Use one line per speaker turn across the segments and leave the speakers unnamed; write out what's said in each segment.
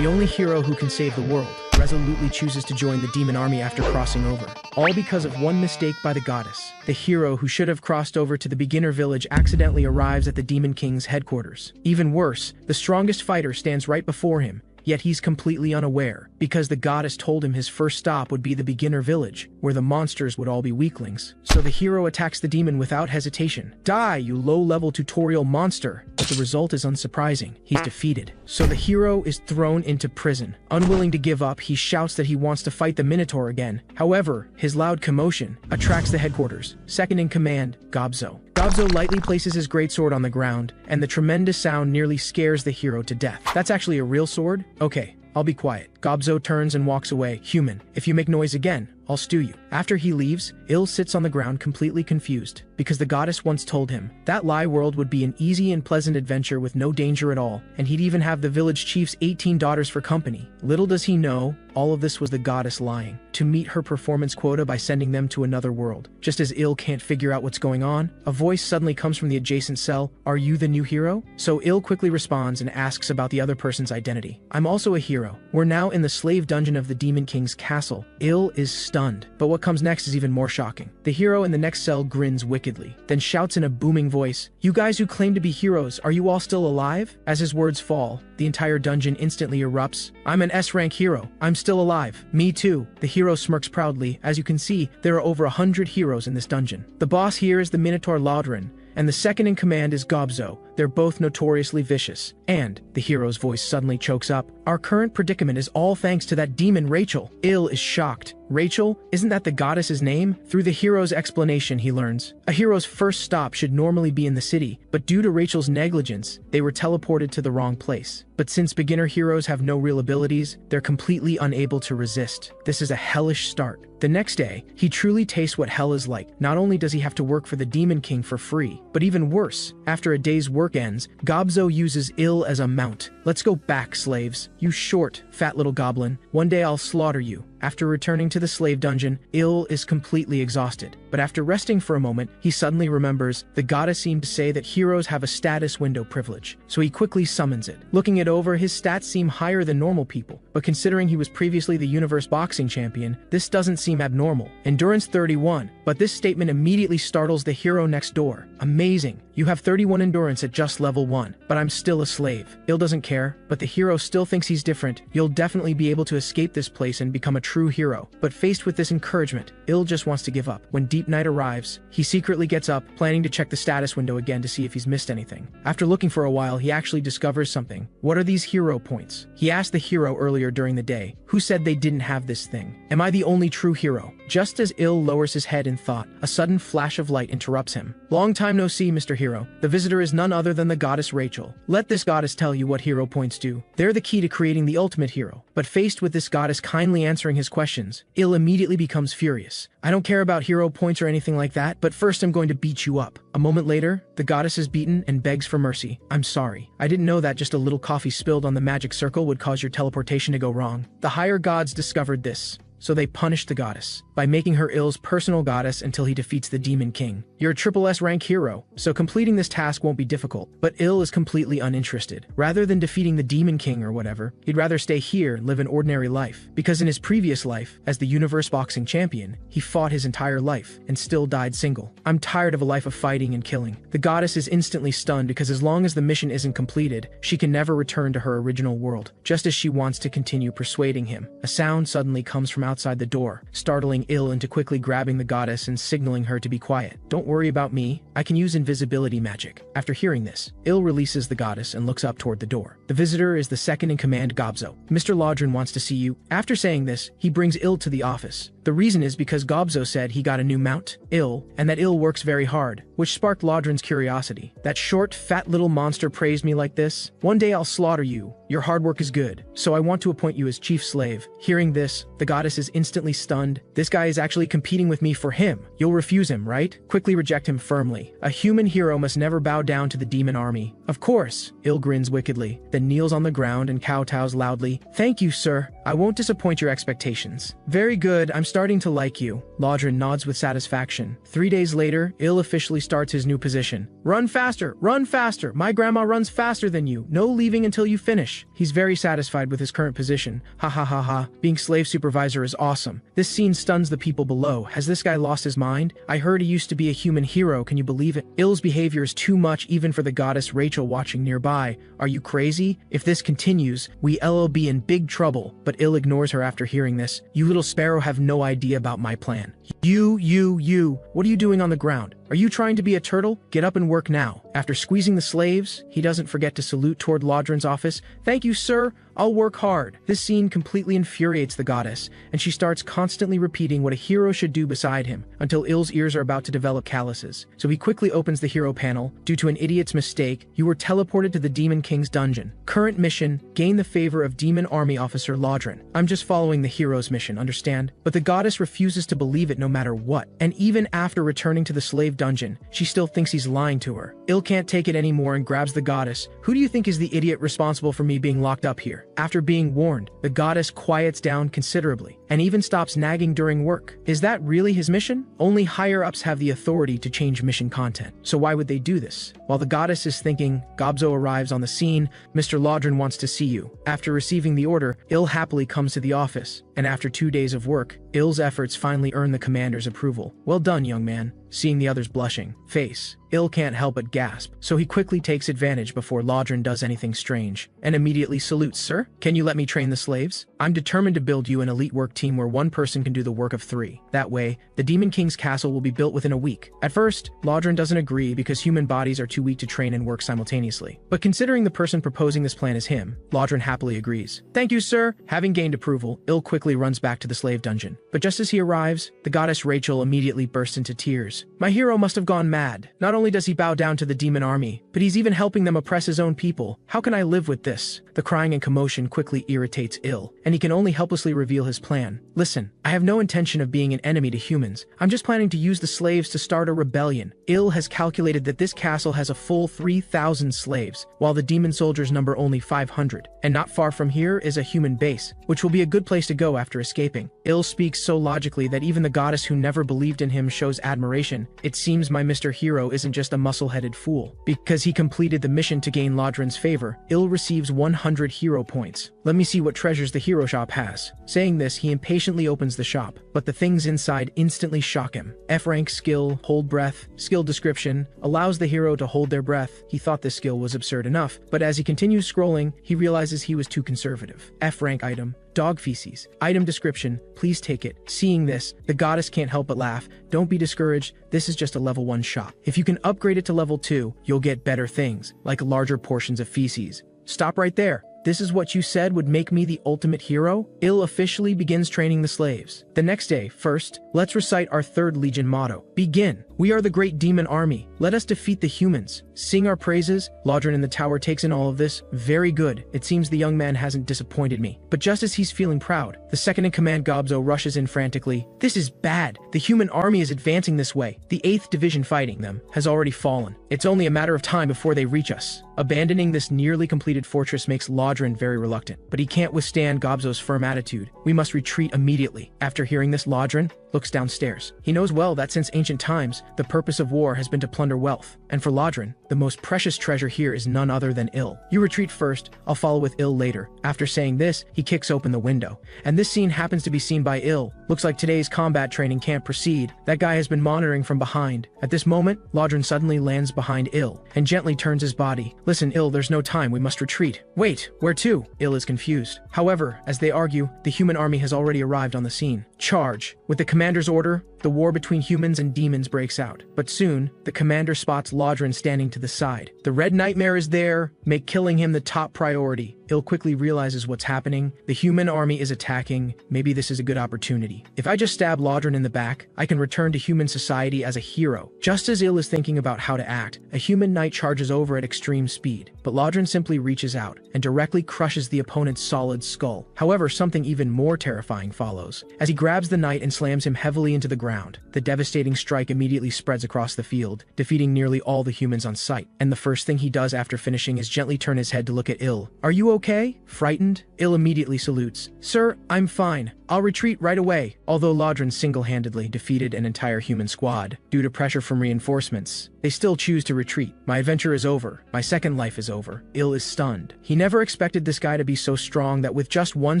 the only hero who can save the world, resolutely chooses to join the demon army after crossing over. All because of one mistake by the goddess. The hero who should have crossed over to the beginner village accidentally arrives at the Demon King's headquarters. Even worse, the strongest fighter stands right before him, yet he's completely unaware, because the goddess told him his first stop would be the beginner village, where the monsters would all be weaklings. So the hero attacks the demon without hesitation. Die, you low-level tutorial monster! But the result is unsurprising. He's defeated. So the hero is thrown into prison. Unwilling to give up, he shouts that he wants to fight the Minotaur again. However, his loud commotion attracts the headquarters. Second in command, Gobzo. Gobzo lightly places his greatsword on the ground, and the tremendous sound nearly scares the hero to death. That's actually a real sword? Okay, I'll be quiet. Gobzo turns and walks away. Human, if you make noise again, I'll stew you. After he leaves, Il sits on the ground completely confused, because the goddess once told him that Lie World would be an easy and pleasant adventure with no danger at all, and he'd even have the village chief's 18 daughters for company. Little does he know, all of this was the goddess lying to meet her performance quota by sending them to another world. Just as Il can't figure out what's going on, a voice suddenly comes from the adjacent cell. Are you the new hero? So Il quickly responds and asks about the other person's identity. I'm also a hero. We're now in the slave dungeon of the Demon King's castle. Il is stunned, but what comes next is even more shocking. The hero in the next cell grins wickedly, then shouts in a booming voice, "You guys who claim to be heroes, are you all still alive?" As his words fall, the entire dungeon instantly erupts. I'm an S-rank hero. I'm still alive. Me too. The hero smirks proudly. As you can see, there are over 100 heroes in this dungeon. The boss here is the Minotaur Laudrin, and the second in command is Gobzo. They're both notoriously vicious. And the hero's voice suddenly chokes up. Our current predicament is all thanks to that demon Rachel. Il is shocked. Rachel? Isn't that the goddess's name? Through the hero's explanation, he learns a hero's first stop should normally be in the city, but due to Rachel's negligence, they were teleported to the wrong place. But since beginner heroes have no real abilities, they're completely unable to resist. This is a hellish start. The next day, he truly tastes what hell is like. Not only does he have to work for the Demon King for free, but even worse, after a day's work ends, Gobzo uses Il as a mount. Let's go back, slaves. You short, fat little goblin. One day I'll slaughter you. After returning to the slave dungeon, Il is completely exhausted. But after resting for a moment, he suddenly remembers the goddess seemed to say that heroes have a status window privilege, so he quickly summons it. Looking it over, his stats seem higher than normal people, but considering he was previously the universe boxing champion, this doesn't seem abnormal. Endurance 31, but this statement immediately startles the hero next door. Amazing. You have 31 endurance at just level 1, but I'm still a slave. Il doesn't care, but the hero still thinks he's different. You'll definitely be able to escape this place and become a true hero. But faced with this encouragement, Il just wants to give up. When Deep Night arrives, he secretly gets up, planning to check the status window again to see if he's missed anything. After looking for a while, he actually discovers something. What are these hero points? He asked the hero earlier during the day, who said they didn't have this thing. Am I the only true hero? Just as Il lowers his head in thought, a sudden flash of light interrupts him. Long time no see, Mr. Hero. The visitor is none other than the goddess Rachel. Let this goddess tell you what hero points do. They're the key to creating the ultimate hero. But faced with this goddess kindly answering his questions, Il immediately becomes furious. I don't care about hero points or anything like that, but first I'm going to beat you up. A moment later, the goddess is beaten and begs for mercy. I'm sorry. I didn't know that just a little coffee spilled on the magic circle would cause your teleportation to go wrong. The higher gods discovered this, so they punished the goddess by making her Il's personal goddess until he defeats the Demon King. You're a triple S rank hero, so completing this task won't be difficult, but Il is completely uninterested. Rather than defeating the Demon King or whatever, he'd rather stay here and live an ordinary life, because in his previous life, as the universe boxing champion, he fought his entire life and still died single. I'm tired of a life of fighting and killing. The goddess is instantly stunned because as long as the mission isn't completed, she can never return to her original world, just as she wants to continue persuading him. A sound suddenly comes from outside the door, startling Il into quickly grabbing the goddess and signaling her to be quiet. Don't worry about me, I can use invisibility magic. After hearing this, Il releases the goddess and looks up toward the door. The visitor is the second in command Gobzo. Mr. Laudrin wants to see you. After saying this, he brings Il to the office. The reason is because Gobzo said he got a new mount, Il, and that Il works very hard, which sparked Laudrin's curiosity. That short, fat little monster praised me like this. One day I'll slaughter you. Your hard work is good, so I want to appoint you as chief slave. Hearing this, the goddess is instantly stunned. This guy is actually competing with me for him. You'll refuse him, right? Quickly reject him firmly. A human hero must never bow down to the demon army. Of course. Il grins wickedly, then kneels on the ground and kowtows loudly. Thank you, sir. I won't disappoint your expectations. Very good, I'm starting to like you. Lodron nods with satisfaction. 3 days later, Il officially starts his new position. Run faster! Run faster! My grandma runs faster than you. No leaving until you finish. He's very satisfied with his current position. Ha ha ha ha. Being slave supervisor is awesome. This scene stuns the people below. Has this guy lost his mind? I heard he used to be a human hero, can you believe it? Il's behavior is too much even for the goddess Rachel watching nearby. Are you crazy? If this continues, we'll be in big trouble. But Il ignores her after hearing this. You little sparrow have no idea about my plan. You, what are you doing on the ground? Are you trying to be a turtle? Get up and work now. After squeezing the slaves, he doesn't forget to salute toward Lodron's office. Thank you, sir. I'll work hard. This scene completely infuriates the goddess, and she starts constantly repeating what a hero should do beside him, until Il's ears are about to develop calluses. So he quickly opens the hero panel. Due to an idiot's mistake, you were teleported to the Demon King's dungeon. Current mission, gain the favor of Demon Army Officer Lodron. I'm just following the hero's mission, understand? But the goddess refuses to believe it no matter what, and even after returning to the slave dungeon, she still thinks he's lying to her. Il can't take it anymore and grabs the goddess. Who do you think is the idiot responsible for me being locked up here? After being warned, the goddess quiets down considerably, and even stops nagging during work. Is that really his mission? Only higher-ups have the authority to change mission content, so why would they do this? While the goddess is thinking, Gobzo arrives on the scene. Mr. Lodron wants to see you. After receiving the order, Il happily comes to the office, and after 2 days of work, Il's efforts finally earn the commander's approval. Well done, young man. Seeing the other's blushing face, Il can't help but gasp, so he quickly takes advantage before Lodron does anything strange, and immediately salutes. Sir, can you let me train the slaves? I'm determined to build you an elite work team where one person can do the work of 3. That way, the Demon King's castle will be built within a week. At first, Lodron doesn't agree because human bodies are too weak to train and work simultaneously. But considering the person proposing this plan is him, Lodron happily agrees. Thank you, sir. Having gained approval, Il quickly runs back to the slave dungeon. But just as he arrives, the goddess Rachel immediately bursts into tears. My hero must have gone mad. Not only does he bow down to the demon army, but he's even helping them oppress his own people. How can I live with this? The crying and commotion quickly irritates Il, and he can only helplessly reveal his plan. Listen, I have no intention of being an enemy to humans. I'm just planning to use the slaves to start a rebellion. Il has calculated that this castle has a full 3,000 slaves, while the demon soldiers number only 500. And not far from here is a human base, which will be a good place to go after escaping. Il speaks so logically that even the goddess who never believed in him shows admiration. It seems my Mr. Hero isn't just a muscle-headed fool. Because he completed the mission to gain Lodron's favor, Il receives 100 hero points. Let me see what treasures the hero shop has. Saying this, he impatiently opens the shop, but the things inside instantly shock him. F-rank skill, hold breath, skill description, allows the hero to hold their breath. He thought this skill was absurd enough, but as he continues scrolling, he realizes he was too conservative. F-rank item, dog feces. Item description, please take it. Seeing this, the goddess can't help but laugh. Don't be discouraged, this is just a level 1 shop. If you can upgrade it to level 2, you'll get better things, like larger portions of feces. Stop right there. This is what you said would make me the ultimate hero? Il officially begins training the slaves. The next day, first, let's recite our 3rd Legion motto. Begin. We are the great demon army. Let us defeat the humans. Sing our praises. Lodron in the tower takes in all of this. Very good. It seems the young man hasn't disappointed me. But just as he's feeling proud, the second-in-command Gobzo rushes in frantically. This is bad. The human army is advancing this way. The 8th division fighting them has already fallen. It's only a matter of time before they reach us. Abandoning this nearly completed fortress makes Lodron very reluctant, but he can't withstand Gobzo's firm attitude. We must retreat immediately. After hearing this, Lodron looks downstairs. He knows well that since ancient times, the purpose of war has been to plunder wealth. And for Lodron, the most precious treasure here is none other than Il. You retreat first, I'll follow with Il later. After saying this, he kicks open the window. And this scene happens to be seen by Il. Looks like today's combat training can't proceed. That guy has been monitoring from behind. At this moment, Lodron suddenly lands behind Il and gently turns his body. Listen, Il, there's no time, we must retreat. Wait, where to? Il is confused. However, as they argue, the human army has already arrived on the scene. Charge. With the commander's order, the war between humans and demons breaks out. But soon, the commander spots Lodron standing to the side. The Red Nightmare is there, make killing him the top priority. Il quickly realizes what's happening. The human army is attacking. Maybe this is a good opportunity. If I just stab Lodron in the back, I can return to human society as a hero. Just as Il is thinking about how to act, a human knight charges over at extreme speed. But Lodron simply reaches out and directly crushes the opponent's solid skull. However, something even more terrifying follows. As he grabs the knight and slams him heavily into the ground, the devastating strike immediately spreads across the field, defeating nearly all the humans on sight. And the first thing he does after finishing is gently turn his head to look at Il. Are you okay?" Frightened, Il immediately salutes. "Sir, I'm fine. I'll retreat right away." Although Lodron single-handedly defeated an entire human squad due to pressure from reinforcements, they still choose to retreat. "My adventure is over. My second life is over." Il is stunned. He never expected this guy to be so strong that with just one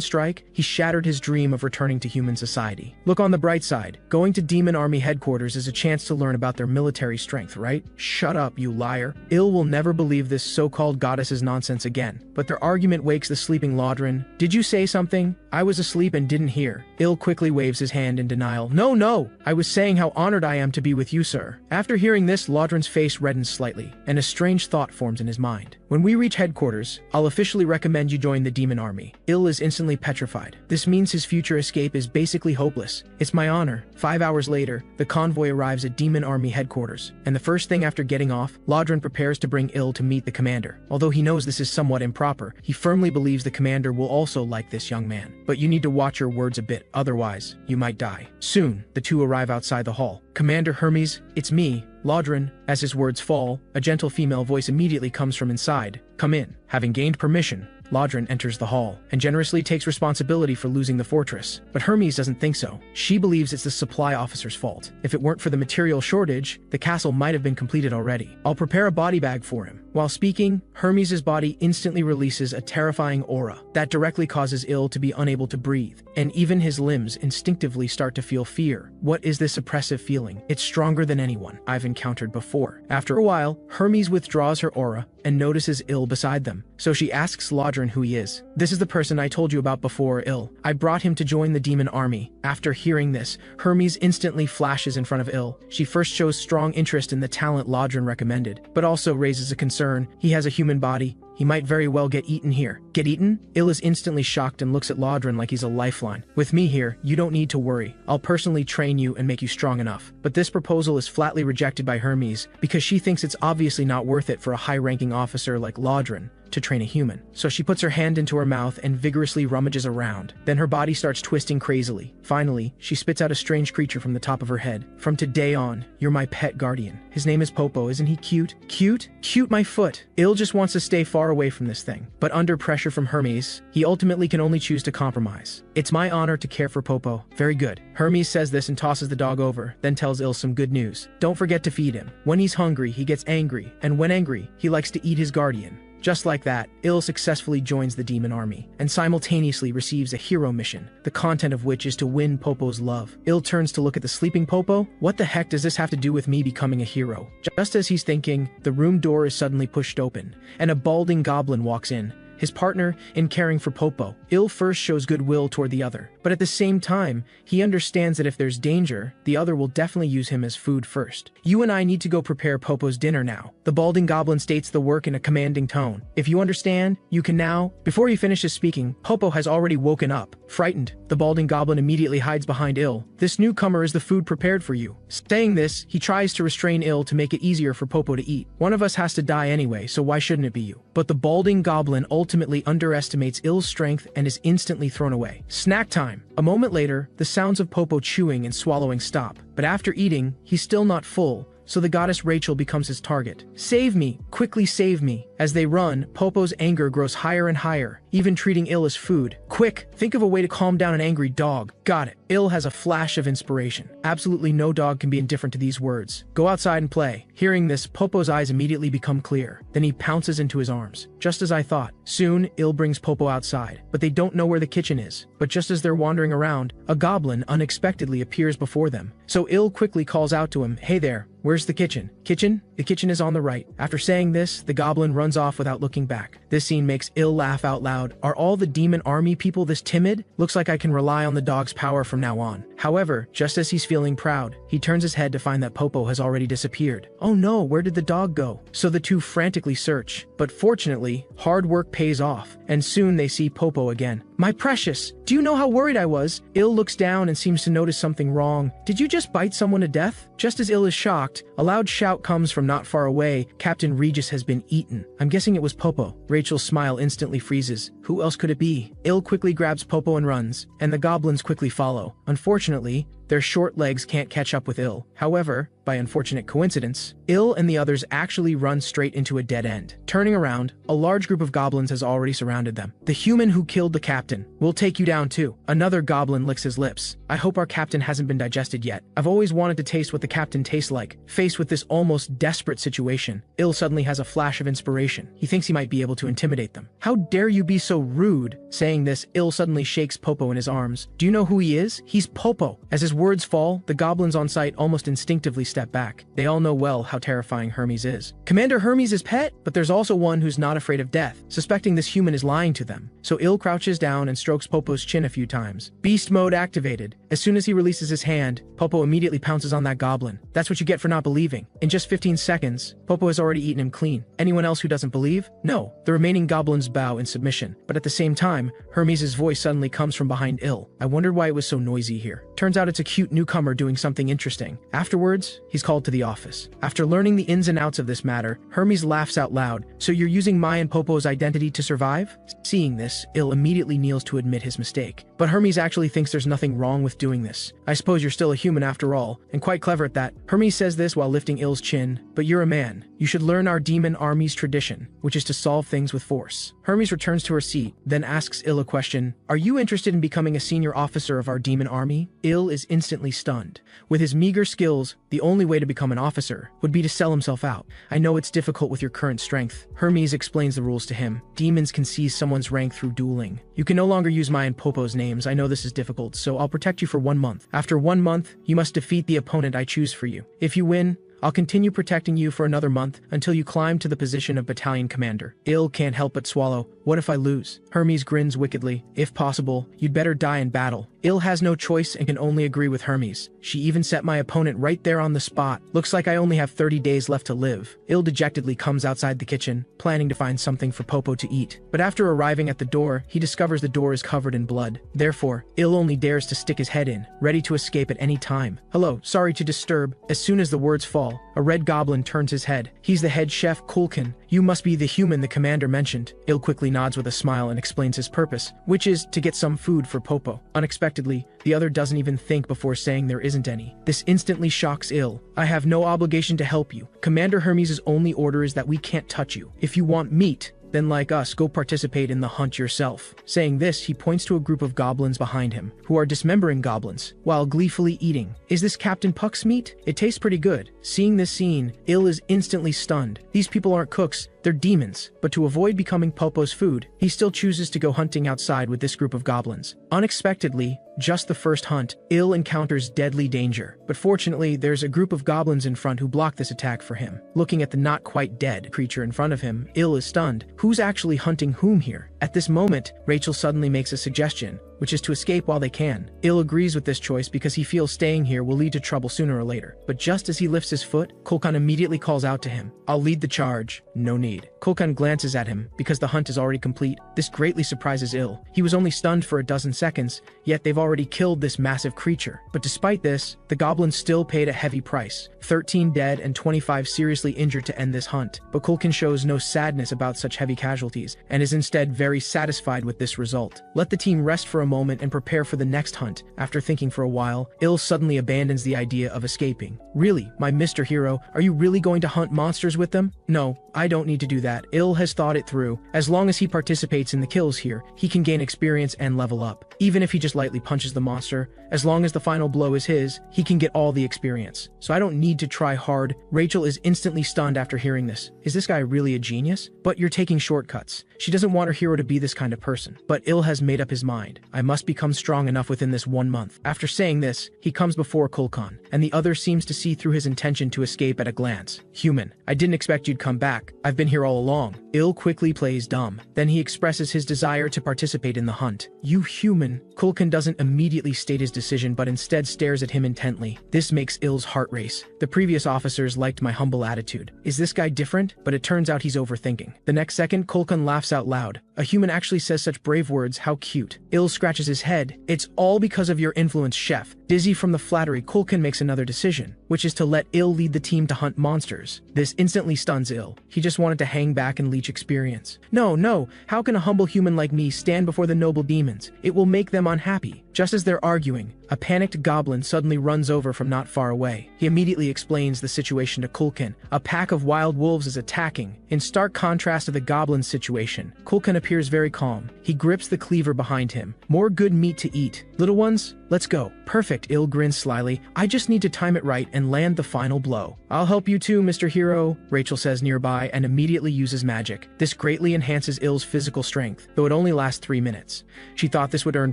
strike, he shattered his dream of returning to human society. Look on the bright side. Going to Demon Army headquarters is a chance to learn about their military strength, right? Shut up, you liar. Il will never believe this so-called goddess's nonsense again. But their argument wakes the sleeping Lodron. "Did you say something? I was asleep and didn't hear." Il quickly waves his hand in denial. No, I was saying how honored I am to be with you, sir." After hearing this, Lodron's face reddens slightly, and a strange thought forms in his mind. "When we reach headquarters, I'll officially recommend you join the Demon Army." Il is instantly petrified. This means his future escape is basically hopeless. "It's my honor." 5 hours later, the convoy arrives at Demon Army headquarters, and the first thing after getting off, Lodron prepares to bring Il to meet the commander. Although he knows this is somewhat improper, he firmly believes the commander will also like this young man. But you need to watch your words a bit, otherwise, you might die. Soon, the two arrive outside the hall. "Commander Hermes, it's me, Lodron." As his words fall, a gentle female voice immediately comes from inside. "Come in." Having gained permission, Lodron enters the hall and generously takes responsibility for losing the fortress. But Hermes doesn't think so. She believes it's the supply officer's fault. If it weren't for the material shortage, the castle might have been completed already. "I'll prepare a body bag for him." While speaking, Hermes' body instantly releases a terrifying aura that directly causes Il to be unable to breathe, and even his limbs instinctively start to feel fear. What is this oppressive feeling? It's stronger than anyone I've encountered before. After a while, Hermes withdraws her aura and notices Il beside them, so she asks Lodron who he is. "This is the person I told you about before, Il. I brought him to join the Demon Army." After hearing this, Hermes instantly flashes in front of Il. She first shows strong interest in the talent Lodron recommended, but also raises a concern. He has a human body. He might very well get eaten here. "Get eaten?" Il is instantly shocked and looks at Lodron like he's a lifeline. "With me here, you don't need to worry. I'll personally train you and make you strong enough." But this proposal is flatly rejected by Hermes because she thinks it's obviously not worth it for a high-ranking officer like Lodron to train a human. So she puts her hand into her mouth and vigorously rummages around. Then her body starts twisting crazily. Finally, she spits out a strange creature from the top of her head. "From today on, you're my pet guardian. His name is Popo. Isn't he cute?" "Cute? Cute, my foot." Il just wants to stay far away from this thing. But under pressure from Hermes, he ultimately can only choose to compromise. "It's my honor to care for Popo." "Very good." Hermes says this and tosses the dog over, then tells Il some good news. "Don't forget to feed him. When he's hungry, he gets angry, and when angry, he likes to eat his guardian." Just like that, Il successfully joins the Demon Army and simultaneously receives a hero mission, the content of which is to win Popo's love. Il turns to look at the sleeping Popo. "What the heck does this have to do with me becoming a hero?" Just as he's thinking, the room door is suddenly pushed open, and a balding goblin walks in, his partner in caring for Popo. Il first shows goodwill toward the other, but at the same time, he understands that if there's danger, the other will definitely use him as food first. "You and I need to go prepare Popo's dinner now." The balding goblin states the work in a commanding tone. "If you understand, you can now." Before he finishes speaking, Popo has already woken up. Frightened, the balding goblin immediately hides behind Il. "This newcomer is the food prepared for you." Saying this, he tries to restrain Il to make it easier for Popo to eat. "One of us has to die anyway, so why shouldn't it be you?" But the balding goblin ultimately underestimates Il's strength and is instantly thrown away. Snack time! A moment later, the sounds of Popo chewing and swallowing stop. But after eating, he's still not full, so the goddess Rachel becomes his target. "Save me! Quickly save me!" As they run, Popo's anger grows higher and higher, even treating Il as food. "Quick! Think of a way to calm down an angry dog." Got it. Il has a flash of inspiration. Absolutely no dog can be indifferent to these words. "Go outside and play." Hearing this, Popo's eyes immediately become clear. Then he pounces into his arms. Just as I thought. Soon, Il brings Popo outside, but they don't know where the kitchen is. But just as they're wandering around, a goblin unexpectedly appears before them. So Il quickly calls out to him, "Hey there, where's the kitchen?" "Kitchen? The kitchen is on the right." After saying this, the goblin runs off without looking back. This scene makes Il laugh out loud. Are all the Demon Army people this timid? Looks like I can rely on the dog's power from now on. However, just as he's feeling proud, he turns his head to find that Popo has already disappeared. Oh no, where did the dog go? So the two frantically search. But fortunately, hard work pays off, and soon they see Popo again. "My precious, do you know how worried I was?" Il looks down and seems to notice something wrong. "Did you just bite someone to death?" Just as Il is shocked, a loud shout comes from not far away. "Captain Regis has been eaten." I'm guessing it was Popo. Rachel's smile instantly freezes. Who else could it be? Il quickly grabs Popo and runs, and the goblins quickly follow. Unfortunately, Their short legs can't catch up with Il. However, by unfortunate coincidence, Il and the others actually run straight into a dead end. Turning around, a large group of goblins has already surrounded them. The human who killed the captain will take you down too. Another goblin licks his lips. I hope our captain hasn't been digested yet. I've always wanted to taste what the captain tastes like. Faced with this almost desperate situation, Il suddenly has a flash of inspiration. He thinks he might be able to intimidate them. How dare you be so rude? Saying this, Il suddenly shakes Popo in his arms. Do you know who he is? He's Popo. As his words fall, the goblins on site almost instinctively step back. They all know well how terrifying Hermes is. Commander Hermes is pet, but there's also one who's not afraid of death. Suspecting this human is lying to them, so Il crouches down and strokes Popo's chin a few times. Beast mode activated. As soon as he releases his hand, Popo immediately pounces on that goblin. That's what you get for not believing. In just 15 seconds, Popo has already eaten him clean. Anyone else who doesn't believe? No. The remaining goblins bow in submission, but at the same time, Hermes' voice suddenly comes from behind Il. I wondered why it was so noisy here. Turns out it's a cute newcomer doing something interesting. Afterwards, he's called to the office. After learning the ins and outs of this matter, Hermes laughs out loud. So you're using my and Popo's identity to survive? Seeing this, Il immediately kneels to admit his mistake. But Hermes actually thinks there's nothing wrong with doing this. I suppose you're still a human after all, and quite clever at that. Hermes says this while lifting Il's chin. But you're a man. You should learn our demon army's tradition, which is to solve things with force. Hermes returns to her seat, then asks Il a question. Are you interested in becoming a senior officer of our demon army? Il is instantly stunned. With his meager skills, the only way to become an officer would be to sell himself out. I know it's difficult with your current strength. Hermes explains the rules to him. Demons can seize someone's rank through dueling. You can no longer use my and Popo's names. I know this is difficult, so I'll protect you for 1 month. After 1 month, you must defeat the opponent I choose for you. If you win, I'll continue protecting you for another month until you climb to the position of battalion commander. Il can't help but swallow. What if I lose? Hermes grins wickedly. If possible, you'd better die in battle. Il has no choice and can only agree with Hermes. She even set my opponent right there on the spot. Looks like I only have 30 days left to live. Il dejectedly comes outside the kitchen, planning to find something for Popo to eat. But after arriving at the door, he discovers the door is covered in blood. Therefore, Il only dares to stick his head in, ready to escape at any time. Hello, sorry to disturb. As soon as the words fall, a red goblin turns his head. He's the head chef, Kulkin. You must be the human the commander mentioned. Il quickly nods with a smile and explains his purpose, which is to get some food for Popo. Unexpectedly, the other doesn't even think before saying there isn't any. This instantly shocks Il. I have no obligation to help you. Commander Hermes' only order is that we can't touch you. If you want meat, then like us, go participate in the hunt yourself. Saying this, he points to a group of goblins behind him, who are dismembering goblins, while gleefully eating. Is this Captain Puck's meat? It tastes pretty good. Seeing this scene, Il is instantly stunned. These people aren't cooks, they're demons. But to avoid becoming Popo's food, he still chooses to go hunting outside with this group of goblins. Unexpectedly, just the first hunt, Il encounters deadly danger. But fortunately, there's a group of goblins in front who block this attack for him. Looking at the not quite dead creature in front of him, Il is stunned. Who's actually hunting whom here? At this moment, Rachel suddenly makes a suggestion, which is to escape while they can. Il agrees with this choice because he feels staying here will lead to trouble sooner or later. But just as he lifts his foot, Kulkan immediately calls out to him. I'll lead the charge. No need. Kulkan glances at him because the hunt is already complete. This greatly surprises Il. He was only stunned for a dozen seconds, yet they've already killed this massive creature. But despite this, the goblins still paid a heavy price. 13 dead and 25 seriously injured to end this hunt. But Kulkan shows no sadness about such heavy casualties, and is instead very satisfied with this result. Let the team rest for a moment and prepare for the next hunt. After thinking for a while, Il suddenly abandons the idea of escaping. Really, my Mr. Hero, are you really going to hunt monsters with them? No, I don't need to do that. Il has thought it through. As long as he participates in the kills here, he can gain experience and level up. Even if he just lightly punches the monster, as long as the final blow is his, he can get all the experience. So I don't need to try hard. Rachel is instantly stunned after hearing this. Is this guy really a genius? But you're taking shortcuts. She doesn't want her hero to be this kind of person. But Il has made up his mind. I must become strong enough within this 1 month. After saying this, he comes before Kulkan, and the other seems to see through his intention to escape at a glance. Human, I didn't expect you'd come back. I've been here all along. Il quickly plays dumb. Then he expresses his desire to participate in the hunt. You human. Kulkan doesn't immediately state his decision, but instead stares at him intently. This makes Il's heart race. The previous officers liked my humble attitude. Is this guy different? But it turns out he's overthinking. The next second, Kulkan laughs out loud. A human actually says such brave words, how cute. Il scratches his head. It's all because of your influence, chef. Dizzy from the flattery, Kulkan makes another decision, which is to let Il lead the team to hunt monsters. This instantly stuns Il. He just wanted to hang back and leech experience. No, how can a humble human like me stand before the noble demons? It will make them unhappy. Just as they're arguing, a panicked goblin suddenly runs over from not far away. He immediately explains the situation to Kulkin. A pack of wild wolves is attacking. In stark contrast to the goblin's situation, Kulkin appears very calm. He grips the cleaver behind him. More good meat to eat. Little ones, let's go. Perfect, Il grins slyly. I just need to time it right and land the final blow. I'll help you too, Mr. Hero, Rachel says nearby and immediately uses magic. This greatly enhances Il's physical strength, though it only lasts 3 minutes. She thought this would earn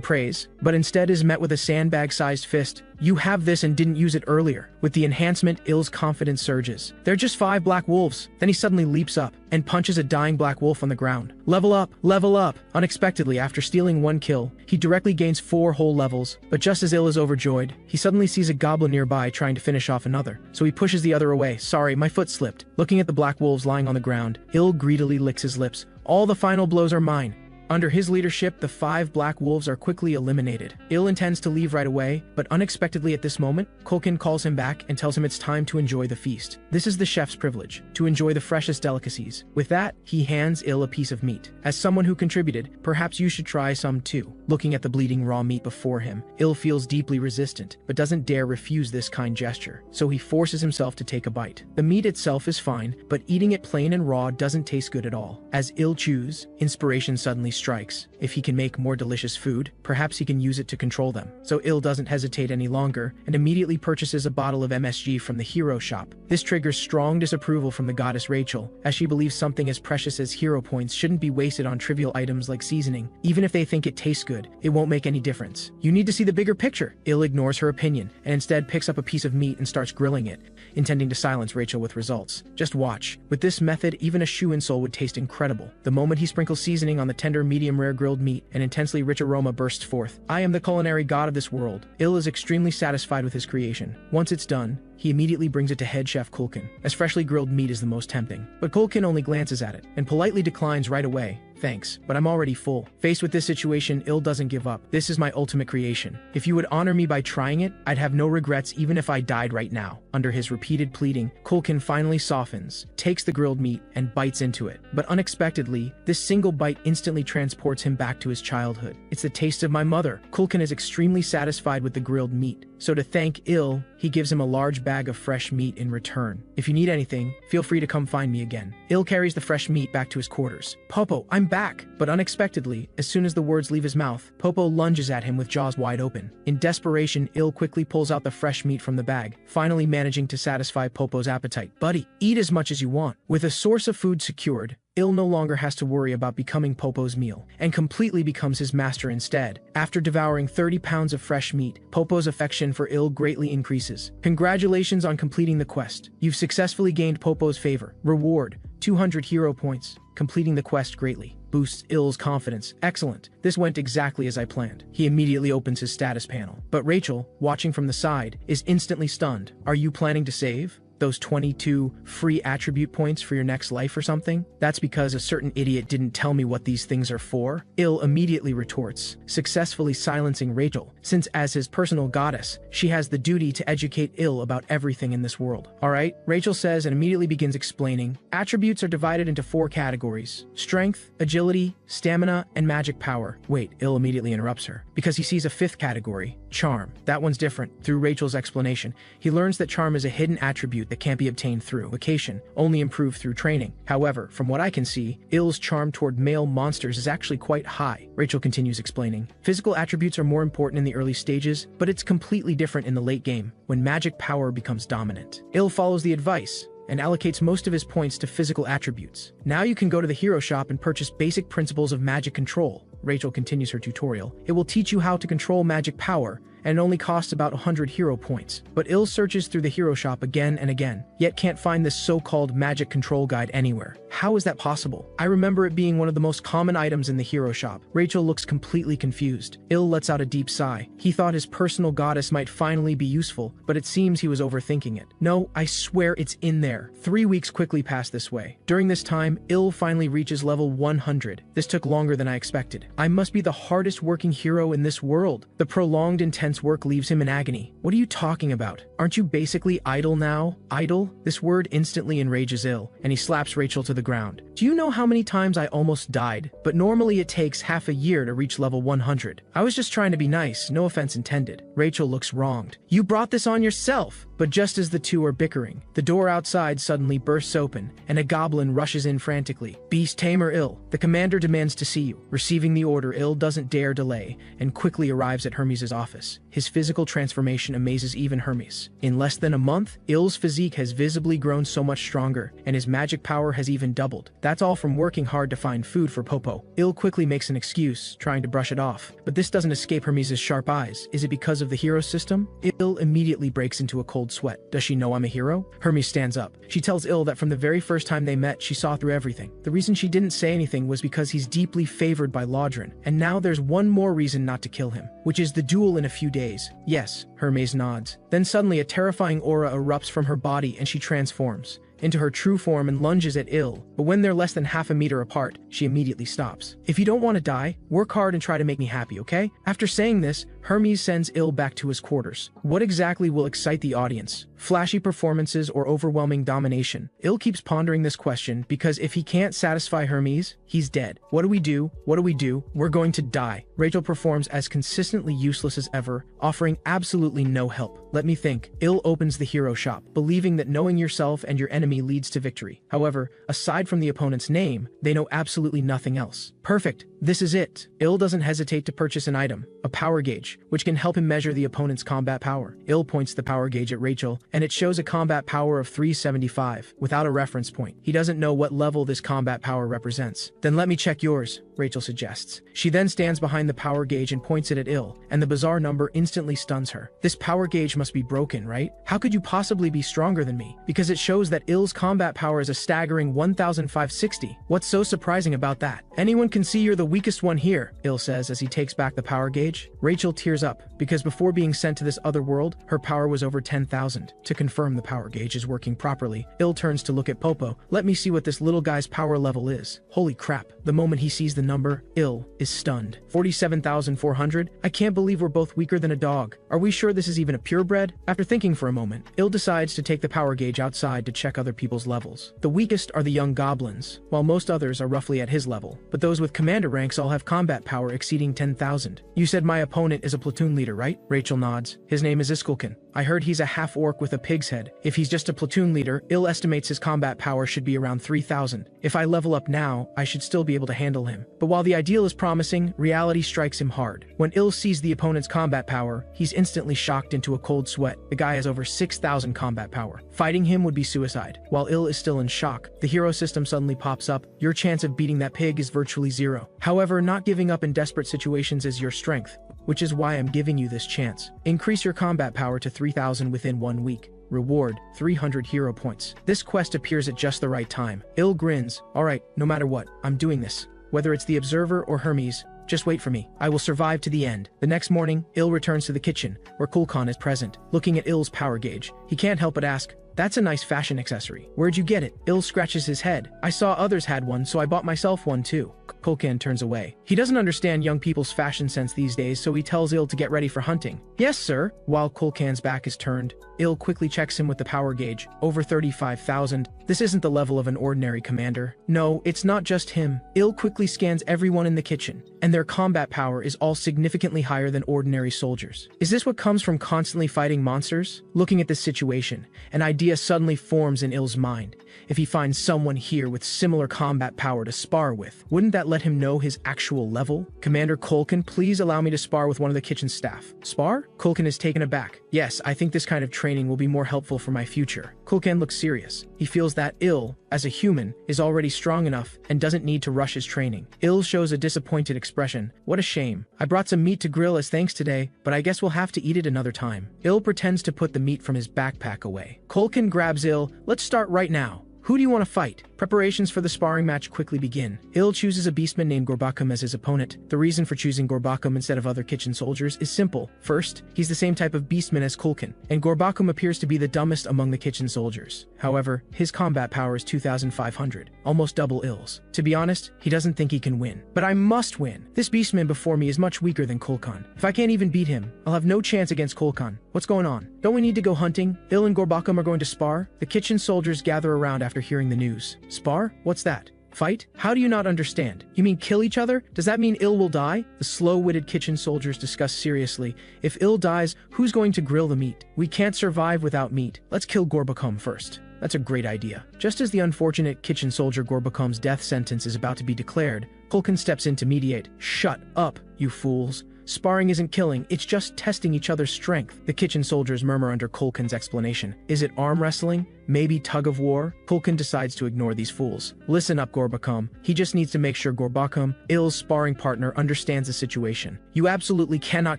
praise, but instead is met with a sandbag-sized fist. You have this and didn't use it earlier. With the enhancement, Il's confidence surges. They're just 5 black wolves. Then he suddenly leaps up and punches a dying black wolf on the ground. Level up, level up. Unexpectedly, after stealing 1 kill, he directly gains 4 whole levels. But just as Il is overjoyed, he suddenly sees a goblin nearby trying to finish off another. So he pushes the other away. Sorry, my foot slipped. Looking at the black wolves lying on the ground, Il greedily licks his lips. All the final blows are mine. Under his leadership, the 5 black wolves are quickly eliminated. Il intends to leave right away, but unexpectedly at this moment, Kulkin calls him back and tells him it's time to enjoy the feast. This is the chef's privilege, to enjoy the freshest delicacies. With that, he hands Il a piece of meat. As someone who contributed, perhaps you should try some too. Looking at the bleeding raw meat before him, Il feels deeply resistant, but doesn't dare refuse this kind gesture, so he forces himself to take a bite. The meat itself is fine, but eating it plain and raw doesn't taste good at all. As Il chews, inspiration suddenly strikes. If he can make more delicious food, perhaps he can use it to control them. So Il doesn't hesitate any longer and immediately purchases a bottle of MSG from the hero shop. This triggers strong disapproval from the goddess Rachel, as she believes something as precious as hero points shouldn't be wasted on trivial items like seasoning. Even if they think it tastes good, it won't make any difference. You need to see the bigger picture. Il ignores her opinion and instead picks up a piece of meat and starts grilling it, intending to silence Rachel with results. Just watch. With this method, even a shoe insole would taste incredible. The moment he sprinkles seasoning on the tender medium-rare grilled meat, an intensely rich aroma bursts forth. I am the culinary god of this world. Il is extremely satisfied with his creation. Once it's done, he immediately brings it to head chef Kulkin, as freshly grilled meat is the most tempting. But Kulkin only glances at it, and politely declines right away. Thanks, but I'm already full. Faced with this situation, Il doesn't give up. This is my ultimate creation. If you would honor me by trying it, I'd have no regrets even if I died right now. Under his repeated pleading, Kulkin finally softens, takes the grilled meat, and bites into it. But unexpectedly, this single bite instantly transports him back to his childhood. It's the taste of my mother. Kulkin is extremely satisfied with the grilled meat. So to thank Il, he gives him a large bag of fresh meat in return. If you need anything, feel free to come find me again. Il carries the fresh meat back to his quarters. Popo, I'm back! But unexpectedly, as soon as the words leave his mouth, Popo lunges at him with jaws wide open. In desperation, Il quickly pulls out the fresh meat from the bag, finally managing to satisfy Popo's appetite. Buddy, eat as much as you want. With a source of food secured, Il no longer has to worry about becoming Popo's meal, and completely becomes his master instead. After devouring 30 pounds of fresh meat, Popo's affection for Il greatly increases. Congratulations on completing the quest. You've successfully gained Popo's favor. Reward, 200 hero points. Completing the quest greatly boosts Il's confidence. Excellent. This went exactly as I planned. He immediately opens his status panel. But Rachel, watching from the side, is instantly stunned. Are you planning to save those 22 free attribute points for your next life or something? That's because a certain idiot didn't tell me what these things are for. Il immediately retorts, successfully silencing Rachel, since as his personal goddess, she has the duty to educate Il about everything in this world. Alright, Rachel says and immediately begins explaining. Attributes are divided into 4 categories: strength, agility, stamina, and magic power. Wait, Il immediately interrupts her, because he sees a 5th category, charm. That one's different. Through Rachel's explanation, he learns that charm is a hidden attribute that can't be obtained through vacation, only improved through training. However, from what I can see, Il's charm toward male monsters is actually quite high. Rachel continues explaining. Physical attributes are more important in the early stages, but it's completely different in the late game, when magic power becomes dominant. Il follows the advice and allocates most of his points to physical attributes. Now you can go to the hero shop and purchase basic principles of magic control. Rachel continues her tutorial. It will teach you how to control magic power, and it only costs about 100 hero points. But Il searches through the hero shop again and again, yet can't find this so-called magic control guide anywhere. How is that possible? I remember it being one of the most common items in the hero shop. Rachel looks completely confused. Il lets out a deep sigh. He thought his personal goddess might finally be useful, but it seems he was overthinking it. No, I swear it's in there. 3 weeks quickly pass this way. During this time, Il finally reaches level 100. This took longer than I expected. I must be the hardest working hero in this world. The prolonged intense intense work leaves him in agony. What are you talking about? Aren't you basically idle now? Idle? This word instantly enrages Il, and he slaps Rachel to the ground. Do you know how many times I almost died? But normally it takes half a year to reach level 100. I was just trying to be nice, no offense intended. Rachel looks wronged. You brought this on yourself! But just as the two are bickering, the door outside suddenly bursts open, and a goblin rushes in frantically. Beast Tamer Il, the commander demands to see you. Receiving the order, Il doesn't dare delay, and quickly arrives at Hermes' office. His physical transformation amazes even Hermes. In less than a month, Il's physique has visibly grown so much stronger, and his magic power has even doubled. That's all from working hard to find food for Popo. Il quickly makes an excuse, trying to brush it off. But this doesn't escape Hermes' sharp eyes. Is it because of the hero system? Il immediately breaks into a cold sweat. Does she know I'm a hero? Hermes stands up. She tells Il that from the very first time they met, she saw through everything. The reason she didn't say anything was because he's deeply favored by Lodrin, and now there's one more reason not to kill him, which is the duel in a few days. Yes, Hermes nods. Then suddenly a terrifying aura erupts from her body and she transforms into her true form and lunges at Il, but when they're less than half a meter apart, she immediately stops. If you don't want to die, work hard and try to make me happy, okay? After saying this, Hermes sends Il back to his quarters. What exactly will excite the audience? Flashy performances or overwhelming domination? Il keeps pondering this question because if he can't satisfy Hermes, he's dead. What do we do? What do we do? We're going to die. Rachel performs as consistently useless as ever, offering absolutely no help. Let me think. Il opens the hero shop, believing that knowing yourself and your enemy leads to victory. However, aside from the opponent's name, they know absolutely nothing else. Perfect. This is it. Il doesn't hesitate to purchase an item, a power gauge, which can help him measure the opponent's combat power. Il points the power gauge at Rachel, and it shows a combat power of 375, without a reference point. He doesn't know what level this combat power represents. Then let me check yours, Rachel suggests. She then stands behind the power gauge and points it at Il, and the bizarre number instantly stuns her. This power gauge must be broken, right? How could you possibly be stronger than me? Because it shows that Il's combat power is a staggering 1,560. What's so surprising about that? Anyone can see you're the weakest one here, Il says as he takes back the power gauge. Rachel tears up, because before being sent to this other world, her power was over 10,000. To confirm the power gauge is working properly, Il turns to look at Popo. Let me see what this little guy's power level is. Holy crap. The moment he sees the number, Il is stunned. 47,400? I can't believe we're both weaker than a dog. Are we sure this is even a purebred? After thinking for a moment, Il decides to take the power gauge outside to check other people's levels. The weakest are the young goblins, while most others are roughly at his level. But those with commander ranks all have combat power exceeding 10,000. You said my opponent is a platoon leader, right? Rachel nods. His name is Iskulkin. I heard he's a half-orc with a pig's head. If he's just a platoon leader, Il estimates his combat power should be around 3,000. If I level up now, I should still be able to handle him. But while the ideal is promising, reality strikes him hard. When Il sees the opponent's combat power, he's instantly shocked into a cold sweat. The guy has over 6,000 combat power. Fighting him would be suicide. While Il is still in shock, the hero system suddenly pops up. Your chance of beating that pig is virtually zero. However, not giving up in desperate situations is your strength, which is why I'm giving you this chance. Increase your combat power to 3,000 within 1 week. Reward, 300 hero points. This quest appears at just the right time. Il grins. Alright, no matter what, I'm doing this. Whether it's the Observer or Hermes, just wait for me. I will survive to the end. The next morning, Il returns to the kitchen, where Kulkan is present. Looking at Il's power gauge, he can't help but ask, "That's a nice fashion accessory. Where'd you get it?" Il scratches his head. "I saw others had one, so I bought myself one too." Kulkan turns away. He doesn't understand young people's fashion sense these days, so he tells Il to get ready for hunting. "Yes, sir." While Kulkan's back is turned, Il quickly checks him with the power gauge. Over 35,000. This isn't the level of an ordinary commander. No, it's not just him. Il quickly scans everyone in the kitchen, and their combat power is all significantly higher than ordinary soldiers. Is this what comes from constantly fighting monsters? Looking at this situation, an idea suddenly forms in Il's mind. If he finds someone here with similar combat power to spar with, wouldn't that let him know his actual level? "Commander Kulkan, please allow me to spar with one of the kitchen staff." Spar? Kulkan is taken aback. "Yes, I think this kind of training will be more helpful for my future." Kulkan looks serious. He feels that Il, as a human, is already strong enough and doesn't need to rush his training. Il shows a disappointed expression. "What a shame. I brought some meat to grill as thanks today, but I guess we'll have to eat it another time." Il pretends to put the meat from his backpack away. Kulkan grabs Il. "Let's start right now. Who do you want to fight? Preparations for the sparring match quickly begin. Il chooses a beastman named Gorbakum as his opponent. The reason for choosing Gorbakum instead of other kitchen soldiers is simple. First, he's the same type of beastman as Kulkin, and Gorbakum appears to be the dumbest among the kitchen soldiers. However, his combat power is 2,500, almost double Il's. To be honest, he doesn't think he can win. But I must win. This beastman before me is much weaker than Kulkan. If I can't even beat him, I'll have no chance against Kulkan. What's going on? Don't we need to go hunting? Il and Gorbakum are going to spar? The kitchen soldiers gather around after hearing the news. Spar? What's that? Fight? How do you not understand? You mean kill each other? Does that mean Il will die? The slow-witted kitchen soldiers discuss seriously. If Il dies, who's going to grill the meat? We can't survive without meat. Let's kill Gorbakum first. That's a great idea. Just as the unfortunate kitchen soldier Gorbakum's death sentence is about to be declared, Kulkin steps in to mediate. Shut up, you fools. Sparring isn't killing, it's just testing each other's strength. The kitchen soldiers murmur under Kulkin's explanation. Is it arm wrestling? Maybe tug of war? Kulkin decides to ignore these fools. Listen up, Gorbakum. He just needs to make sure Gorbakum, Il's sparring partner, understands the situation. You absolutely cannot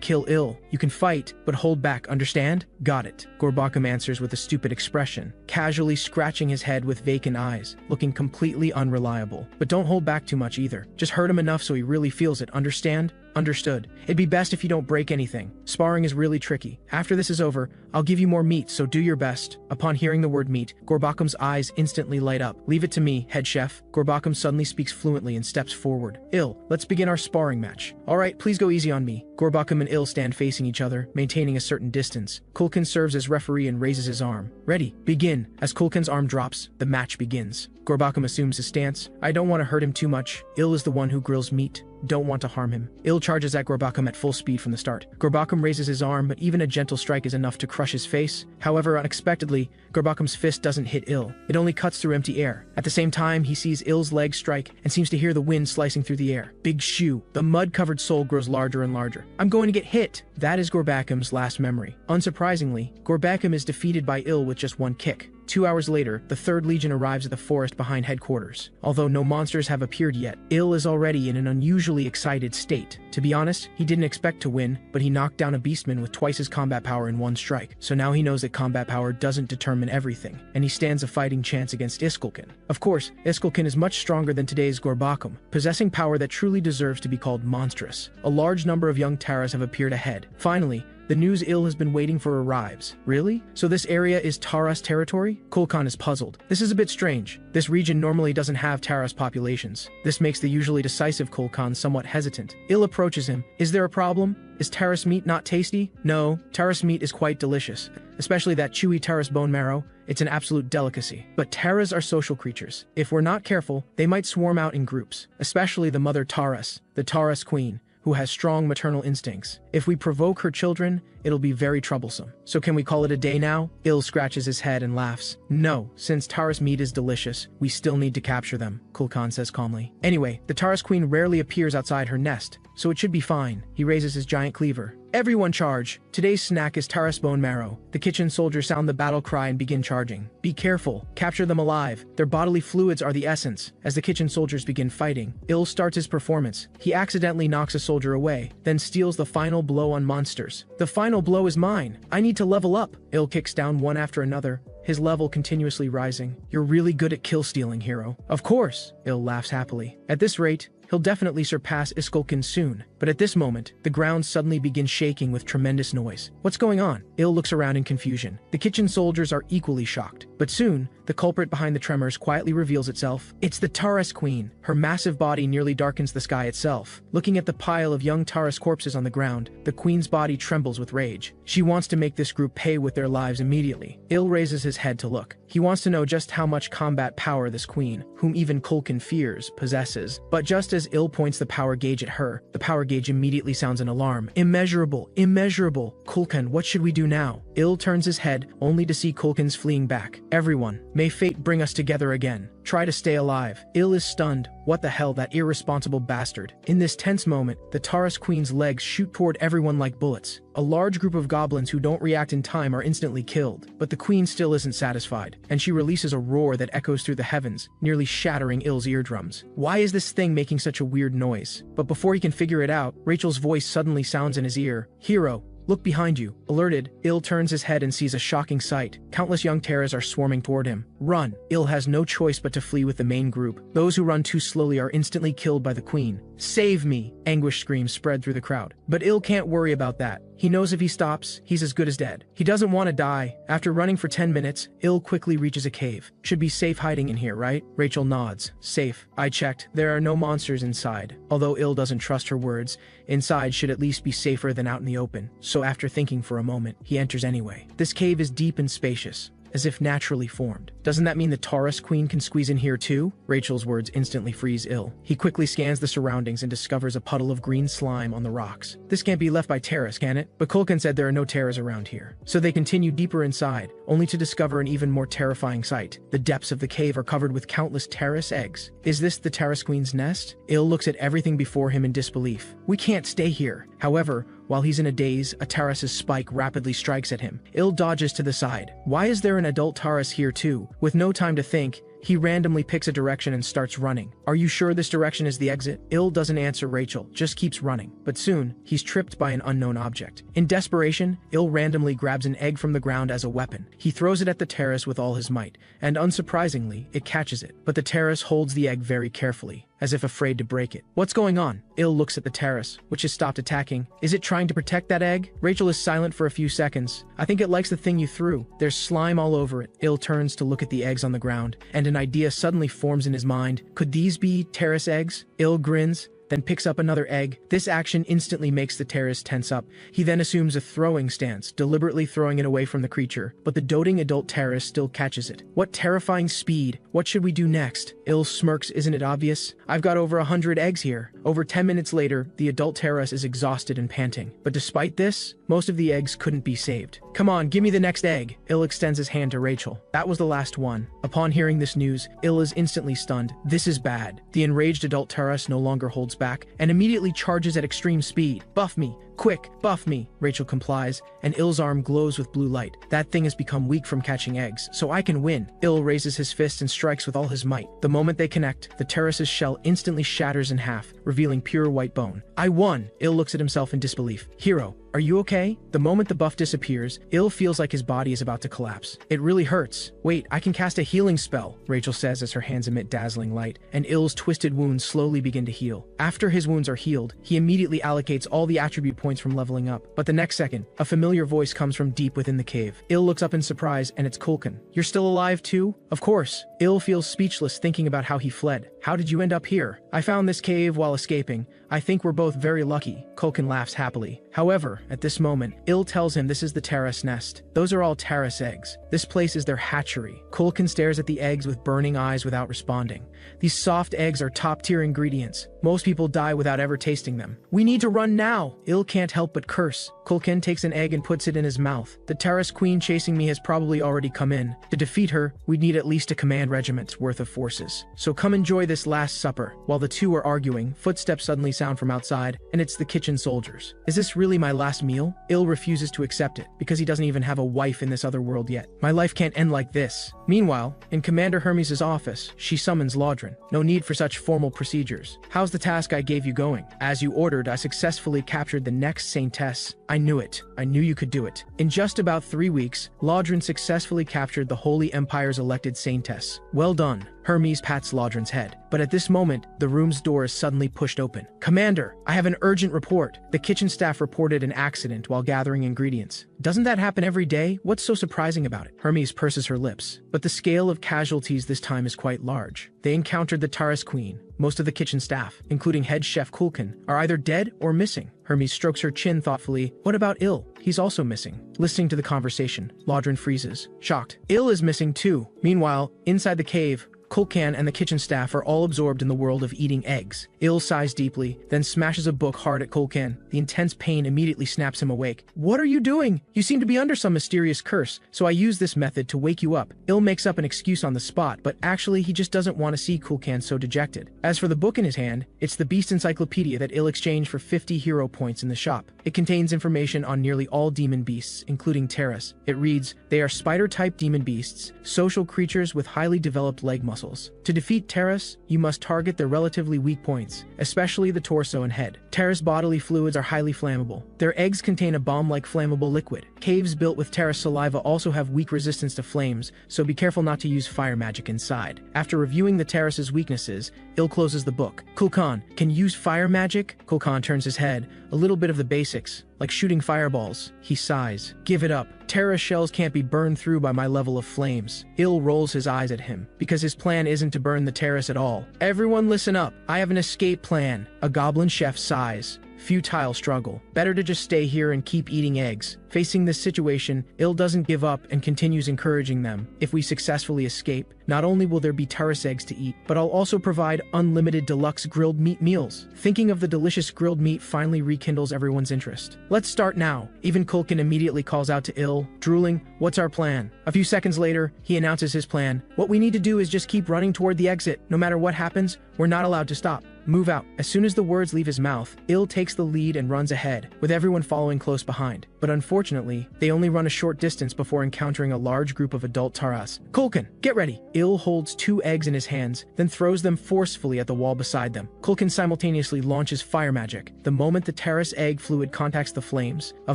kill Il. You can fight, but hold back, understand? Got it. Gorbakum answers with a stupid expression, casually scratching his head with vacant eyes, looking completely unreliable. But don't hold back too much either. Just hurt him enough so he really feels it, understand? Understood. It'd be best if you don't break anything. Sparring is really tricky. After this is over, I'll give you more meat, so do your best. Upon hearing the word meat, Gorbakum's eyes instantly light up. Leave it to me, head chef. Gorbakum suddenly speaks fluently and steps forward. Il, let's begin our sparring match. Alright, please go easy on me. Gorbakum and Il stand facing each other, maintaining a certain distance. Kulkin serves as referee and raises his arm. Ready, begin. As Kulkin's arm drops, the match begins. Gorbakum assumes his stance. I don't want to hurt him too much. Il is the one who grills meat. Don't want to harm him. Il charges at Gorbakum at full speed from the start. Gorbakum raises his arm, but even a gentle strike is enough to crush his face. However, unexpectedly, Gorbakum's fist doesn't hit Il. It only cuts through empty air. At the same time, he sees Il's leg strike and seems to hear the wind slicing through the air. Big shoo. The mud-covered sole grows larger and larger. I'm going to get hit. That is Gorbakum's last memory. Unsurprisingly, Gorbakum is defeated by Il with just one kick. 2 hours later, the 3rd Legion arrives at the forest behind headquarters. Although no monsters have appeared yet, Il is already in an unusually excited state. To be honest, he didn't expect to win, but he knocked down a beastman with twice his combat power in one strike. So now he knows that combat power doesn't determine everything, and he stands a fighting chance against Iskulkin. Of course, Iskulkin is much stronger than today's Gorbakum, possessing power that truly deserves to be called monstrous. A large number of young Taras have appeared ahead. Finally, the news Il has been waiting for arrives. Really? So this area is Taras territory? Kulkan is puzzled. This is a bit strange. This region normally doesn't have Taras populations. This makes the usually decisive Kulkan somewhat hesitant. Il approaches him. Is there a problem? Is Taras meat not tasty? No, Taras meat is quite delicious, especially that chewy Taras bone marrow. It's an absolute delicacy. But Taras are social creatures. If we're not careful, they might swarm out in groups, especially the mother Taras, the Taras queen, who has strong maternal instincts. If we provoke her children, it'll be very troublesome. So can we call it a day now? Il scratches his head and laughs. No, since Taras meat is delicious, we still need to capture them, Kulkan says calmly. Anyway, the Taras queen rarely appears outside her nest, so it should be fine. He raises his giant cleaver. Everyone charge! Today's snack is Taras bone marrow. The kitchen soldiers sound the battle cry and begin charging. Be careful, capture them alive. Their bodily fluids are the essence. As the kitchen soldiers begin fighting, Il starts his performance. He accidentally knocks a soldier away, then steals the final blow on monsters. The final blow is mine. I need to level up. Il kicks down one after another, his level continuously rising. You're really good at kill stealing, hero. Of course, Il laughs happily. At this rate, he'll definitely surpass Iskulkin soon. But at this moment, the ground suddenly begins shaking with tremendous noise. What's going on? Il looks around in confusion. The kitchen soldiers are equally shocked. But soon, the culprit behind the tremors quietly reveals itself. It's the Taras queen. Her massive body nearly darkens the sky itself. Looking at the pile of young Taras corpses on the ground, the queen's body trembles with rage. She wants to make this group pay with their lives immediately. Il raises his head to look. He wants to know just how much combat power this queen, whom even Kulkin fears, possesses. But just as Il points the power gauge at her, the power gauge immediately sounds an alarm. Immeasurable! Immeasurable! Kulkin, what should we do now? Il turns his head, only to see Kulkin's fleeing back. Everyone, may fate bring us together again. Try to stay alive. Il is stunned. What the hell, that irresponsible bastard. In this tense moment, the Taras queen's legs shoot toward everyone like bullets. A large group of goblins who don't react in time are instantly killed, but the queen still isn't satisfied, and she releases a roar that echoes through the heavens, nearly shattering Il's eardrums. Why is this thing making such a weird noise? But before he can figure it out, Rachel's voice suddenly sounds in his ear. Hero, Look behind you. Alerted, Il turns his head and sees a shocking sight. Countless young terrors are swarming toward him. Run! Il has no choice but to flee with the main group. Those who run too slowly are instantly killed by the queen. Save me! Anguished screams spread through the crowd. But Il can't worry about that. He knows if he stops, he's as good as dead. He doesn't want to die. After running for 10 minutes, Il quickly reaches a cave. Should be safe hiding in here, right? Rachel nods. Safe. I checked. There are no monsters inside. Although Il doesn't trust her words, inside should at least be safer than out in the open. So after thinking for a moment, he enters anyway. This cave is deep and spacious, as if naturally formed. Doesn't that mean the Taurus Queen can squeeze in here too? Rachel's words instantly freeze Il. He quickly scans the surroundings and discovers a puddle of green slime on the rocks. This can't be left by terrors, can it? But Kulkan said there are no terrors around here. So they continue deeper inside, only to discover an even more terrifying sight. The depths of the cave are covered with countless terrace eggs. Is this the Taurus Queen's nest? Il looks at everything before him in disbelief. We can't stay here. However, while he's in a daze, a Taurus's spike rapidly strikes at him. Il dodges to the side. Why is there an adult Taurus here too? With no time to think, he randomly picks a direction and starts running. Are you sure this direction is the exit? Il doesn't answer Rachel, just keeps running. But soon, he's tripped by an unknown object. In desperation, Il randomly grabs an egg from the ground as a weapon. He throws it at the terrace with all his might, and unsurprisingly, it catches it. But the terrace holds the egg very carefully, as if afraid to break it. What's going on? Il looks at the terrace, which has stopped attacking. Is it trying to protect that egg? Rachel is silent for a few seconds. I think it likes the thing you threw. There's slime all over it. Il turns to look at the eggs on the ground, and an idea suddenly forms in his mind. Could these be terrace eggs? Il grins, then picks up another egg. This action instantly makes the terrace tense up. He then assumes a throwing stance, deliberately throwing it away from the creature, but the doting adult terrace still catches it. What terrifying speed! What should we do next? Il smirks, isn't it obvious? I've got over 100 eggs here. Over 10 minutes later, the adult terrace is exhausted and panting. But despite this, most of the eggs couldn't be saved. Come on, give me the next egg. Il extends his hand to Rachel. That was the last one. Upon hearing this news, Il is instantly stunned. This is bad. The enraged adult terrace no longer holds back and immediately charges at extreme speed. Buff me! Quick, buff me! Rachel complies, and Il's arm glows with blue light. That thing has become weak from catching eggs, so I can win. Il raises his fist and strikes with all his might. The moment they connect, the terrace's shell instantly shatters in half, revealing pure white bone. I won! Il looks at himself in disbelief. Hero, are you okay? The moment the buff disappears, Il feels like his body is about to collapse. It really hurts. Wait, I can cast a healing spell, Rachel says as her hands emit dazzling light, and Il's twisted wounds slowly begin to heal. After his wounds are healed, he immediately allocates all the attribute points from leveling up. But the next second, a familiar voice comes from deep within the cave. Il looks up in surprise, and it's Kulkan. You're still alive too? Of course. Il feels speechless thinking about how he fled. How did you end up here? I found this cave while escaping. I think we're both very lucky. Kulkan laughs happily. However, at this moment, Il tells him this is the terrace nest. Those are all terrace eggs. This place is their hatchery. Kulkan stares at the eggs with burning eyes without responding. These soft eggs are top-tier ingredients. Most people die without ever tasting them. We need to run now! Il can't help but curse. Kulkan takes an egg and puts it in his mouth. The Taurus Queen chasing me has probably already come in. To defeat her, we'd need at least a command regiment's worth of forces. So come enjoy this last supper. While the two are arguing, footsteps suddenly sound from outside, and it's the kitchen soldiers. Is this really my last meal? Il refuses to accept it, because he doesn't even have a wife in this other world yet. My life can't end like this. Meanwhile, in Commander Hermes' office, she summons Laudrin. No need for such formal procedures. How's the task I gave you going? As you ordered, I successfully captured the next Saintess. I knew it. I knew you could do it. In just about 3 weeks, Laudrin successfully captured the Holy Empire's elected Saintess. Well done. Hermes pats Laudrin's head. But at this moment, the room's door is suddenly pushed open. Commander, I have an urgent report. The kitchen staff reported an accident while gathering ingredients. Doesn't that happen every day? What's so surprising about it? Hermes purses her lips. But the scale of casualties this time is quite large. They encountered the Taurus Queen. Most of the kitchen staff, including head chef Kulkan, are either dead or missing. Hermes strokes her chin thoughtfully. What about Il? He's also missing. Listening to the conversation, Laudrin freezes, shocked. Il is missing too. Meanwhile, inside the cave, Kulkan and the kitchen staff are all absorbed in the world of eating eggs. Il sighs deeply, then smashes a book hard at Kulkan. The intense pain immediately snaps him awake. What are you doing? You seem to be under some mysterious curse, so I use this method to wake you up. Il makes up an excuse on the spot, but actually he just doesn't want to see Kulkan so dejected. As for the book in his hand, it's the Beast Encyclopedia that Il exchanged for 50 hero points in the shop. It contains information on nearly all demon beasts, including Terras. It reads, they are spider-type demon beasts, social creatures with highly developed leg muscles. muscles. To defeat Terras, you must target their relatively weak points, especially the torso and head. Terras bodily fluids are highly flammable. Their eggs contain a bomb-like flammable liquid. Caves built with Terras saliva also have weak resistance to flames, so be careful not to use fire magic inside. After reviewing the Terras' weaknesses, Il closes the book. Kulkan, can you use fire magic? Kulkan turns his head. A little bit of the basics, like shooting fireballs. He sighs. Give it up. Terra's shells can't be burned through by my level of flames. Il rolls his eyes at him, because his plan isn't to burn the terrace at all. Everyone listen up. I have an escape plan. A goblin chef sighs. Futile struggle. Better to just stay here and keep eating eggs. Facing this situation, Il doesn't give up and continues encouraging them. If we successfully escape, not only will there be terrace eggs to eat, but I'll also provide unlimited deluxe grilled meat meals. Thinking of the delicious grilled meat finally rekindles everyone's interest. Let's start now. Even Kulkin immediately calls out to Il, drooling, what's our plan? A few seconds later, he announces his plan. What we need to do is just keep running toward the exit. No matter what happens, we're not allowed to stop. Move out. As soon as the words leave his mouth, Il takes the lead and runs ahead, with everyone following close behind. But unfortunately, they only run a short distance before encountering a large group of adult Taras. Kulkin, get ready! Il holds 2 eggs in his hands, then throws them forcefully at the wall beside them. Kulkin simultaneously launches fire magic. The moment the Taras egg fluid contacts the flames, a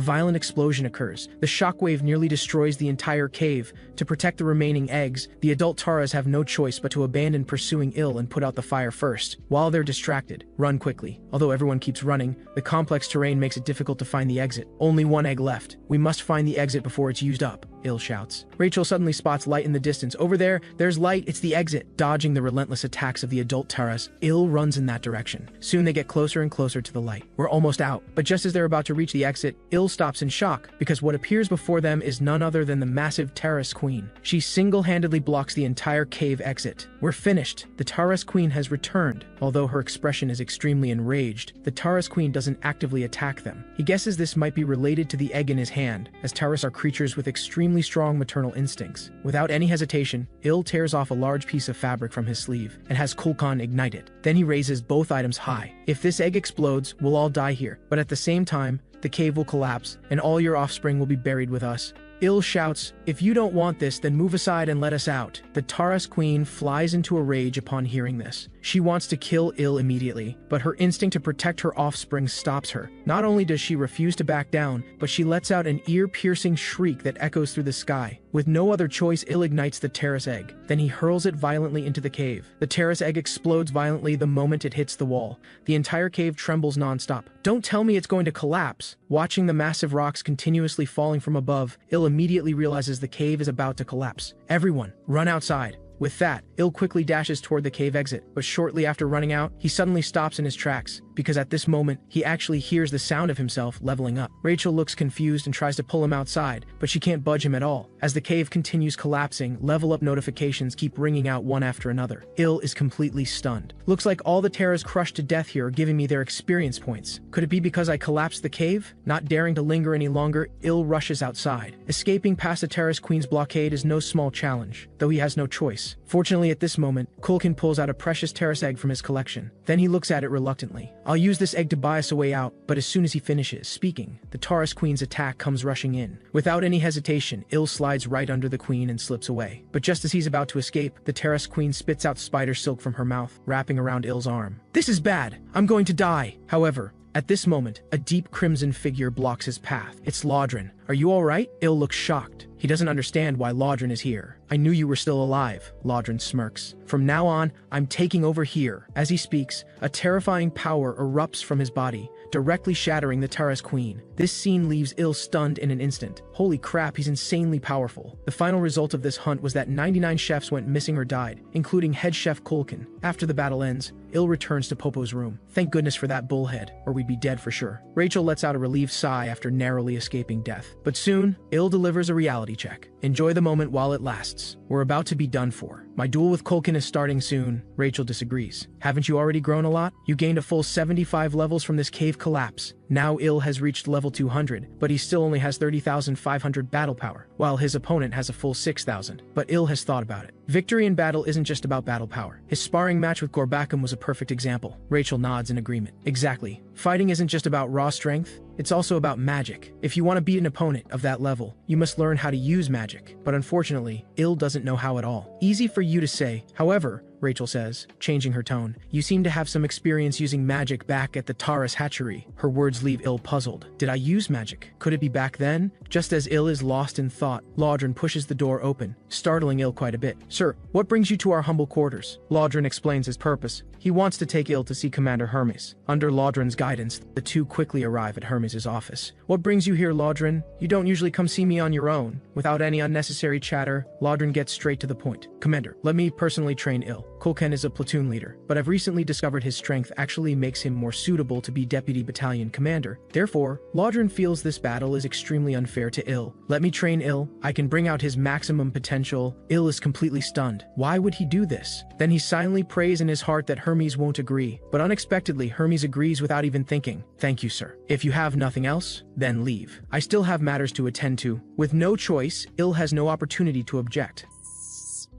violent explosion occurs. The shockwave nearly destroys the entire cave. To protect the remaining eggs, the adult Taras have no choice but to abandon pursuing Il and put out the fire first. While they're distracted, run quickly. Although everyone keeps running, the complex terrain makes it difficult to find the exit. Only 1 egg left. We must find the exit before it's used up, Il shouts. Rachel suddenly spots light in the distance. Over there, there's light, it's the exit. Dodging the relentless attacks of the adult Taras, Il runs in that direction. Soon they get closer and closer to the light. We're almost out. But just as they're about to reach the exit, Il stops in shock, because what appears before them is none other than the massive Taras Queen. She single-handedly blocks the entire cave exit. We're finished. The Taras Queen has returned. Although her expression is extremely enraged, the Taras Queen doesn't actively attack them. He guesses this might be related to the egg in his hand, as Taras are creatures with extremely strong maternal instincts. Without any hesitation, Il tears off a large piece of fabric from his sleeve and has Kulkan ignite it. Then he raises both items high. If this egg explodes, we'll all die here, but at the same time, the cave will collapse and all your offspring will be buried with us. Il shouts, if you don't want this, then move aside and let us out. The Taras Queen flies into a rage upon hearing this. She wants to kill Il immediately, but her instinct to protect her offspring stops her. Not only does she refuse to back down, but she lets out an ear-piercing shriek that echoes through the sky. With no other choice, Il ignites the Taras egg. Then he hurls it violently into the cave. The Taras egg explodes violently the moment it hits the wall. The entire cave trembles non-stop. Don't tell me it's going to collapse. Watching the massive rocks continuously falling from above, Il immediately realizes the cave is about to collapse. Everyone, run outside. With that, Il quickly dashes toward the cave exit, but shortly after running out, he suddenly stops in his tracks, because at this moment, he actually hears the sound of himself leveling up. Rachel looks confused and tries to pull him outside, but she can't budge him at all. As the cave continues collapsing, level up notifications keep ringing out one after another. Il is completely stunned. Looks like all the Terras crushed to death here are giving me their experience points. Could it be because I collapsed the cave? Not daring to linger any longer, Il rushes outside. Escaping past the Taras Queen's blockade is no small challenge, though he has no choice. Fortunately, at this moment, Kulkin pulls out a precious Taras egg from his collection. Then he looks at it reluctantly. I'll use this egg to buy us a way out, but as soon as he finishes speaking, the Taras Queen's attack comes rushing in. Without any hesitation, Il slides right under the Queen and slips away. But just as he's about to escape, the Taras Queen spits out spider silk from her mouth, wrapping around Il's arm. This is bad! I'm going to die! However, at this moment, a deep crimson figure blocks his path. It's Lodrin. Are you alright? Il looks shocked. He doesn't understand why Lodrin is here. I knew you were still alive, Lodrin smirks. From now on, I'm taking over here. As he speaks, a terrifying power erupts from his body, directly shattering the Taras Queen. This scene leaves Il stunned in an instant. Holy crap, he's insanely powerful. The final result of this hunt was that 99 chefs went missing or died, including head chef Kulkin. After the battle ends, Il returns to Popo's room. Thank goodness for that bullhead, or we'd be dead for sure. Rachel lets out a relieved sigh after narrowly escaping death. But soon, Il delivers a reality check. Enjoy the moment while it lasts. We're about to be done for. My duel with Kulkin is starting soon. Rachel disagrees. Haven't you already grown a lot? You gained a full 75 levels from this cave collapse. Now Il has reached level 200, but he still only has 30,500 battle power, while his opponent has a full 6,000. But Il has thought about it. Victory in battle isn't just about battle power. His sparring match with Gorbakum was a perfect example. Rachel nods in agreement. Exactly. Fighting isn't just about raw strength, It's also about magic. If you want to beat an opponent of that level, you must learn how to use magic. But unfortunately, Il doesn't know how at all. Easy for you to say. However, Rachel says, changing her tone, you seem to have some experience using magic back at the Taurus hatchery. Her words leave Il puzzled. Did I use magic? Could it be back then? Just as Il is lost in thought, Laudren pushes the door open, startling Il quite a bit. Sir, what brings you to our humble quarters? Laudren explains his purpose. He wants to take Il to see Commander Hermes. Under Laudren's guidance, the two quickly arrive at Hermes' office. What brings you here, Laudren? You don't usually come see me on your own. Without any unnecessary chatter, Laudren gets straight to the point. Commander, let me personally train Il. Kulken is a platoon leader, but I've recently discovered his strength actually makes him more suitable to be deputy battalion commander. Therefore, Laudren feels this battle is extremely unfair to Il. Let me train Il. I can bring out his maximum potential. Il is completely stunned. Why would he do this? Then he silently prays in his heart that Hermes won't agree. But unexpectedly, Hermes agrees without even thinking. Thank you, sir. If you have nothing else, then leave. I still have matters to attend to. With no choice, Il has no opportunity to object.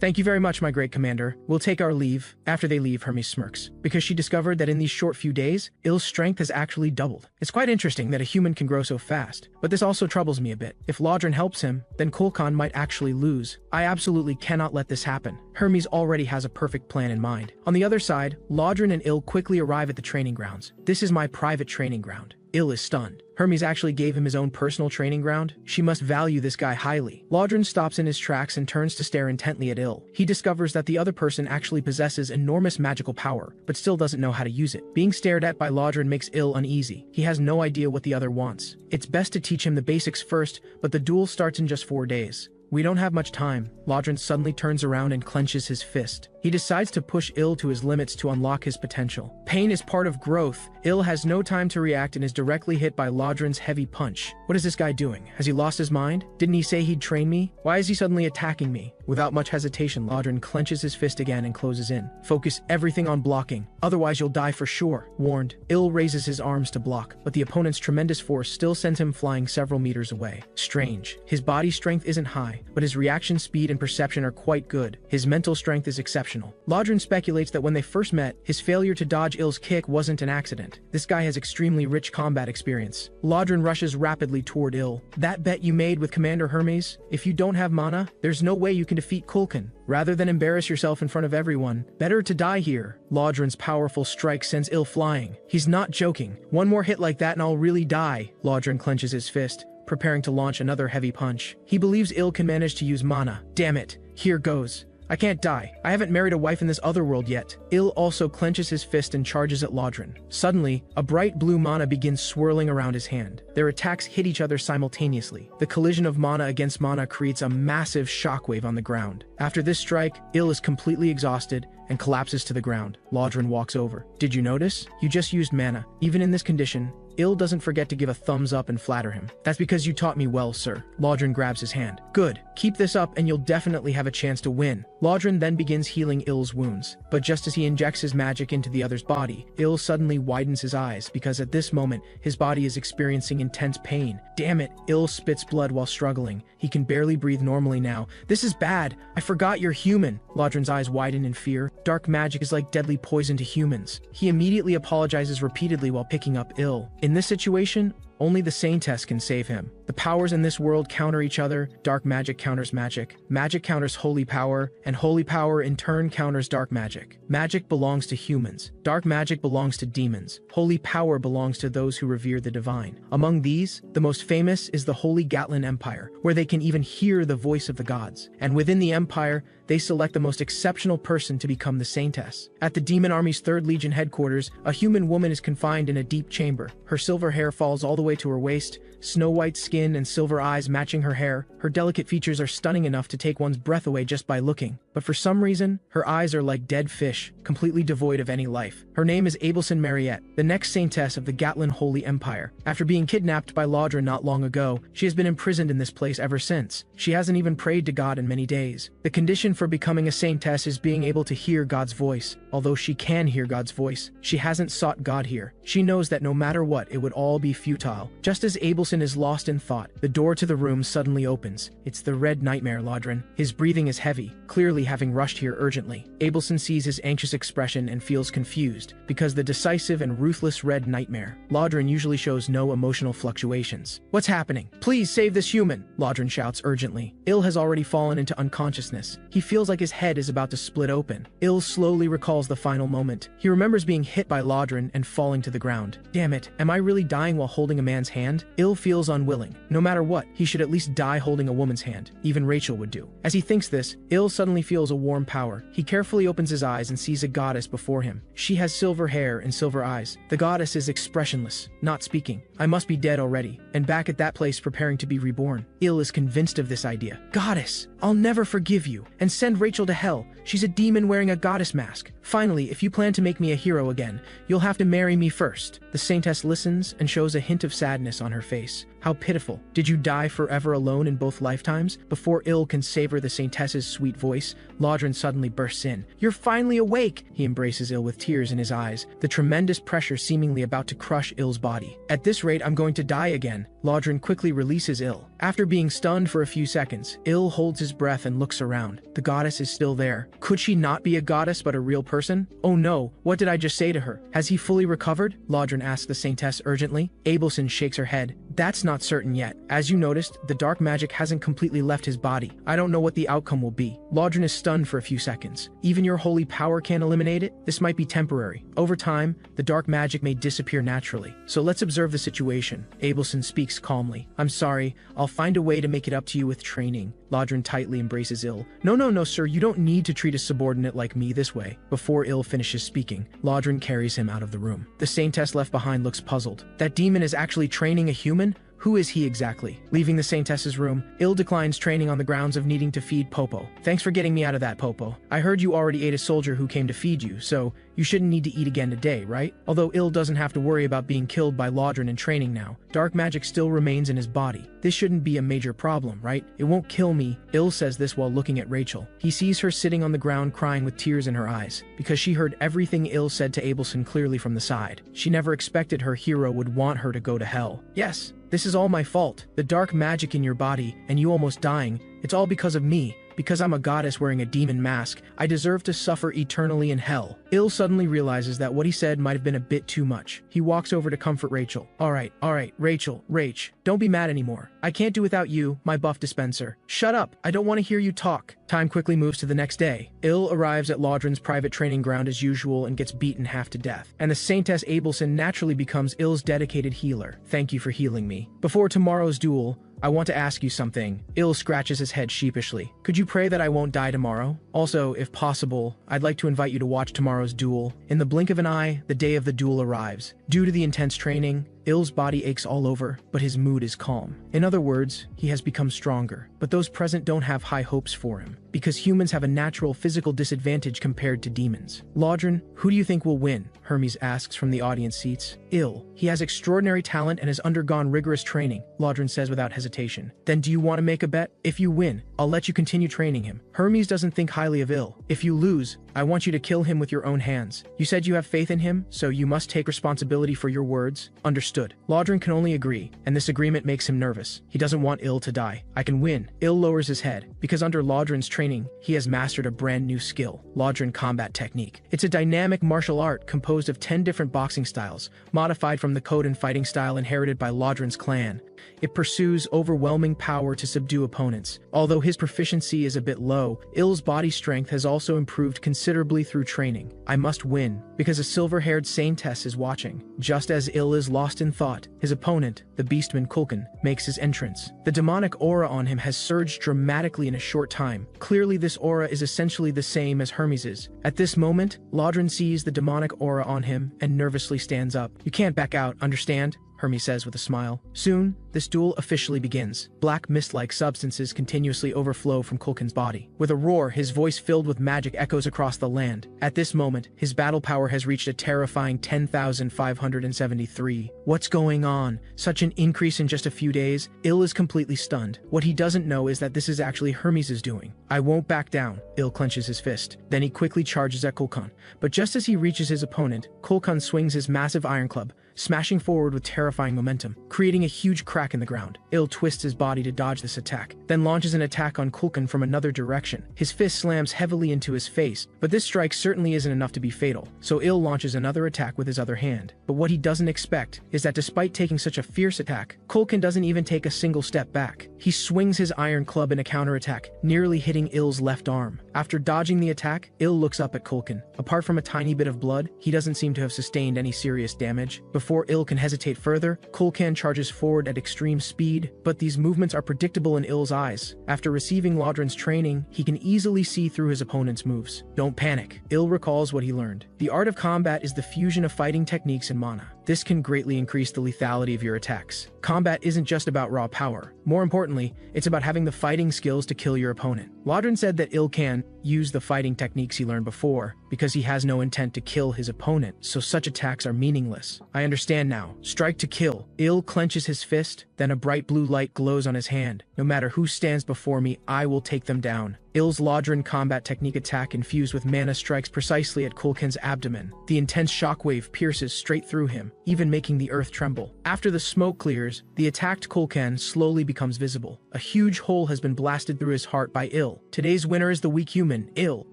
Thank you very much, my great commander. We'll take our leave. After they leave, Hermes smirks, because she discovered that in these short few days, Il's strength has actually doubled. It's quite interesting that a human can grow so fast, but this also troubles me a bit. If Laudren helps him, then Kulkan might actually lose. I absolutely cannot let this happen. Hermes already has a perfect plan in mind. On the other side, Laudren and Il quickly arrive at the training grounds. This is my private training ground. Il is stunned. Hermes actually gave him his own personal training ground. She must value this guy highly. Laudren stops in his tracks and turns to stare intently at Il. He discovers that the other person actually possesses enormous magical power, but still doesn't know how to use it. Being stared at by Laudren makes Il uneasy. He has no idea what the other wants. It's best to teach him the basics first, but the duel starts in just 4 days. We don't have much time. Laudren suddenly turns around and clenches his fist. He decides to push Il to his limits to unlock his potential. Pain is part of growth. Il has no time to react and is directly hit by Laudren's heavy punch. What is this guy doing? Has he lost his mind? Didn't he say he'd train me? Why is he suddenly attacking me? Without much hesitation, Laudren clenches his fist again and closes in. Focus everything on blocking, otherwise you'll die for sure. Warned, Il raises his arms to block, but the opponent's tremendous force still sends him flying several meters away. Strange. His body strength isn't high, but his reaction speed and perception are quite good. His mental strength is exceptional. Laudren speculates that when they first met, his failure to dodge Il's kick wasn't an accident. This guy has extremely rich combat experience. Laudren rushes rapidly toward Il. That bet you made with Commander Hermes? If you don't have mana, there's no way you can defeat Kulkan. Rather than embarrass yourself in front of everyone, better to die here. Laudren's powerful strike sends Il flying. He's not joking. One more hit like that and I'll really die. Laudren clenches his fist, preparing to launch another heavy punch. He believes Il can manage to use mana. Damn it. Here goes. I can't die. I haven't married a wife in this other world yet. Il also clenches his fist and charges at Laudren. Suddenly, a bright blue mana begins swirling around his hand. Their attacks hit each other simultaneously. The collision of mana against mana creates a massive shockwave on the ground. After this strike, Il is completely exhausted and collapses to the ground. Laudren walks over. Did you notice? You just used mana. Even in this condition, Il doesn't forget to give a thumbs up and flatter him. That's because you taught me well, sir. Laudren grabs his hand. Good. Keep this up and you'll definitely have a chance to win. Laudren then begins healing Il's wounds. But just as he injects his magic into the other's body, Il suddenly widens his eyes because at this moment, his body is experiencing intense pain. Damn it, Il spits blood while struggling. He can barely breathe normally now. This is bad. I forgot you're human. Laudren's eyes widen in fear. Dark magic is like deadly poison to humans. He immediately apologizes repeatedly while picking up Il. In this situation, only the Saintess can save him. The powers in this world counter each other. Dark magic counters magic. Magic counters holy power, and holy power in turn counters dark magic. Magic belongs to humans. Dark magic belongs to demons. Holy power belongs to those who revere the divine. Among these, the most famous is the Holy Gatlin Empire, where they can even hear the voice of the gods. And within the empire, they select the most exceptional person to become the Saintess. At the Demon Army's 3rd Legion headquarters, a human woman is confined in a deep chamber. Her silver hair falls all the way to her waist, snow-white skin and silver eyes matching her hair. Her delicate features are stunning enough to take one's breath away just by looking. But for some reason, her eyes are like dead fish, completely devoid of any life. Her name is Abelson Mariette, the next Saintess of the Gatlin Holy Empire. After being kidnapped by Laudren not long ago, she has been imprisoned in this place ever since. She hasn't even prayed to God in many days. The condition for becoming a Saintess is being able to hear God's voice. Although she can hear God's voice, she hasn't sought God here. She knows that no matter what, it would all be futile. Just as Abelson is lost in thought, the door to the room suddenly opens. It's the Red Nightmare, Lodrin. His breathing is heavy, clearly having rushed here urgently. Abelson sees his anxious expression and feels confused, because the decisive and ruthless Red Nightmare, Lodrin, usually shows no emotional fluctuations. What's happening? Please save this human, Lodrin shouts urgently. Il has already fallen into unconsciousness. He feels like his head is about to split open. Il slowly recalls the final moment. He remembers being hit by Lodrin and falling to the ground. Damn it, am I really dying while holding a man's hand? Il feels unwilling. No matter what, he should at least die holding a woman's hand. Even Rachel would do. As he thinks this, Il suddenly feels a warm power. He carefully opens his eyes and sees a goddess before him. She has silver hair and silver eyes. The goddess is expressionless, not speaking. I must be dead already, and back at that place preparing to be reborn. Il is convinced of this idea. Goddess, I'll never forgive you, and send Rachel to hell. She's a demon wearing a goddess mask. Finally, if you plan to make me a hero again, you'll have to marry me first. The saintess listens and shows a hint of sadness on her face. How pitiful. Did you die forever alone in both lifetimes? Before Il can savor the saintess's sweet voice, Lodrin suddenly bursts in. You're finally awake! He embraces Il with tears in his eyes, the tremendous pressure seemingly about to crush Il's body. At this rate, I'm going to die again. Lodrin quickly releases Il. After being stunned for a few seconds, Il holds his breath and looks around. The goddess is still there. Could she not be a goddess but a real person? Oh no, what did I just say to her? Has he fully recovered? Lodrin asks the saintess urgently. Abelson shakes her head. That's not certain yet. As you noticed, the dark magic hasn't completely left his body. I don't know what the outcome will be. Lodrin is stunned for a few seconds. Even your holy power can't eliminate it? This might be temporary. Over time, the dark magic may disappear naturally. So let's observe the situation. Abelson speaks calmly. I'm sorry, I'll find a way to make it up to you with training. Lodrin tightly embraces Il. No, sir, you don't need to treat a subordinate like me this way. Before Il finishes speaking, Lodrin carries him out of the room. The saintess left behind looks puzzled. That demon is actually training a human? Who is he exactly? Leaving the saintess's room, Il declines training on the grounds of needing to feed Popo. Thanks for getting me out of that, Popo. I heard you already ate a soldier who came to feed you, so you shouldn't need to eat again today, right? Although Il doesn't have to worry about being killed by Lodrin in training now, dark magic still remains in his body. This shouldn't be a major problem, right? It won't kill me. Il says this while looking at Rachel. He sees her sitting on the ground crying with tears in her eyes, because she heard everything Il said to Abelson clearly from the side. She never expected her hero would want her to go to hell. Yes, this is all my fault. The dark magic in your body, and you almost dying, it's all because of me. Because I'm a goddess wearing a demon mask, I deserve to suffer eternally in hell. Il suddenly realizes that what he said might have been a bit too much. He walks over to comfort Rachel. All right, Rach, don't be mad anymore. I can't do without you, my buff dispenser. Shut up, I don't want to hear you talk. Time quickly moves to the next day. Il arrives at Lodrin's private training ground as usual and gets beaten half to death. And the saintess Abelson naturally becomes Il's dedicated healer. Thank you for healing me. Before tomorrow's duel, I want to ask you something. Il scratches his head sheepishly. Could you pray that I won't die tomorrow? Also, if possible, I'd like to invite you to watch tomorrow's duel. In the blink of an eye, the day of the duel arrives. Due to the intense training, Il's body aches all over, but his mood is calm. In other words, he has become stronger, but those present don't have high hopes for him, because humans have a natural physical disadvantage compared to demons. Lodrin, who do you think will win? Hermes asks from the audience seats. Il. He has extraordinary talent and has undergone rigorous training, Lodrin says without hesitation. Then do you want to make a bet? If you win, I'll let you continue training him. Hermes doesn't think highly of Il. If you lose, I want you to kill him with your own hands. You said you have faith in him, so you must take responsibility for your words. Understood. Lodrin can only agree, and this agreement makes him nervous. He doesn't want Il to die. I can win. Il lowers his head, because under Lodrin's training, he has mastered a brand new skill, Lodrin Combat Technique. It's a dynamic martial art composed of 10 different boxing styles, modified from the code and fighting style inherited by Lodrin's clan. It pursues overwhelming power to subdue opponents. Although his proficiency is a bit low, Il's body strength has also improved considerably through training. I must win, because a silver-haired saintess is watching. Just as Il is lost in thought, his opponent, the beastman Kulkan, makes his entrance. The demonic aura on him has surged dramatically in a short time. Clearly this aura is essentially the same as Hermes's. At this moment, Lodrin sees the demonic aura on him and nervously stands up. You can't back out, understand? Hermes says with a smile. Soon, this duel officially begins. Black mist-like substances continuously overflow from Kulkin's body. With a roar, his voice filled with magic echoes across the land. At this moment, his battle power has reached a terrifying 10,573. What's going on? Such an increase in just a few days? Il is completely stunned. What he doesn't know is that this is actually Hermes' doing. I won't back down. Il clenches his fist. Then he quickly charges at Kulkan. But just as he reaches his opponent, Kulkan swings his massive iron club, smashing forward with terrifying momentum, creating a huge crack in the ground. Il twists his body to dodge this attack, then launches an attack on Kulkan from another direction. His fist slams heavily into his face, but this strike certainly isn't enough to be fatal, so Il launches another attack with his other hand. But what he doesn't expect is that despite taking such a fierce attack, Kulkan doesn't even take a single step back. He swings his iron club in a counterattack, nearly hitting Il's left arm. After dodging the attack, Il looks up at Kulkan. Apart from a tiny bit of blood, he doesn't seem to have sustained any serious damage. Before Il can hesitate further, Kulkan charges forward at extreme speed, but these movements are predictable in Il's eyes. After receiving Laudren's training, he can easily see through his opponent's moves. Don't panic. Il recalls what he learned. The art of combat is the fusion of fighting techniques and mana. This can greatly increase the lethality of your attacks. Combat isn't just about raw power. More importantly, it's about having the fighting skills to kill your opponent. Laudren said that Il can use the fighting techniques he learned before because he has no intent to kill his opponent, so such attacks are meaningless. I understand now. Strike to kill. Il clenches his fist, then a bright blue light glows on his hand. No matter who stands before me, I will take them down. Il's Laudren combat technique attack infused with mana strikes precisely at Kulkan's abdomen. The intense shockwave pierces straight through him, even making the earth tremble. After the smoke clears, the attacked Kulkan slowly becomes visible. A huge hole has been blasted through his heart by Il. Today's winner is the weak human, Il.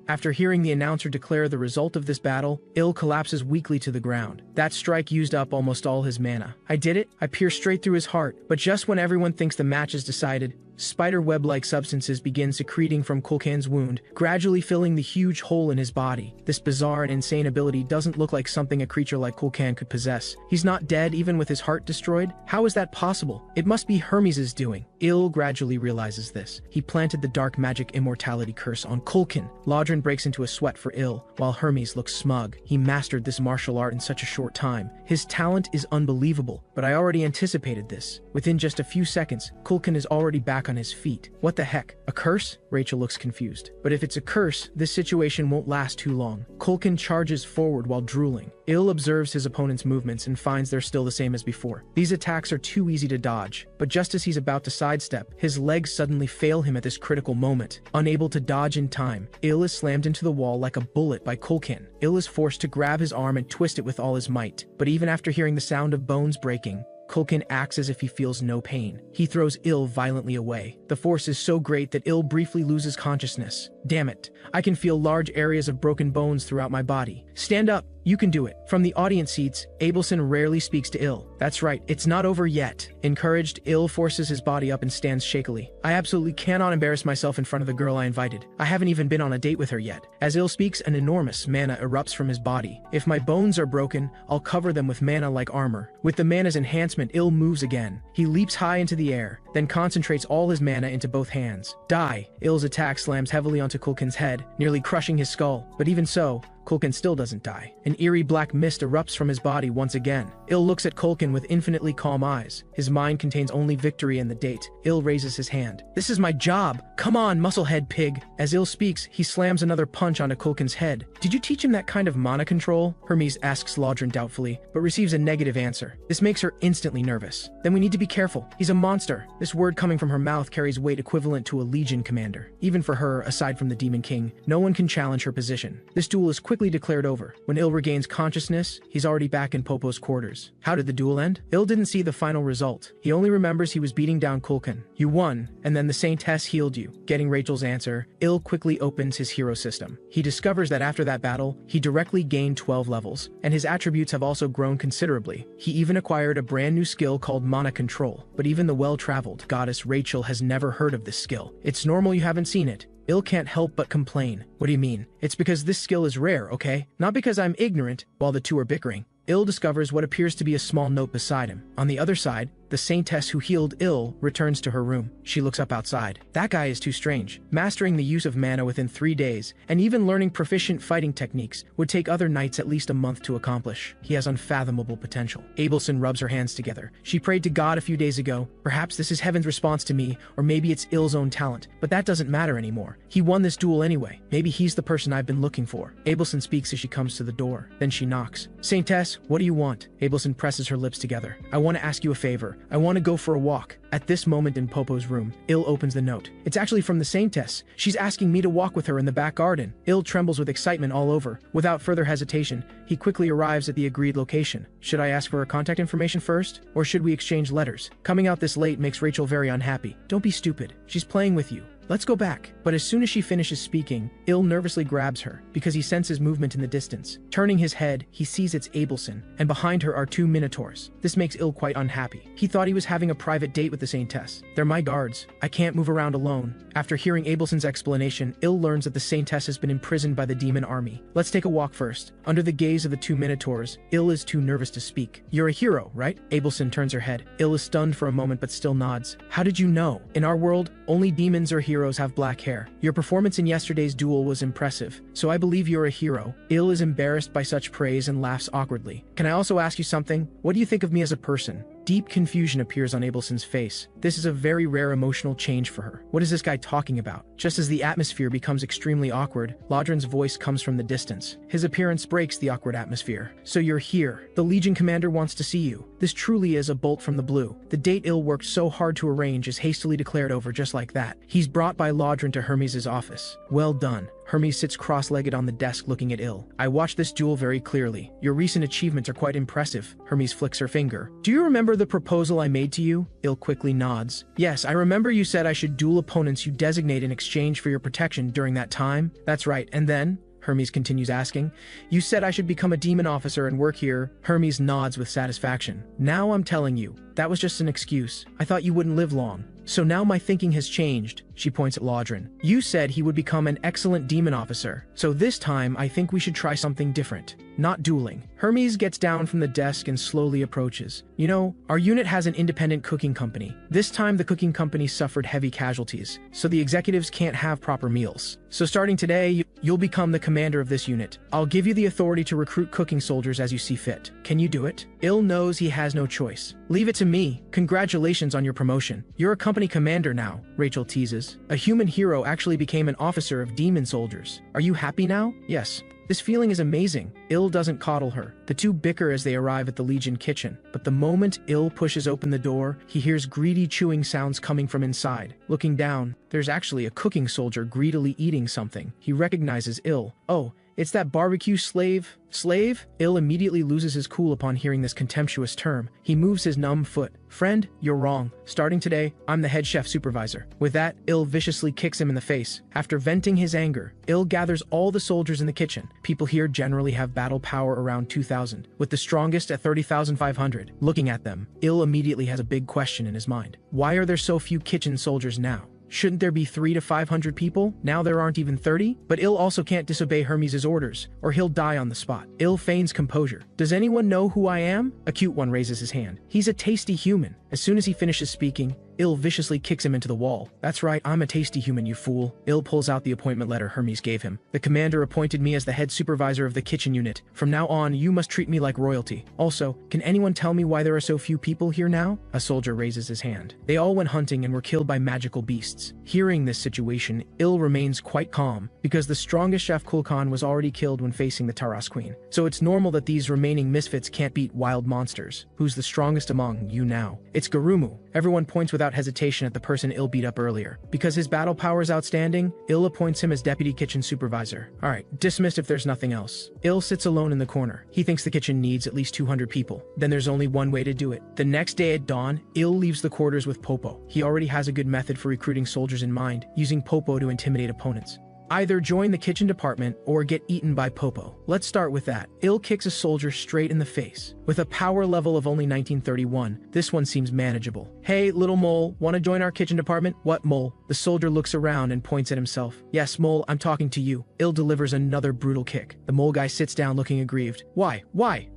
After hearing the announcer declare the result of this battle, Il collapses weakly to the ground. That strike used up almost all his mana. I did it. I pierced straight through his heart. But just when everyone thinks the match is decided, spider web-like substances begin secreting from Kulkan's wound, gradually filling the huge hole in his body. This bizarre and insane ability doesn't look like something a creature like Kulkan could possess. He's not dead even with his heart destroyed? How is that possible? It must be Hermes' doing. Il gradually realizes this. He planted the dark magic immortality curse on Kulkan. Laudren breaks into a sweat for Il, while Hermes looks smug. He mastered this martial art in such a short time. His talent is unbelievable, but I already anticipated this. Within just a few seconds, Kulkan is already back on his feet. What the heck? A curse? Rachel looks confused. But if it's a curse, this situation won't last too long. Kulkan charges forward while drooling. Il observes his opponent's movements and finds they're still the same as before. These attacks are too easy to dodge, but just as he's about to sidestep, his legs suddenly fail him at this critical moment. Unable to dodge in time, Il is slammed into the wall like a bullet by Kulkan. Il is forced to grab his arm and twist it with all his might. But even after hearing the sound of bones breaking, Kulkan acts as if he feels no pain. He throws Il violently away. The force is so great that Il briefly loses consciousness. Damn it. I can feel large areas of broken bones throughout my body. Stand up. You can do it. From the audience seats, Abelson rarely speaks to Il. That's right, it's not over yet. Encouraged, Il forces his body up and stands shakily. I absolutely cannot embarrass myself in front of the girl I invited. I haven't even been on a date with her yet. As Il speaks, an enormous mana erupts from his body. If my bones are broken, I'll cover them with mana like armor. With the mana's enhancement, Il moves again. He leaps high into the air, then concentrates all his mana into both hands. Die! Il's attack slams heavily onto Kulkan's head, nearly crushing his skull. But even so, Kulkan still doesn't die. An eerie black mist erupts from his body once again. Il looks at Kulkan with infinitely calm eyes. His mind contains only victory and the date. Il raises his hand. This is my job. Come on, musclehead pig. As Il speaks, he slams another punch onto Kulkan's head. Did you teach him that kind of mana control? Hermes asks Laudren doubtfully, but receives a negative answer. This makes her instantly nervous. Then we need to be careful. He's a monster. This word coming from her mouth carries weight equivalent to a legion commander. Even for her, aside from the Demon King, no one can challenge her position. This duel is quickly declared over. When Il regains consciousness, he's already back in Popo's quarters. How did the duel end? Il didn't see the final result. He only remembers he was beating down Kulkan. You won, and then the Saintess healed you. Getting Rachel's answer, Il quickly opens his hero system. He discovers that after that battle, he directly gained 12 levels, and his attributes have also grown considerably. He even acquired a brand new skill called Mana Control. But even the well-traveled goddess Rachel has never heard of this skill. It's normal you haven't seen it. Il can't help but complain. What do you mean? It's because this skill is rare, okay? Not because I'm ignorant. While the two are bickering, Il discovers what appears to be a small note beside him. On the other side, the saintess who healed Il returns to her room. She looks up outside. That guy is too strange. Mastering the use of mana within 3 days, and even learning proficient fighting techniques, would take other knights at least a month to accomplish. He has unfathomable potential. Abelson rubs her hands together. She prayed to God a few days ago. Perhaps this is heaven's response to me, or maybe it's Il's own talent, but that doesn't matter anymore. He won this duel anyway. Maybe he's the person I've been looking for. Abelson speaks as she comes to the door. Then she knocks. Saintess, what do you want? Abelson presses her lips together. I want to ask you a favor. I want to go for a walk. At this moment in Popo's room, Il opens the note. It's actually from the saintess. She's asking me to walk with her in the back garden. Il trembles with excitement all over. Without further hesitation, he quickly arrives at the agreed location. Should I ask for her contact information first? Or should we exchange letters? Coming out this late makes Rachel very unhappy. Don't be stupid. She's playing with you. Let's go back. But as soon as she finishes speaking, Il nervously grabs her, because he senses movement in the distance. Turning his head, he sees it's Abelson, and behind her are 2 minotaurs. This makes Il quite unhappy. He thought he was having a private date with the saintess. They're my guards. I can't move around alone. After hearing Abelson's explanation, Il learns that the saintess has been imprisoned by the demon army. Let's take a walk first. Under the gaze of the 2 minotaurs, Il is too nervous to speak. You're a hero, right? Abelson turns her head. Il is stunned for a moment but still nods. How did you know? In our world, only demons or heroes have black hair. Your performance in yesterday's duel was impressive, so I believe you're a hero. Il is embarrassed by such praise and laughs awkwardly. Can I also ask you something? What do you think of me as a person? Deep confusion appears on Abelson's face. This is a very rare emotional change for her. What is this guy talking about? Just as the atmosphere becomes extremely awkward, Lodrin's voice comes from the distance. His appearance breaks the awkward atmosphere. So you're here. The Legion commander wants to see you. This truly is a bolt from the blue. The date Il worked so hard to arrange is hastily declared over just like that. He's brought by Lodrin to Hermes' office. Well done. Hermes sits cross-legged on the desk looking at Il. I watched this duel very clearly. Your recent achievements are quite impressive. Hermes flicks her finger. Do you remember the proposal I made to you? Il quickly nods. Yes, I remember you said I should duel opponents you designate in exchange for your protection during that time. That's right, and then? Hermes continues asking. You said I should become a demon officer and work here. Hermes nods with satisfaction. Now I'm telling you, that was just an excuse. I thought you wouldn't live long. So now my thinking has changed. She points at Lodrin. You said he would become an excellent demon officer. So this time I think we should try something different. Not dueling. Hermes gets down from the desk and slowly approaches. You know, our unit has an independent cooking company. This time the cooking company suffered heavy casualties, so the executives can't have proper meals. So starting today, you'll become the commander of this unit. I'll give you the authority to recruit cooking soldiers as you see fit. Can you do it? Il knows he has no choice. Leave it to me. Congratulations on your promotion. You're a company commander now, Rachel teases. A human hero actually became an officer of demon soldiers. Are you happy now? Yes. This feeling is amazing. Il doesn't coddle her. The two bicker as they arrive at the Legion kitchen, but the moment Il pushes open the door, he hears greedy chewing sounds coming from inside. Looking down, there's actually a cooking soldier greedily eating something. He recognizes Il. Oh, it's that barbecue slave? Slave? Il immediately loses his cool upon hearing this contemptuous term. He moves his numb foot. Friend, you're wrong. Starting today, I'm the head chef supervisor. With that, Il viciously kicks him in the face. After venting his anger, Il gathers all the soldiers in the kitchen. People here generally have battle power around 2,000, with the strongest at 30,500. Looking at them, Il immediately has a big question in his mind. Why are there so few kitchen soldiers now? Shouldn't there be 300 to 500 people? Now there aren't even 30? But Il also can't disobey Hermes' orders, or he'll die on the spot. Il feigns composure. Does anyone know who I am? A cute one raises his hand. He's a tasty human. As soon as he finishes speaking, Il viciously kicks him into the wall. That's right, I'm a tasty human, you fool. Il pulls out the appointment letter Hermes gave him. The commander appointed me as the head supervisor of the kitchen unit. From now on, you must treat me like royalty. Also, can anyone tell me why there are so few people here now? A soldier raises his hand. They all went hunting and were killed by magical beasts. Hearing this situation, Il remains quite calm, because the strongest chef Kulkan was already killed when facing the Taras Queen. So it's normal that these remaining misfits can't beat wild monsters. Who's the strongest among you now? It's Garumu. Everyone points without hesitation at the person Il beat up earlier. Because his battle power is outstanding, Il appoints him as deputy kitchen supervisor. Alright, dismissed if there's nothing else. Il sits alone in the corner. He thinks the kitchen needs at least 200 people. Then there's only one way to do it. The next day at dawn, Il leaves the quarters with Popo. He already has a good method for recruiting soldiers in mind, using Popo to intimidate opponents. Either join the kitchen department or get eaten by Popo. Let's start with that. Il kicks a soldier straight in the face. With a power level of only 1931, this one seems manageable. Hey, little mole, want to join our kitchen department? What mole? The soldier looks around and points at himself. Yes, mole, I'm talking to you. Il delivers another brutal kick. The mole guy sits down looking aggrieved. Why?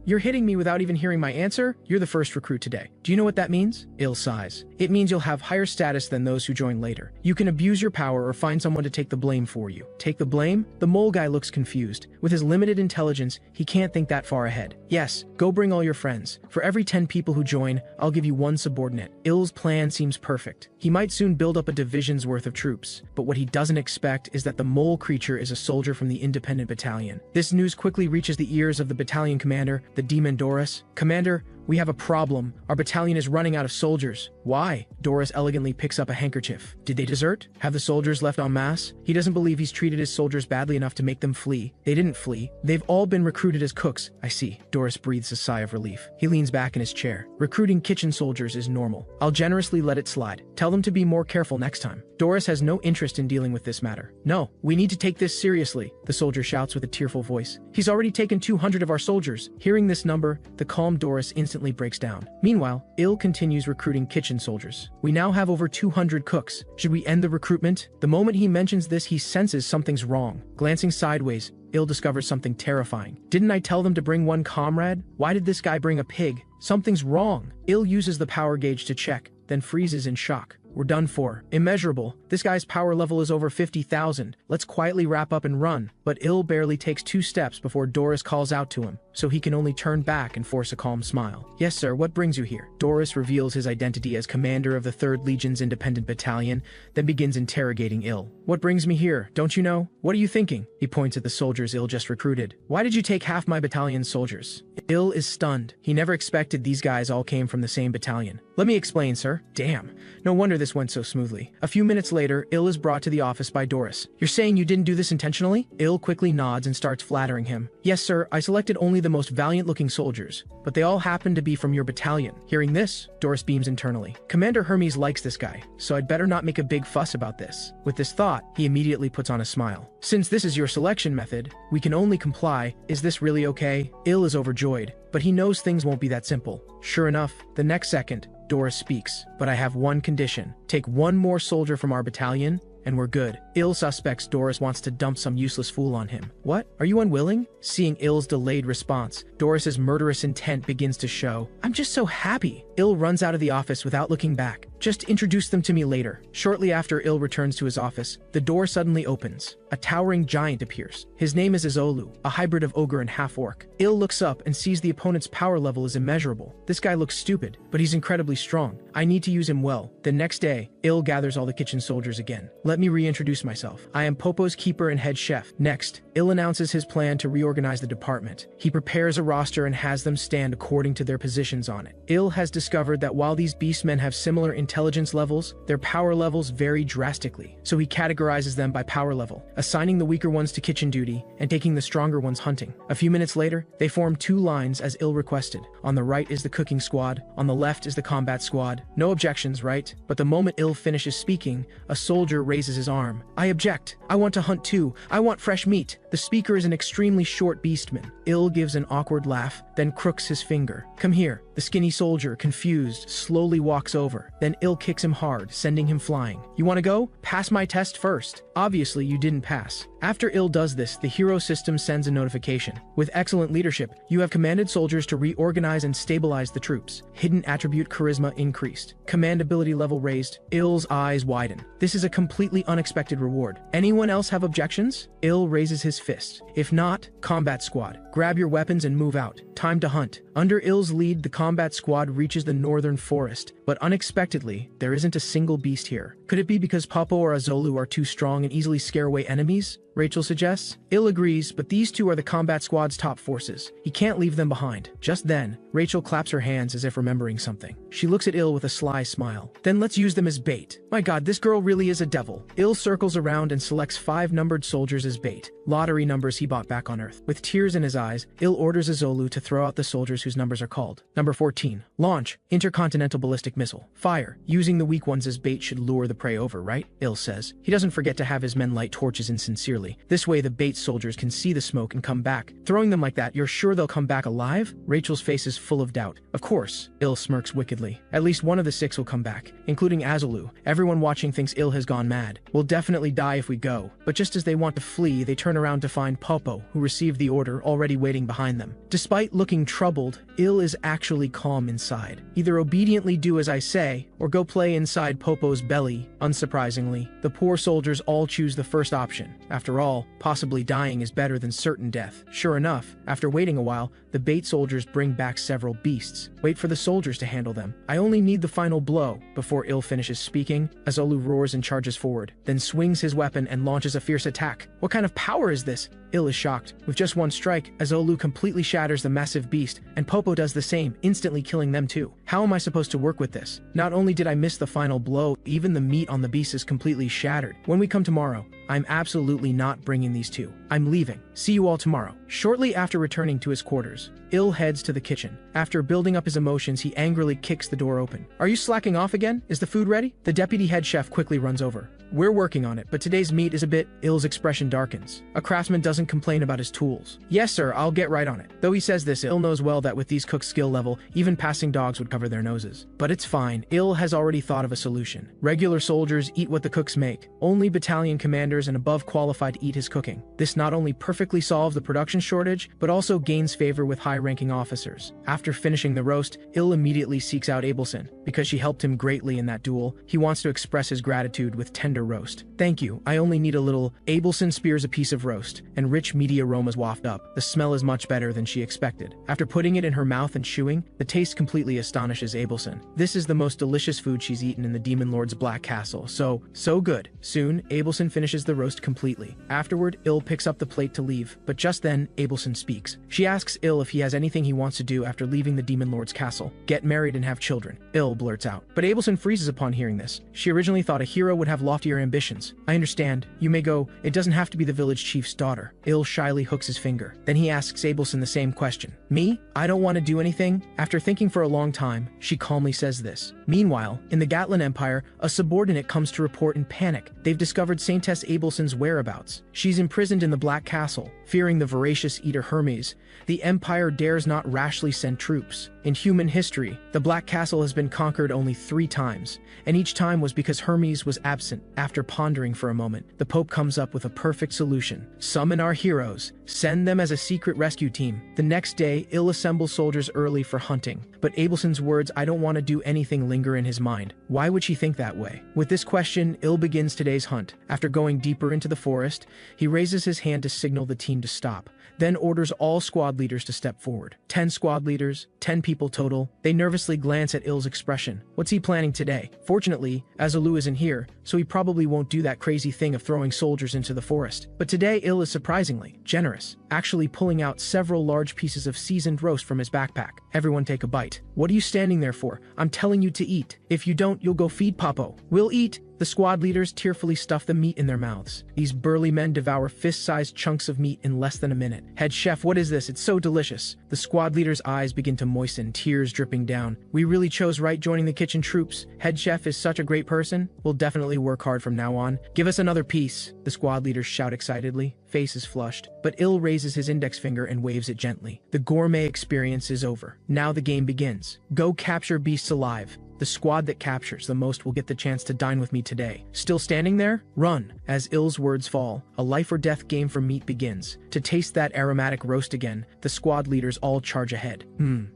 You're hitting me without even hearing my answer? You're the first recruit today. Do you know what that means? Il sighs. It means you'll have higher status than those who join later. You can abuse your power or find someone to take the blame for you. Take the blame? The mole guy looks confused. With his limited intelligence, he can't think that far ahead. Yes, go bring all your friends. For every 10 people who join, I'll give you one subordinate. Il's plan seems perfect. He might soon build up a division's worth of troops, but what he doesn't expect is that the mole creature is a soldier from the independent battalion. This news quickly reaches the ears of the battalion commander, the demon Doris. Commander, we have a problem. Our battalion is running out of soldiers. Why? Doris elegantly picks up a handkerchief. Did they desert? Have the soldiers left en masse? He doesn't believe he's treated his soldiers badly enough to make them flee. They didn't flee. They've all been recruited as cooks. I see. Doris breathes a sigh of relief. He leans back in his chair. Recruiting kitchen soldiers is normal. I'll generously let it slide. Tell them to be more careful next time. Doris has no interest in dealing with this matter. No, we need to take this seriously, the soldier shouts with a tearful voice. He's already taken 200 of our soldiers. Hearing this number, the calm Doris instantly breaks down. Meanwhile, Il continues recruiting kitchen soldiers. We now have over 200 cooks. Should we end the recruitment? The moment he mentions this, he senses something's wrong. Glancing sideways, Il discovers something terrifying. Didn't I tell them to bring one comrade? Why did this guy bring a pig? Something's wrong. Il uses the power gauge to check, then freezes in shock. We're done for. Immeasurable. This guy's power level is over 50,000. Let's quietly wrap up and run. But Il barely takes 2 steps before Doris calls out to him, so he can only turn back and force a calm smile. Yes, sir, what brings you here? Doris reveals his identity as commander of the 3rd Legion's independent battalion, then begins interrogating Il. What brings me here? Don't you know? What are you thinking? He points at the soldiers Il just recruited. Why did you take half my battalion's soldiers? Il is stunned. He never expected these guys all came from the same battalion. Let me explain, sir. Damn. No wonder this went so smoothly. A few minutes later, Il is brought to the office by Doris. You're saying you didn't do this intentionally? Il quickly nods and starts flattering him. Yes, sir, I selected only the most valiant-looking soldiers, but they all happen to be from your battalion. Hearing this, Doris beams internally. Commander Hermes likes this guy, so I'd better not make a big fuss about this. With this thought, he immediately puts on a smile. Since this is your selection method, we can only comply. Is this really okay? Il is overjoyed, but he knows things won't be that simple. Sure enough, the next second, Doris speaks. But I have one condition. Take one more soldier from our battalion, and we're good. Il suspects Doris wants to dump some useless fool on him. What? Are you unwilling? Seeing Il's delayed response, Doris's murderous intent begins to show. I'm just so happy. Il runs out of the office without looking back. Just introduce them to me later. Shortly after Il returns to his office, the door suddenly opens. A towering giant appears. His name is Azolu, a hybrid of ogre and half-orc. Il looks up and sees the opponent's power level is immeasurable. This guy looks stupid, but he's incredibly strong. I need to use him well. The next day, Il gathers all the kitchen soldiers again. Let me reintroduce myself. I am Popo's keeper and head chef. Next, Il announces his plan to reorganize the department. He prepares a roster and has them stand according to their positions on it. Il has discovered that while these beastmen have similar intelligence levels, their power levels vary drastically. So he categorizes them by power level, assigning the weaker ones to kitchen duty and taking the stronger ones hunting. A few minutes later, they form 2 lines as Il requested. On the right is the cooking squad, on the left is the combat squad. No objections, right? But the moment Il finishes speaking, a soldier raises his arm. I object. I want to hunt too. I want fresh meat. The speaker is an extremely short beastman. Il gives an awkward laugh, then crooks his finger. Come here. The skinny soldier, confused, slowly walks over. Then Il kicks him hard, sending him flying. You want to go? Pass my test first. Obviously, you didn't pass. After Il does this, the hero system sends a notification. With excellent leadership, you have commanded soldiers to reorganize and stabilize the troops. Hidden attribute charisma increased. Command ability level raised. Il's eyes widen. This is a completely unexpected reward. Anyone else have objections? Il raises his fist. If not, combat squad. Grab your weapons and move out. Time to hunt. Under Il's lead, the combat squad reaches the northern forest, but unexpectedly, there isn't a single beast here. Could it be because Popo or Azolu are too strong and easily scare away enemies? Rachel suggests. Il agrees, but these two are the combat squad's top forces. He can't leave them behind. Just then, Rachel claps her hands as if remembering something. She looks at Il with a sly smile. Then let's use them as bait. My god, this girl really is a devil. Il circles around and selects 5 numbered soldiers as bait. Lottery numbers he bought back on Earth. With tears in his eyes, Il orders Azolu to throw out the soldiers whose numbers are called. Number 14. Launch. Intercontinental ballistic missile. Fire. Using the weak ones as bait should lure the prey over, right? Il says. He doesn't forget to have his men light torches insincerely. This way the bait soldiers can see the smoke and come back. Throwing them like that, you're sure they'll come back alive? Rachel's face is full of doubt. Of course. Il smirks wickedly. At least one of the 6 will come back, including Azolu. Everyone watching thinks Il has gone mad. We'll definitely die if we go. But just as they want to flee, they turn turn around to find Popo, who received the order, already waiting behind them. Despite looking troubled, Il is actually calm inside. Either obediently do as I say, or go play inside Popo's belly. Unsurprisingly, the poor soldiers all choose the first option. After all, possibly dying is better than certain death. Sure enough, after waiting a while, the bait soldiers bring back several beasts. Wait for the soldiers to handle them. I only need the final blow. Before Il finishes speaking, Azolu roars and charges forward, then swings his weapon and launches a fierce attack. What kind of power is this? Il is shocked. With just one strike, Azolu completely shatters the massive beast, and Popo does the same, instantly killing them too. How am I supposed to work with this? Not only did I miss the final blow, even the meat on the beast is completely shattered. When we come tomorrow, I'm absolutely not bringing these two. I'm leaving. See you all tomorrow. Shortly after returning to his quarters, Il heads to the kitchen. After building up his emotions, he angrily kicks the door open. Are you slacking off again? Is the food ready? The deputy head chef quickly runs over. We're working on it, but today's meat is a bit. Il's expression darkens. A craftsman doesn't complain about his tools. Yes, sir, I'll get right on it. Though he says this, Il knows well that with these cooks' skill level, even passing dogs would cover their noses. But it's fine. Il has already thought of a solution. Regular soldiers eat what the cooks make. Only battalion commanders and above qualified eat his cooking. This not only perfectly solves the production shortage, but also gains favor with high-ranking officers. After finishing the roast, Il immediately seeks out Abelson. Because she helped him greatly in that duel, he wants to express his gratitude with tender roast. Thank you, I only need a little. Abelson spears a piece of roast, and rich meaty aromas waft up. The smell is much better than she expected. After putting it in her mouth and chewing, the taste completely astonishes Abelson. This is the most delicious food she's eaten in the Demon Lord's Black Castle, so good. Soon, Abelson finishes the roast completely. Afterward, Il picks up the plate to leave, but just then, Abelson speaks. She asks Il if he has anything he wants to do after leaving the Demon Lord's castle. Get married and have children, Il blurts out. But Abelson freezes upon hearing this. She originally thought a hero would have loftier ambitions. I understand. You may go. It doesn't have to be the village chief's daughter. Il shyly hooks his finger. Then he asks Abelson the same question. Me? I don't want to do anything? After thinking for a long time, she calmly says this. Meanwhile, in the Gatlin Empire, a subordinate comes to report in panic. They've discovered Saintess Abelson's whereabouts. She's imprisoned in the Black Castle. Fearing the voracious eater Hermes, the Empire dares not rashly send troops. In human history, the Black Castle has been conquered only 3 times, and each time was because Hermes was absent. After pondering for a moment, the Pope comes up with a perfect solution. Summon our heroes, send them as a secret rescue team. The next day, Il assembles soldiers early for hunting, but Abelson's words, I don't want to do anything, linger in his mind. Why would she think that way? With this question, Il begins today's hunt. After going deeper into the forest, he raises his hand to signal the team to stop, then orders all squad leaders to step forward. 10 squad leaders, 10 people total. They nervously glance at Il's expression. What's he planning today? Fortunately, Azulu isn't here, so he probably won't do that crazy thing of throwing soldiers into the forest. But today, Il is surprisingly generous, actually pulling out several large pieces of seasoned roast from his backpack. Everyone take a bite. What are you standing there for? I'm telling you to eat. If you don't, you'll go feed Popo. We'll eat. The squad leaders tearfully stuff the meat in their mouths. These burly men devour fist-sized chunks of meat in less than a minute. Head chef, what is this? It's so delicious. The squad leaders' eyes begin to moisten, tears dripping down. We really chose right joining the kitchen troops. Head chef is such a great person. We'll definitely work hard from now on. Give us another piece. The squad leaders shout excitedly, faces flushed. But Il raises his index finger and waves it gently. The gourmet experience is over. Now the game begins. Go capture beasts alive. The squad that captures the most will get the chance to dine with me today. Still standing there? Run. As Il's words fall, a life or death game for meat begins. To taste that aromatic roast again, the squad leaders all charge ahead.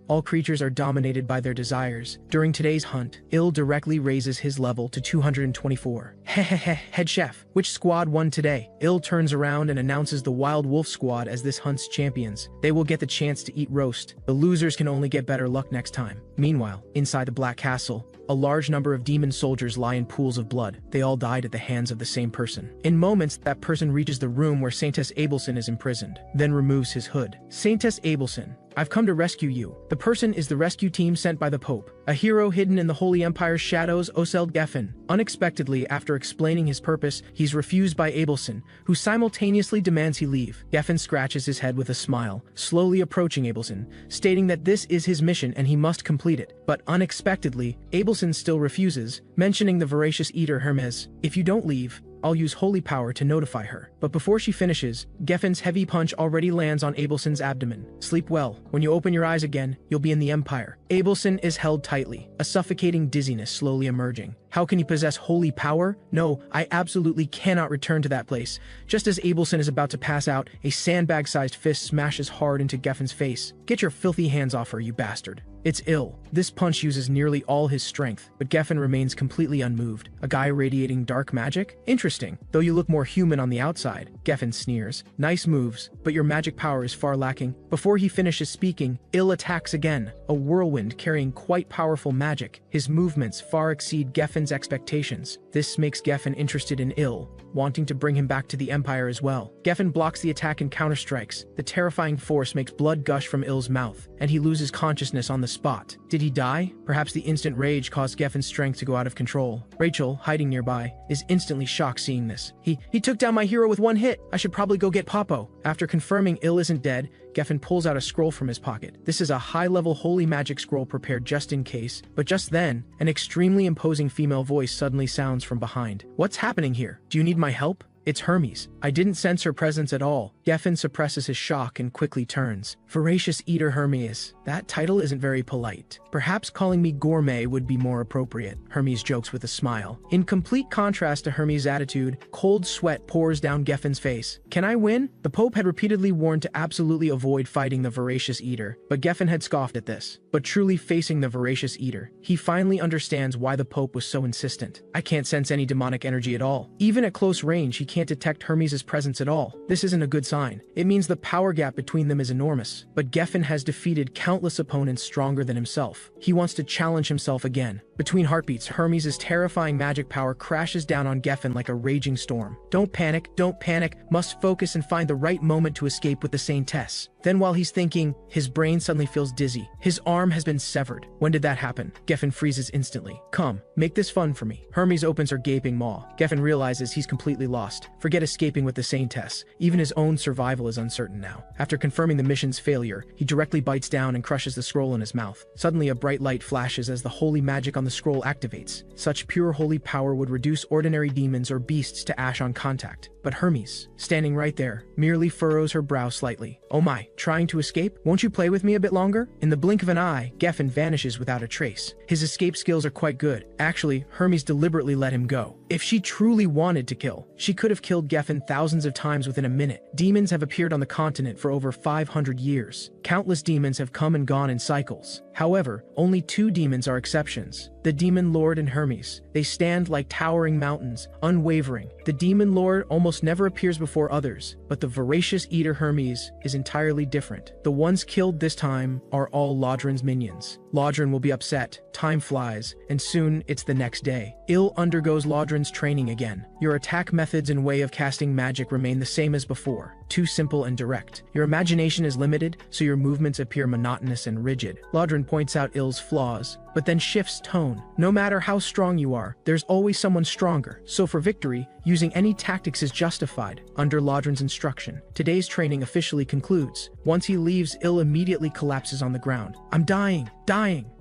All creatures are dominated by their desires. During today's hunt, Il directly raises his level to 224. Hehehe, head chef, which squad won today? Il turns around and announces the Wild Wolf squad as this hunt's champions. They will get the chance to eat roast. The losers can only get better luck next time. Meanwhile, inside the Black Castle, a large number of demon soldiers lie in pools of blood. They all died at the hands of the same person. In moments, that person reaches the room where Saintess Abelson is imprisoned, then removes his hood. Saintess Abelson, I've come to rescue you. The person is the rescue team sent by the Pope, a hero hidden in the Holy Empire's shadows, Oseld Geffen. Unexpectedly, after explaining his purpose, he's refused by Abelson, who simultaneously demands he leave. Geffen scratches his head with a smile, slowly approaching Abelson, stating that this is his mission and he must complete it. But unexpectedly, Abelson still refuses, mentioning the voracious eater Hermes. If you don't leave, I'll use holy power to notify her. But before she finishes, Geffin's heavy punch already lands on Abelson's abdomen. Sleep well. When you open your eyes again, you'll be in the Empire. Abelson is held tightly, a suffocating dizziness slowly emerging. How can he possess holy power? No, I absolutely cannot return to that place. Just as Abelson is about to pass out, a sandbag-sized fist smashes hard into Geffin's face. Get your filthy hands off her, you bastard. It's ill. This punch uses nearly all his strength, but Geffen remains completely unmoved. A guy radiating dark magic? Interesting. Though you look more human on the outside, Geffen sneers. Nice moves, but your magic power is far lacking. Before he finishes speaking, Ill attacks again, a whirlwind carrying quite powerful magic. His movements far exceed Geffen's expectations. This makes Geffen interested in Ill, wanting to bring him back to the Empire as well. Geffen blocks the attack and counterstrikes. The terrifying force makes blood gush from Ill's mouth, and he loses consciousness on the spot. Did he die? Perhaps the instant rage caused Geffen's strength to go out of control. Rachel, hiding nearby, is instantly shocked seeing this. He took down my hero with one hit. I should probably go get Popo. After confirming Ill isn't dead, Geffen pulls out a scroll from his pocket. This is a high-level holy magic scroll prepared just in case. But just then, an extremely imposing female voice suddenly sounds from behind. What's happening here? Do you need my help? It's Hermes. I didn't sense her presence at all. Geffen suppresses his shock and quickly turns. Voracious Eater Hermes. That title isn't very polite. Perhaps calling me Gourmet would be more appropriate, Hermes jokes with a smile. In complete contrast to Hermes' attitude, cold sweat pours down Geffen's face. Can I win? The Pope had repeatedly warned to absolutely avoid fighting the Voracious Eater, but Geffen had scoffed at this. But truly facing the Voracious Eater, he finally understands why the Pope was so insistent. I can't sense any demonic energy at all. Even at close range, he can't detect Hermes' presence at all. This isn't a good sign. It means the power gap between them is enormous. But Geffen has defeated countless opponents stronger than himself. He wants to challenge himself again. Between heartbeats, Hermes' terrifying magic power crashes down on Geffen like a raging storm. Don't panic, must focus and find the right moment to escape with the Saintess. Then while he's thinking, his brain suddenly feels dizzy. His arm has been severed. When did that happen? Geffen freezes instantly. Come, make this fun for me. Hermes opens her gaping maw. Geffen realizes he's completely lost. Forget escaping with the Saintess. Even his own survival is uncertain now. After confirming the mission's failure, he directly bites down and crushes the scroll in his mouth. Suddenly a bright light flashes as the holy magic on the scroll activates. Such pure holy power would reduce ordinary demons or beasts to ash on contact. But Hermes, standing right there, merely furrows her brow slightly. Oh my, trying to escape? Won't you play with me a bit longer? In the blink of an eye, Geffen vanishes without a trace. His escape skills are quite good. Actually, Hermes deliberately let him go. If she truly wanted to kill, she could have killed Geffen thousands of times within a minute. Demons have appeared on the continent for over 500 years. Countless demons have come and gone in cycles. However, only two demons are exceptions. The Demon Lord and Hermes. They stand like towering mountains, unwavering. The Demon Lord almost never appears before others, but the Voracious Eater Hermes is entirely different. The ones killed this time are all Lodrin's minions. Lodrin will be upset, time flies, and soon it's the next day. Ill undergoes Lodrin's training again. Your attack methods and way of casting magic remain the same as before, too simple and direct. Your imagination is limited, so your movements appear monotonous and rigid. Lodrin points out Ill's flaws, but then shifts tone. No matter how strong you are, there's always someone stronger. So for victory, using any tactics is justified, under Lodrin's instruction. Today's training officially concludes. Once he leaves, Ill immediately collapses on the ground. I'm dying.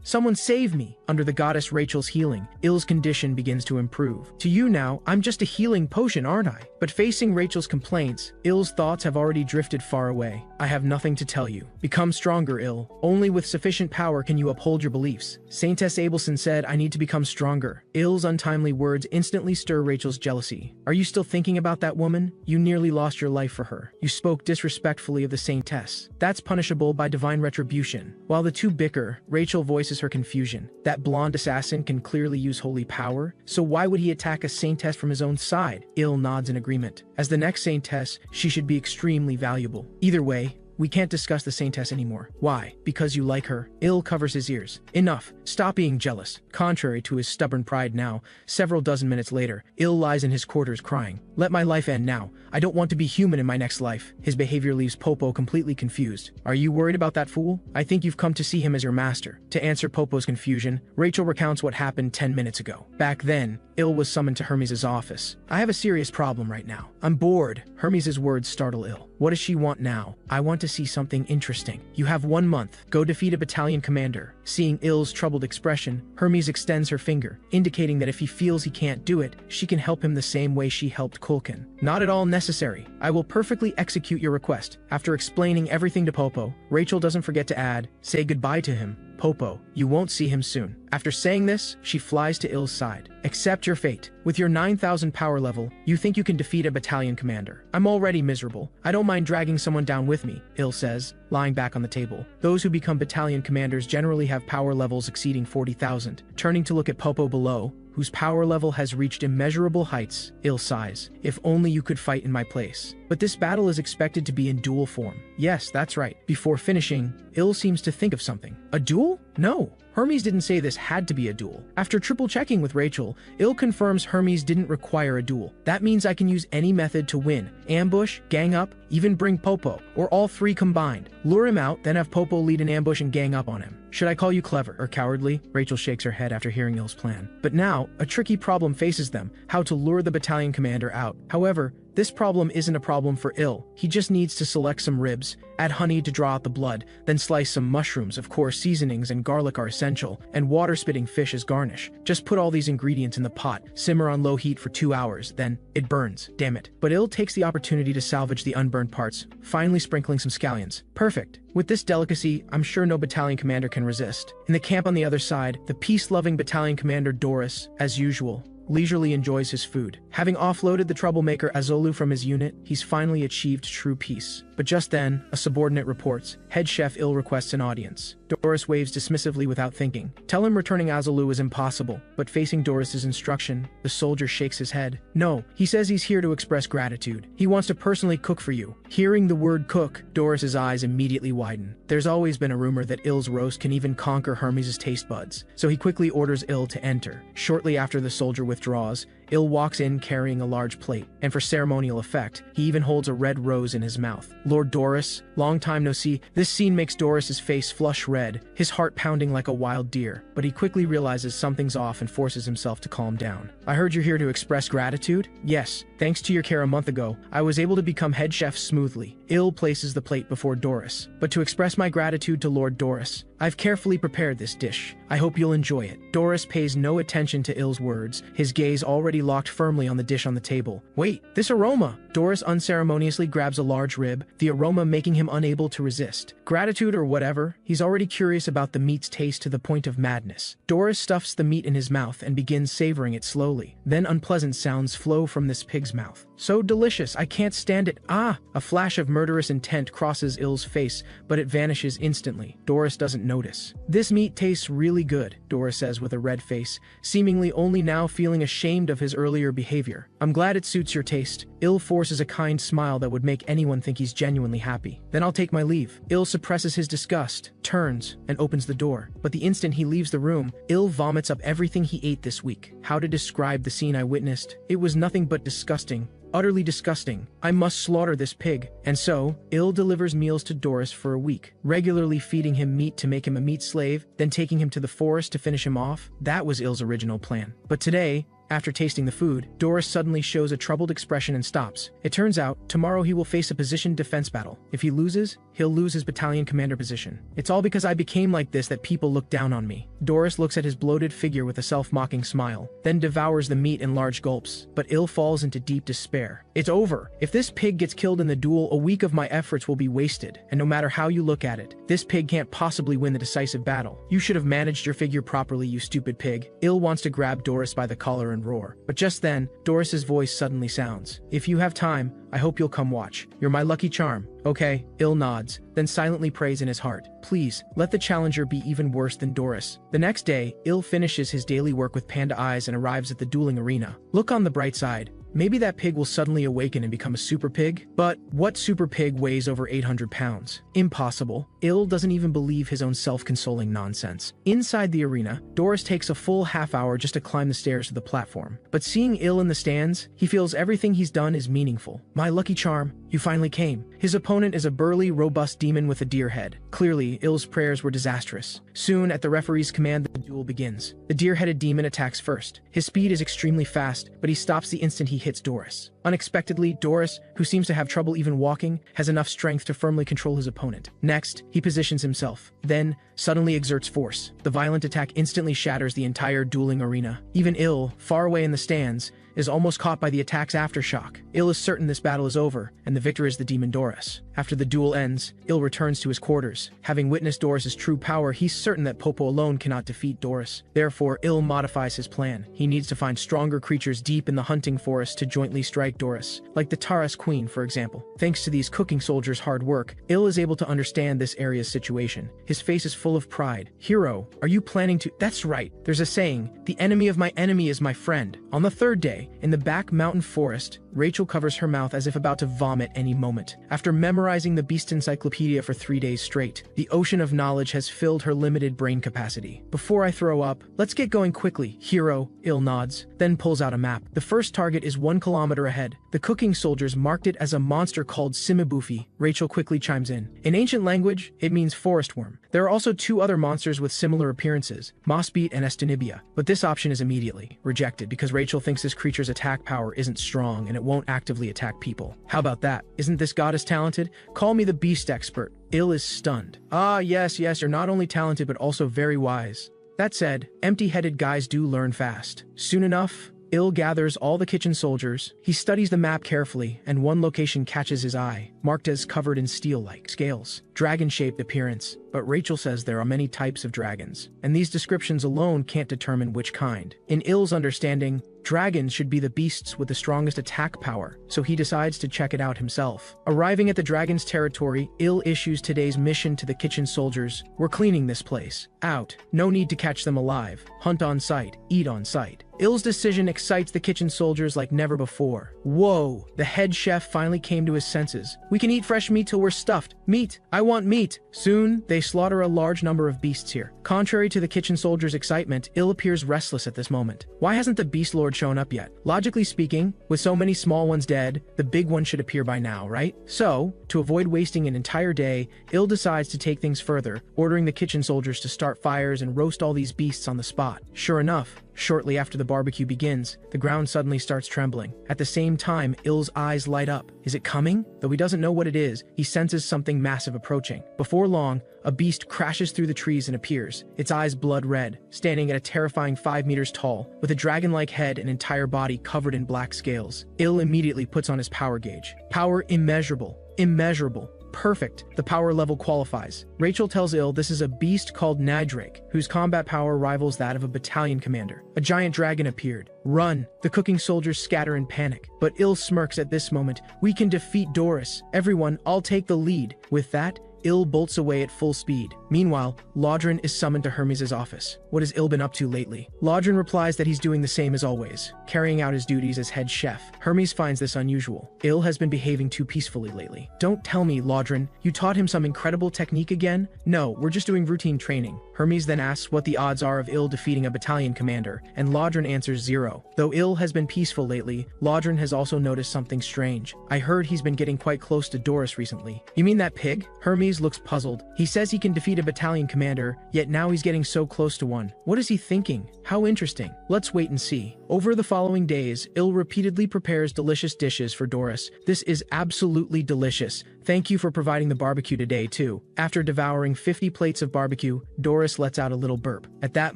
Someone save me! Under the goddess Rachel's healing, Ill's condition begins to improve. To you now, I'm just a healing potion, aren't I? But facing Rachel's complaints, Ill's thoughts have already drifted far away. I have nothing to tell you. Become stronger, Ill. Only with sufficient power can you uphold your beliefs. Saintess Abelson said I need to become stronger. Ill's untimely words instantly stir Rachel's jealousy. Are you still thinking about that woman? You nearly lost your life for her. You spoke disrespectfully of the Saintess. That's punishable by divine retribution. While the two bicker, Rachel voices her confusion. That blonde assassin can clearly use holy power, so why would he attack a Saintess from his own side? Ill nods in agreement. As the next Saintess, she should be extremely valuable. Either way, we can't discuss the Saintess anymore. Why? Because you like her? Ill covers his ears. Enough. Stop being jealous. Contrary to his stubborn pride now, several dozen minutes later, Ill lies in his quarters crying. Let my life end now. I don't want to be human in my next life. His behavior leaves Popo completely confused. Are you worried about that fool? I think you've come to see him as your master. To answer Popo's confusion, Rachel recounts what happened 10 minutes ago. Back then, Ill was summoned to Hermes' office. I have a serious problem right now. I'm bored. Hermes' words startle Ill. What does she want now? I want to see something interesting. You have 1 month. Go defeat a battalion commander. Seeing Ill's troubled expression, Hermes extends her finger, indicating that if he feels he can't do it, she can help him the same way she helped Kulkin. Not at all necessary. I will perfectly execute your request. After explaining everything to Popo, Rachel doesn't forget to add, say goodbye to him. Popo, you won't see him soon. After saying this, she flies to Ill's side. Accept your fate. With your 9,000 power level, you think you can defeat a battalion commander. I'm already miserable. I don't mind dragging someone down with me, Ill says, lying back on the table. Those who become battalion commanders generally have power levels exceeding 40,000. Turning to look at Popo below, whose power level has reached immeasurable heights, Ill sighs. If only you could fight in my place. But this battle is expected to be in duel form. Yes, that's right. Before finishing, Ill seems to think of something. A duel? No. Hermes didn't say this had to be a duel. After triple checking with Rachel, Ill confirms Hermes didn't require a duel. That means I can use any method to win. Ambush, gang up, even bring Popo, or all three combined. Lure him out, then have Popo lead an ambush and gang up on him. Should I call you clever or cowardly? Rachel shakes her head after hearing Ill's plan. But now, a tricky problem faces them, how to lure the battalion commander out. However, this problem isn't a problem for Ill. He just needs to select some ribs, add honey to draw out the blood, then slice some mushrooms. Of course, seasonings and garlic are essential, and water-spitting fish as garnish. Just put all these ingredients in the pot, simmer on low heat for 2 hours, then it burns. Damn it. But Ill takes the opportunity to salvage the unburned parts, finally sprinkling some scallions. Perfect. With this delicacy, I'm sure no battalion commander can resist. In the camp on the other side, the peace-loving battalion commander Doris, as usual, leisurely enjoys his food. Having offloaded the troublemaker Azolu from his unit, he's finally achieved true peace. But just then, a subordinate reports, head chef Ill requests an audience. Doris waves dismissively without thinking. Tell him returning Azolu is impossible, but facing Doris's instruction, the soldier shakes his head. No, he says he's here to express gratitude. He wants to personally cook for you. Hearing the word cook, Doris's eyes immediately widen. There's always been a rumor that Ill's roast can even conquer Hermes' taste buds, so he quickly orders Ill to enter. Shortly after the soldier withdraws, Ill walks in carrying a large plate, and for ceremonial effect, he even holds a red rose in his mouth. Lord Doris, long time no see. This scene makes Doris's face flush red, his heart pounding like a wild deer, but he quickly realizes something's off and forces himself to calm down. I heard you're here to express gratitude? Yes, thanks to your care a month ago, I was able to become head chef smoothly. Ill places the plate before Doris. But to express my gratitude to Lord Doris, I've carefully prepared this dish. I hope you'll enjoy it. Doris pays no attention to Ill's words, his gaze already locked firmly on the dish on the table. Wait, this aroma! Doris unceremoniously grabs a large rib, the aroma making him unable to resist. Gratitude or whatever, he's already curious about the meat's taste to the point of madness. Doris stuffs the meat in his mouth and begins savoring it slowly. Then unpleasant sounds flow from this pig's mouth. So delicious, I can't stand it. Ah! A flash of murderous intent crosses Ill's face, but it vanishes instantly. Doris doesn't notice. This meat tastes really good, Doris says with a red face, seemingly only now feeling ashamed of his earlier behavior. I'm glad it suits your taste. Ill forces a kind smile that would make anyone think he's genuinely happy. Then I'll take my leave. Ill suppresses his disgust, turns, and opens the door. But the instant he leaves the room, Ill vomits up everything he ate this week. How to describe the scene I witnessed? It was nothing but disgusting. Utterly disgusting. I must slaughter this pig. And so, Ill delivers meals to Doris for a week, regularly feeding him meat to make him a meat slave, then taking him to the forest to finish him off. That was Ill's original plan. But today, after tasting the food, Doris suddenly shows a troubled expression and stops. It turns out, tomorrow he will face a positioned defense battle. If he loses, he'll lose his battalion commander position. It's all because I became like this that people look down on me. Doris looks at his bloated figure with a self-mocking smile, then devours the meat in large gulps, but Ill falls into deep despair. It's over. If this pig gets killed in the duel, a week of my efforts will be wasted, and no matter how you look at it, this pig can't possibly win the decisive battle. You should have managed your figure properly, you stupid pig. Ill wants to grab Doris by the collar and roar. But just then, Doris's voice suddenly sounds. If you have time, I hope you'll come watch. You're my lucky charm. Okay, Ill nods, then silently prays in his heart. Please, let the challenger be even worse than Doris. The next day, Ill finishes his daily work with panda eyes and arrives at the dueling arena. Look on the bright side. Maybe that pig will suddenly awaken and become a super pig? But what super pig weighs over 800 pounds? Impossible. Ill doesn't even believe his own self-consoling nonsense. Inside the arena, Doris takes a full half hour just to climb the stairs to the platform. But seeing Ill in the stands, he feels everything he's done is meaningful. My lucky charm, you finally came. His opponent is a burly, robust demon with a deer head. Clearly, Ill's prayers were disastrous. Soon, at the referee's command, the duel duel begins. The deer-headed demon attacks first. His speed is extremely fast, but he stops the instant he hits Doris. Unexpectedly, Doris, who seems to have trouble even walking, has enough strength to firmly control his opponent. Next, he positions himself, then suddenly exerts force. The violent attack instantly shatters the entire dueling arena. Even Il, far away in the stands, is almost caught by the attack's aftershock. Il is certain this battle is over, and the victor is the demon Doris. After the duel ends, Il returns to his quarters. Having witnessed Doris's true power, he's certain that Popo alone cannot defeat Doris. Therefore, Il modifies his plan. He needs to find stronger creatures deep in the hunting forest to jointly strike Doris, like the Taras Queen, for example. Thanks to these cooking soldiers' hard work, Il is able to understand this area's situation. His face is full of pride. "Hero, are you planning to—" That's right. There's a saying, "The enemy of my enemy is my friend." On the third day, in the back mountain forest, Rachel covers her mouth as if about to vomit any moment. After memorizing the Beast Encyclopedia for 3 days straight, the ocean of knowledge has filled her limited brain capacity. "Before I throw up, let's get going quickly, hero," Il nods, then pulls out a map. The first target is 1 kilometer ahead. The cooking soldiers marked it as a monster called Simibufi. Rachel quickly chimes in. In ancient language, it means forest worm. There are also 2 other monsters with similar appearances, Mossbeat and Estinibia, but this option is immediately rejected because Rachel thinks this creature's attack power isn't strong and it won't actively attack people. How about that? Isn't this goddess talented? Call me the beast expert. Il is stunned. Ah, yes, you're not only talented but also very wise. That said, empty-headed guys do learn fast. Soon enough, Il gathers all the kitchen soldiers. He studies the map carefully, and one location catches his eye, marked as covered in steel-like scales. Dragon-shaped appearance, but Rachel says there are many types of dragons, and these descriptions alone can't determine which kind. In Il's understanding, dragons should be the beasts with the strongest attack power, so he decides to check it out himself. Arriving at the dragon's territory, Il issues today's mission to the kitchen soldiers. "We're cleaning this place out. No need to catch them alive. Hunt on sight, eat on sight." Il's decision excites the kitchen soldiers like never before. Whoa! The head chef finally came to his senses. "We can eat fresh meat till we're stuffed. Meat! I want meat!" Soon, they slaughter a large number of beasts here. Contrary to the kitchen soldiers' excitement, Il appears restless at this moment. Why hasn't the Beast Lord shown up yet? Logically speaking, with so many small ones dead, the big one should appear by now, right? So, to avoid wasting an entire day, Il decides to take things further, ordering the kitchen soldiers to start fires and roast all these beasts on the spot. Sure enough, shortly after the barbecue begins, the ground suddenly starts trembling. At the same time, Il's eyes light up. Is it coming? Though he doesn't know what it is, he senses something massive approaching. Before long, a beast crashes through the trees and appears, its eyes blood red, standing at a terrifying 5 meters tall, with a dragon-like head and entire body covered in black scales. Il immediately puts on his power gauge. Power immeasurable. Immeasurable. Perfect. The power level qualifies. Rachel tells Il this is a beast called Nadrake, whose combat power rivals that of a battalion commander. A giant dragon appeared. Run! The cooking soldiers scatter in panic. But Il smirks at this moment. "We can defeat Doris. Everyone, I'll take the lead." With that, Il bolts away at full speed. Meanwhile, Lodrin is summoned to Hermes' office. What has Il been up to lately? Lodrin replies that he's doing the same as always, carrying out his duties as head chef. Hermes finds this unusual. Il has been behaving too peacefully lately. "Don't tell me, Lodrin, you taught him some incredible technique again?" "No, we're just doing routine training." Hermes then asks what the odds are of Il defeating a battalion commander, and Lodrin answers 0. Though Il has been peaceful lately, Lodrin has also noticed something strange. "I heard he's been getting quite close to Doris recently." "You mean that pig?" Hermes looks puzzled. He says he can defeat a battalion commander, yet now he's getting so close to one. What is he thinking? How interesting. Let's wait and see. Over the following days, Il repeatedly prepares delicious dishes for Doris. "This is absolutely delicious. Thank you for providing the barbecue today, too." After devouring 50 plates of barbecue, Doris lets out a little burp. At that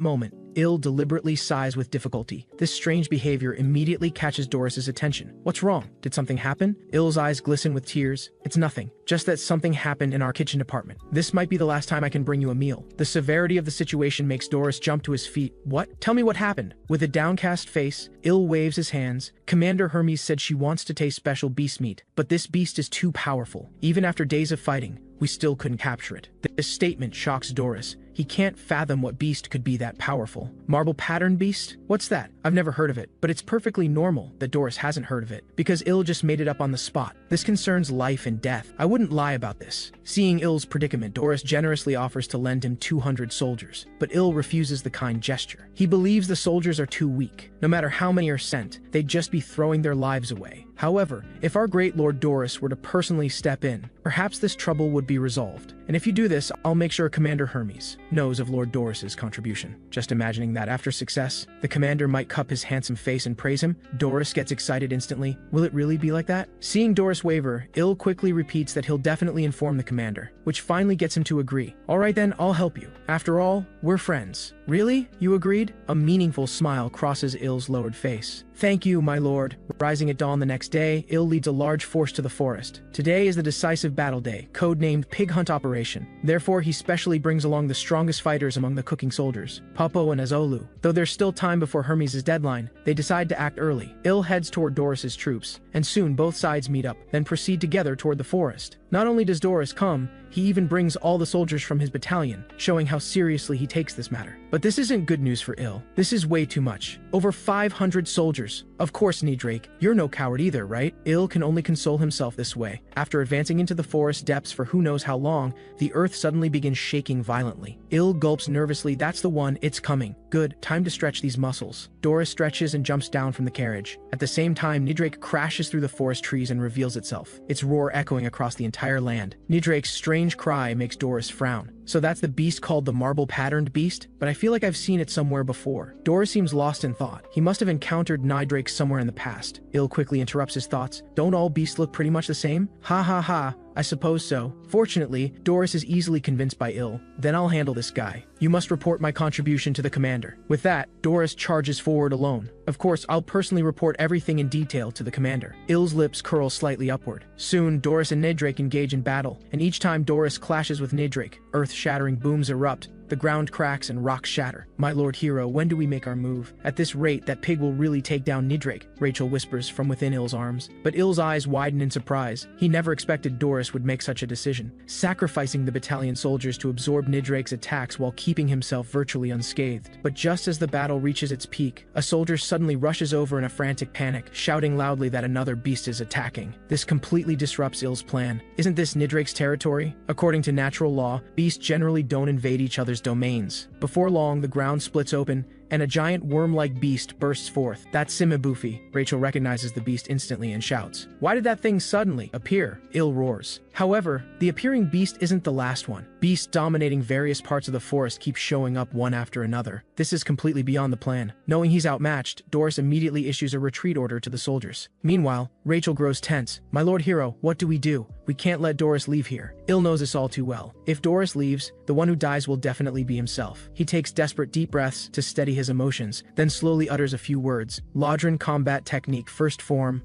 moment, Il deliberately sighs with difficulty. This strange behavior immediately catches Doris's attention. "What's wrong? Did something happen?" Il's eyes glisten with tears. "It's nothing. Just that something happened in our kitchen department. This might be the last time I can bring you a meal." The severity of the situation makes Doris jump to his feet. "What? Tell me what happened." With a downcast face, Il waves his hands. "Commander Hermes said she wants to taste special beast meat, but this beast is too powerful. Even after days of fighting, we still couldn't capture it." This statement shocks Doris. He can't fathom what beast could be that powerful. Marble pattern beast? What's that? I've never heard of it, but it's perfectly normal that Doris hasn't heard of it, because Il just made it up on the spot. This concerns life and death. I wouldn't lie about this. Seeing Il's predicament, Doris generously offers to lend him 200 soldiers, but Il refuses the kind gesture. He believes the soldiers are too weak. No matter how many are sent, they'd just be throwing their lives away. However, if our great Lord Doris were to personally step in, perhaps this trouble would be resolved. And if you do this, I'll make sure Commander Hermes knows of Lord Doris's contribution. Just imagining that after success, the commander might cup his handsome face and praise him. Doris gets excited instantly. Will it really be like that? Seeing Doris waver, Il quickly repeats that he'll definitely inform the commander, which finally gets him to agree. Alright then, I'll help you. After all, we're friends. Really? You agreed? A meaningful smile crosses Il's lowered face. Thank you, my lord. Rising at dawn the next day, Il leads a large force to the forest. Today is the decisive battle day, codenamed Pig Hunt Operation. Therefore, he specially brings along the strongest fighters among the cooking soldiers, Popo and Azolu. Though there's still time before Hermes' deadline, they decide to act early. Il heads toward Doris's troops, and soon both sides meet up, then proceed together toward the forest. Not only does Doris come, he even brings all the soldiers from his battalion, showing how seriously he takes this matter. But this isn't good news for Il. This is way too much. Over 500 soldiers. Of course, Nidrake, you're no coward either, right? Il can only console himself this way. After advancing into the forest depths for who knows how long, the earth suddenly begins shaking violently. Il gulps nervously. That's the one, it's coming. Good, time to stretch these muscles. Doris stretches and jumps down from the carriage. At the same time, Nidrake crashes through the forest trees and reveals itself, its roar echoing across the entire land. Nidrake's strange cry makes Doris frown. So that's the beast called the marble-patterned beast? But I feel like I've seen it somewhere before. Doris seems lost in thought. He must have encountered Nidrake somewhere in the past. Il quickly interrupts his thoughts. Don't all beasts look pretty much the same? Ha ha ha. I suppose so. Fortunately, Doris is easily convinced by Il. Then I'll handle this guy. You must report my contribution to the commander. With that, Doris charges forward alone. Of course, I'll personally report everything in detail to the commander. Il's lips curl slightly upward. Soon, Doris and Nidrake engage in battle, and each time Doris clashes with Nidrake, earth-shattering booms erupt. The ground cracks and rocks shatter. My lord hero, when do we make our move? At this rate, that pig will really take down Nidrake, Rachel whispers from within Il's arms. But Il's eyes widen in surprise. He never expected Doris would make such a decision, sacrificing the battalion soldiers to absorb Nidrake's attacks while keeping himself virtually unscathed. But just as the battle reaches its peak, a soldier suddenly rushes over in a frantic panic, shouting loudly that another beast is attacking. This completely disrupts Il's plan. Isn't this Nidrake's territory? According to natural law, beasts generally don't invade each other's domains. Before long, the ground splits open, and a giant worm-like beast bursts forth. That's Simabufi. Rachel recognizes the beast instantly and shouts, "Why did that thing suddenly appear?" Il roars. However, the appearing beast isn't the last one. Beasts dominating various parts of the forest keep showing up one after another. This is completely beyond the plan. Knowing he's outmatched, Doris immediately issues a retreat order to the soldiers. Meanwhile, Rachel grows tense. My lord hero, what do? We can't let Doris leave here. Il knows this all too well. If Doris leaves, the one who dies will definitely be himself. He takes desperate deep breaths to steady his emotions, then slowly utters a few words. Lodron combat technique, first form.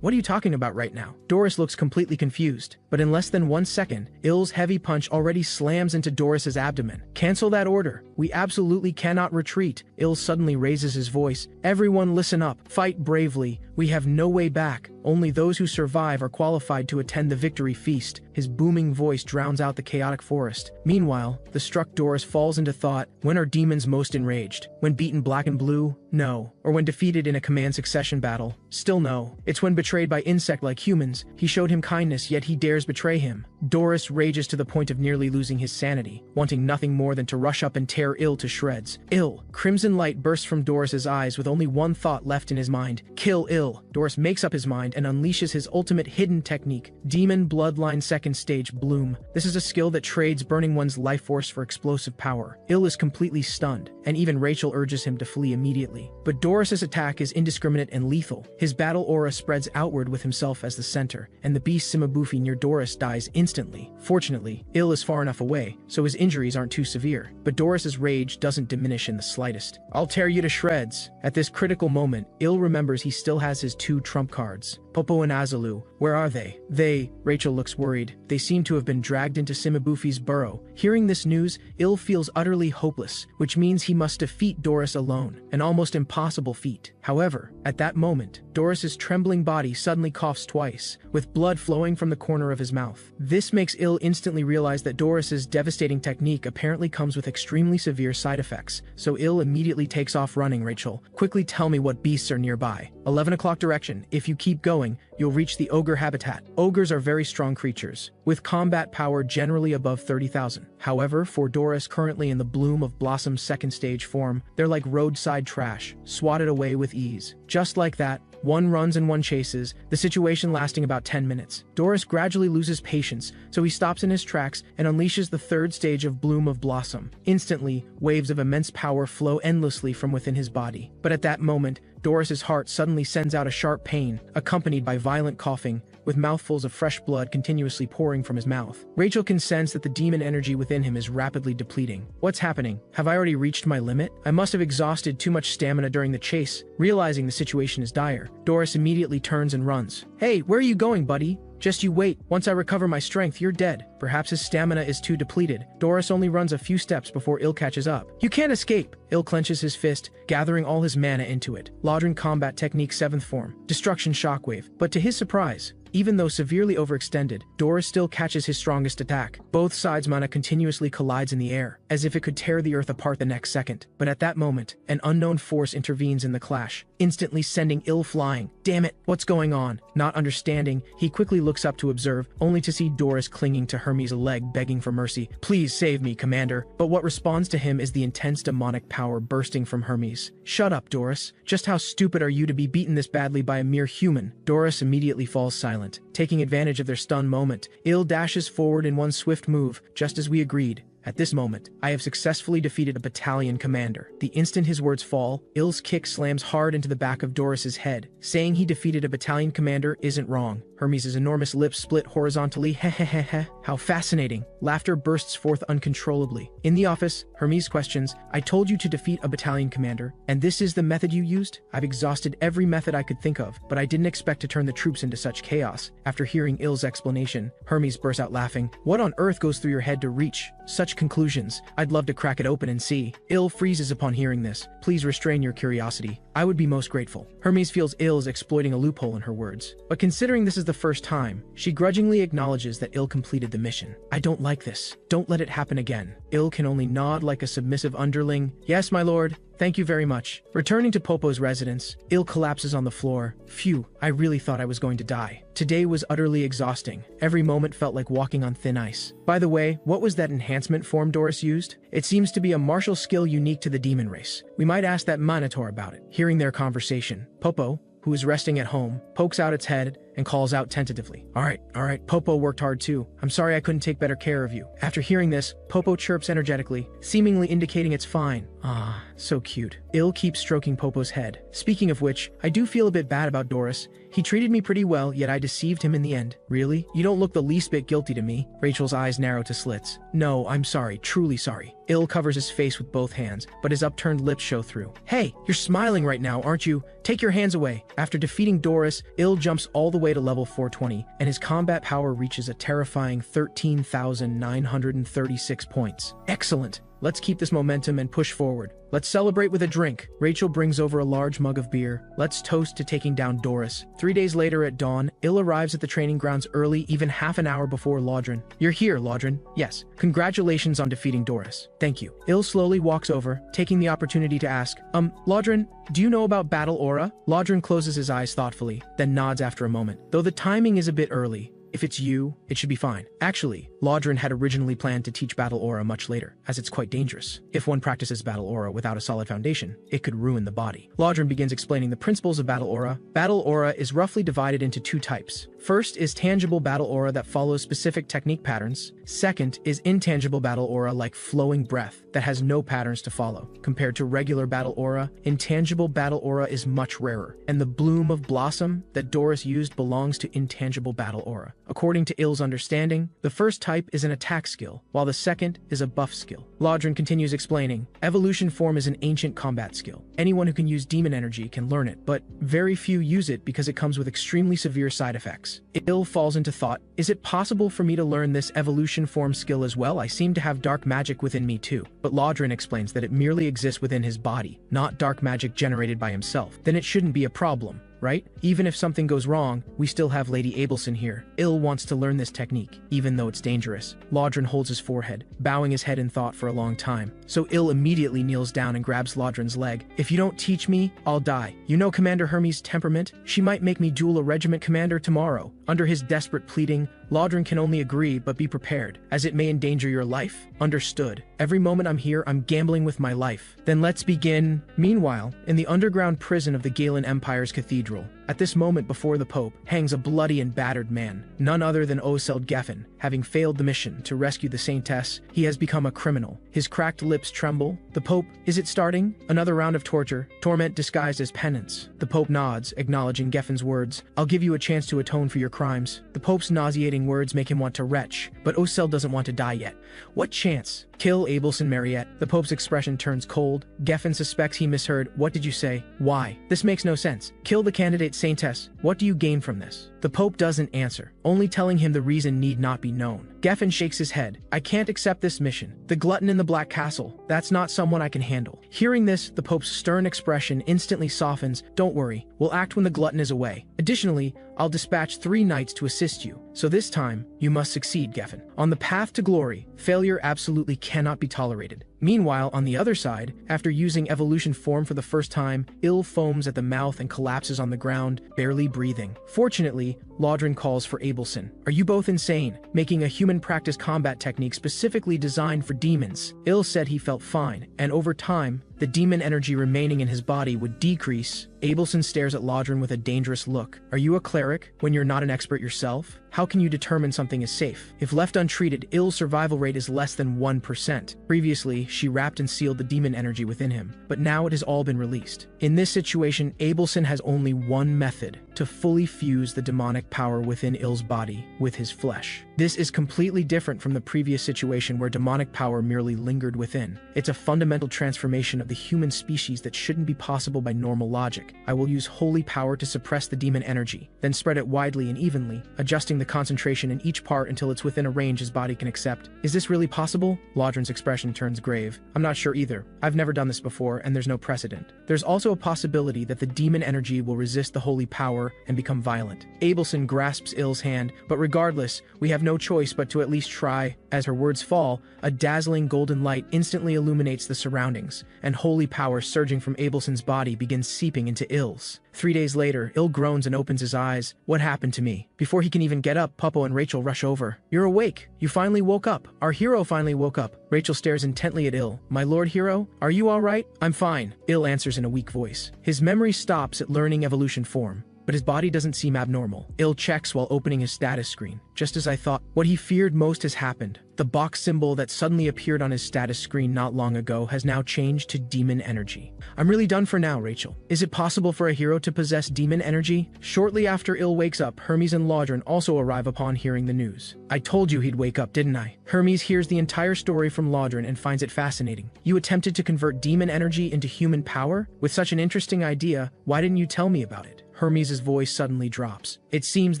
What are you talking about right now? Doris looks completely confused, but in less than 1 second, Il's heavy punch already slams into Doris's abdomen. Cancel that order. We absolutely cannot retreat. Il suddenly raises his voice. Everyone listen up. Fight bravely. We have no way back. Only those who survive are qualified to attend the victory feast. His booming voice drowns out the chaotic forest. Meanwhile, the struck Doris falls into thought. When are demons most enraged? When beaten black and blue? No. Or when defeated in a command succession battle? Still no. It's when betrayed by insect like humans. He showed him kindness, yet he dares betray him. Doris rages to the point of nearly losing his sanity, wanting nothing more than to rush up and tear Il to shreds. Il. Crimson light bursts from Doris's eyes with only one thought left in his mind. Kill Il. Doris makes up his mind and unleashes his ultimate hidden technique, Demon Bloodline Second Stage Bloom. This is a skill that trades burning one's life force for explosive power. Il is completely stunned, and even Rachel urges him to flee immediately. But Doris's attack is indiscriminate and lethal. His battle aura spreads outward with himself as the center, and the beast Simabufi near Doris dies instantly. Fortunately, Il is far enough away, so his injuries aren't too severe. But Doris's rage doesn't diminish in the slightest. I'll tear you to shreds. At this critical moment, Il remembers he still has his 2 trump cards. Popo and Azulu, where are they? Rachel looks worried. They seem to have been dragged into Simabufi's burrow. Hearing this news, Il feels utterly hopeless, which means he must defeat Doris alone, an almost impossible feat. However, at that moment, Doris's trembling body suddenly coughs twice, with blood flowing from the corner of his mouth. This makes Il instantly realize that Doris's devastating technique apparently comes with extremely severe side effects, so Il immediately takes off running. Rachel, quickly tell me what beasts are nearby. 11 o'clock direction. If you keep going, you'll reach the ogre habitat. Ogres are very strong creatures, with combat power generally above 30,000. However, for Doris currently in the bloom of Blossom's second stage form, they're like roadside trash, swatted away with ease. Just like that, One runs and one chases, the situation lasting about 10 minutes. Doris gradually loses patience, so he stops in his tracks and unleashes the third stage of Bloom of Blossom. Instantly, waves of immense power flow endlessly from within his body. But at that moment, Doris's heart suddenly sends out a sharp pain, accompanied by violent coughing, with mouthfuls of fresh blood continuously pouring from his mouth. Rachel can sense that the demon energy within him is rapidly depleting. What's happening? Have I already reached my limit? I must have exhausted too much stamina during the chase. Realizing the situation is dire, Doris immediately turns and runs. Hey, where are you going, buddy? Just you wait. Once I recover my strength, you're dead. Perhaps his stamina is too depleted. Doris only runs a few steps before Il catches up. You can't escape. Il clenches his fist, gathering all his mana into it. Lodron Combat Technique 7th Form. Destruction Shockwave. But to his surprise, even though severely overextended, Doris still catches his strongest attack. Both sides' mana continuously collides in the air, as if it could tear the earth apart the next second. But at that moment, an unknown force intervenes in the clash, instantly sending Il flying. Damn it, what's going on? Not understanding, he quickly looks up to observe, only to see Doris clinging to Hermes' leg begging for mercy. Please save me, Commander. But what responds to him is the intense demonic power bursting from Hermes. Shut up, Doris. Just how stupid are you to be beaten this badly by a mere human? Doris immediately falls silent. Taking advantage of their stunned moment, Il dashes forward in one swift move, just as we agreed. At this moment, I have successfully defeated a battalion commander. The instant his words fall, Il's kick slams hard into the back of Doris's head. Saying he defeated a battalion commander isn't wrong. Hermes' enormous lips split horizontally. Hehehehe. How fascinating. Laughter bursts forth uncontrollably. In the office, Hermes questions, I told you to defeat a battalion commander, and this is the method you used? I've exhausted every method I could think of, but I didn't expect to turn the troops into such chaos. After hearing Il's explanation, Hermes bursts out laughing. What on earth goes through your head to reach such conclusions? I'd love to crack it open and see. Il freezes upon hearing this. Please restrain your curiosity. I would be most grateful. Hermes feels Il is exploiting a loophole in her words. But considering this is the first time, she grudgingly acknowledges that Il completed the mission. I don't like this. Don't let it happen again. Il can only nod like a submissive underling. Yes, my lord. Thank you very much. Returning to Popo's residence, Il collapses on the floor. Phew, I really thought I was going to die. Today was utterly exhausting. Every moment felt like walking on thin ice. By the way, what was that enhancement form Doris used? It seems to be a martial skill unique to the demon race. We might ask that Minotaur about it. Hearing their conversation, Popo, who is resting at home, pokes out its head and calls out tentatively. All right, Popo worked hard too. I'm sorry I couldn't take better care of you. After hearing this, Popo chirps energetically, seemingly indicating it's fine. Ah, so cute. Il keeps stroking Popo's head. Speaking of which, I do feel a bit bad about Doris. He treated me pretty well, yet I deceived him in the end. Really? You don't look the least bit guilty to me. Rachel's eyes narrow to slits. No, I'm sorry, truly sorry. Il covers his face with both hands, but his upturned lips show through. Hey, you're smiling right now, aren't you? Take your hands away. After defeating Doris, Il jumps all the way to level 420, and his combat power reaches a terrifying 13,936 points. Excellent. Let's keep this momentum and push forward. Let's celebrate with a drink. Rachel brings over a large mug of beer. Let's toast to taking down Doris. 3 days later at dawn, Il arrives at the training grounds early, even half an hour before Lodron. You're here, Lodron. Yes. Congratulations on defeating Doris. Thank you. Il slowly walks over, taking the opportunity to ask, Lodron, do you know about Battle Aura? Lodron closes his eyes thoughtfully, then nods after a moment. Though the timing is a bit early, if it's you, it should be fine. Actually, Lodron had originally planned to teach Battle Aura much later, as it's quite dangerous. If one practices Battle Aura without a solid foundation, it could ruin the body. Lodron begins explaining the principles of Battle Aura. Battle Aura is roughly divided into two types. First is tangible Battle Aura that follows specific technique patterns. Second is intangible Battle Aura like flowing breath that has no patterns to follow. Compared to regular Battle Aura, intangible Battle Aura is much rarer, and the Bloom of Blossom that Doris used belongs to intangible Battle Aura. According to Il's understanding, the first type is an attack skill, while the second is a buff skill. Lodron continues explaining, Evolution Form is an ancient combat skill. Anyone who can use demon energy can learn it, but very few use it because it comes with extremely severe side effects. Il falls into thought, is it possible for me to learn this Evolution Form skill as well? I seem to have dark magic within me too. But Lodron explains that it merely exists within his body, not dark magic generated by himself. Then it shouldn't be a problem, right? Even if something goes wrong, we still have Lady Abelson here. Il wants to learn this technique, even though it's dangerous. Lodron holds his forehead, bowing his head in thought for a long time. So Il immediately kneels down and grabs Lodron's leg. If you don't teach me, I'll die. You know Commander Hermes' temperament? She might make me duel a regiment commander tomorrow. Under his desperate pleading, Lodron can only agree but be prepared, as it may endanger your life. Understood. Every moment I'm here, I'm gambling with my life. Then let's begin. Meanwhile, in the underground prison of the Galen Empire's cathedral, At this moment before the Pope hangs a bloody and battered man, none other than Oseld Geffen. Having failed the mission to rescue the Saintess, he has become a criminal. His cracked lips tremble. The Pope, is it starting? Another round of torment disguised as penance. The Pope nods, acknowledging Geffen's words. I'll give you a chance to atone for your crimes. The Pope's nauseating words make him want to retch, but Oseld doesn't want to die yet. What chance? Kill Abelson Mariette. The Pope's expression turns cold. Geffen suspects he misheard. What did you say? Why? This makes no sense. Kill the candidate Saintess. What do you gain from this? The Pope doesn't answer, only telling him the reason need not be known. Geffen shakes his head. I can't accept this mission. The glutton in the Black Castle. That's not someone I can handle. Hearing this, the Pope's stern expression instantly softens. Don't worry, we'll act when the glutton is away. Additionally, I'll dispatch 3 knights to assist you. So this time, you must succeed, Geffen. On the path to glory, failure absolutely cannot be tolerated. Meanwhile, on the other side, after using evolution form for the first time, Ill foams at the mouth and collapses on the ground, barely breathing. Fortunately, Lodron calls for Abelson. Are you both insane? Making a human practice combat technique specifically designed for demons. Ill said he felt fine, and over time, the demon energy remaining in his body would decrease. Abelson stares at Lodron with a dangerous look. Are you a cleric when you're not an expert yourself? How can you determine something is safe? If left untreated, Ill's survival rate is less than 1%. Previously, she wrapped and sealed the demon energy within him, but now it has all been released. In this situation, Abelson has only one method to fully fuse the demonic power within Ill's body with his flesh. This is completely different from the previous situation where demonic power merely lingered within. It's a fundamental transformation of the human species that shouldn't be possible by normal logic. I will use holy power to suppress the demon energy, then spread it widely and evenly, adjusting the concentration in each part until it's within a range his body can accept. Is this really possible? Lodron's expression turns grave. I'm not sure either. I've never done this before, and there's no precedent. There's also a possibility that the demon energy will resist the holy power and become violent. Abelson grasps Ill's hand, but regardless, we have no choice but to at least try. As her words fall, a dazzling golden light instantly illuminates the surroundings, and holy power surging from Abelson's body begins seeping into Ill's. 3 days later, Ill groans and opens his eyes. What happened to me? Before he can even get up, Puppo and Rachel rush over. You're awake. You finally woke up. Our hero finally woke up. Rachel stares intently at Ill. My lord hero, are you all right? I'm fine. Ill answers in a weak voice. His memory stops at learning evolution form, but his body doesn't seem abnormal. Ill checks while opening his status screen. Just as I thought, what he feared most has happened. The box symbol that suddenly appeared on his status screen not long ago has now changed to demon energy. I'm really done for now, Rachel. Is it possible for a hero to possess demon energy? Shortly after Ill wakes up, Hermes and Lodron also arrive upon hearing the news. I told you he'd wake up, didn't I? Hermes hears the entire story from Lodron and finds it fascinating. You attempted to convert demon energy into human power? With such an interesting idea, why didn't you tell me about it? Hermes' voice suddenly drops. It seems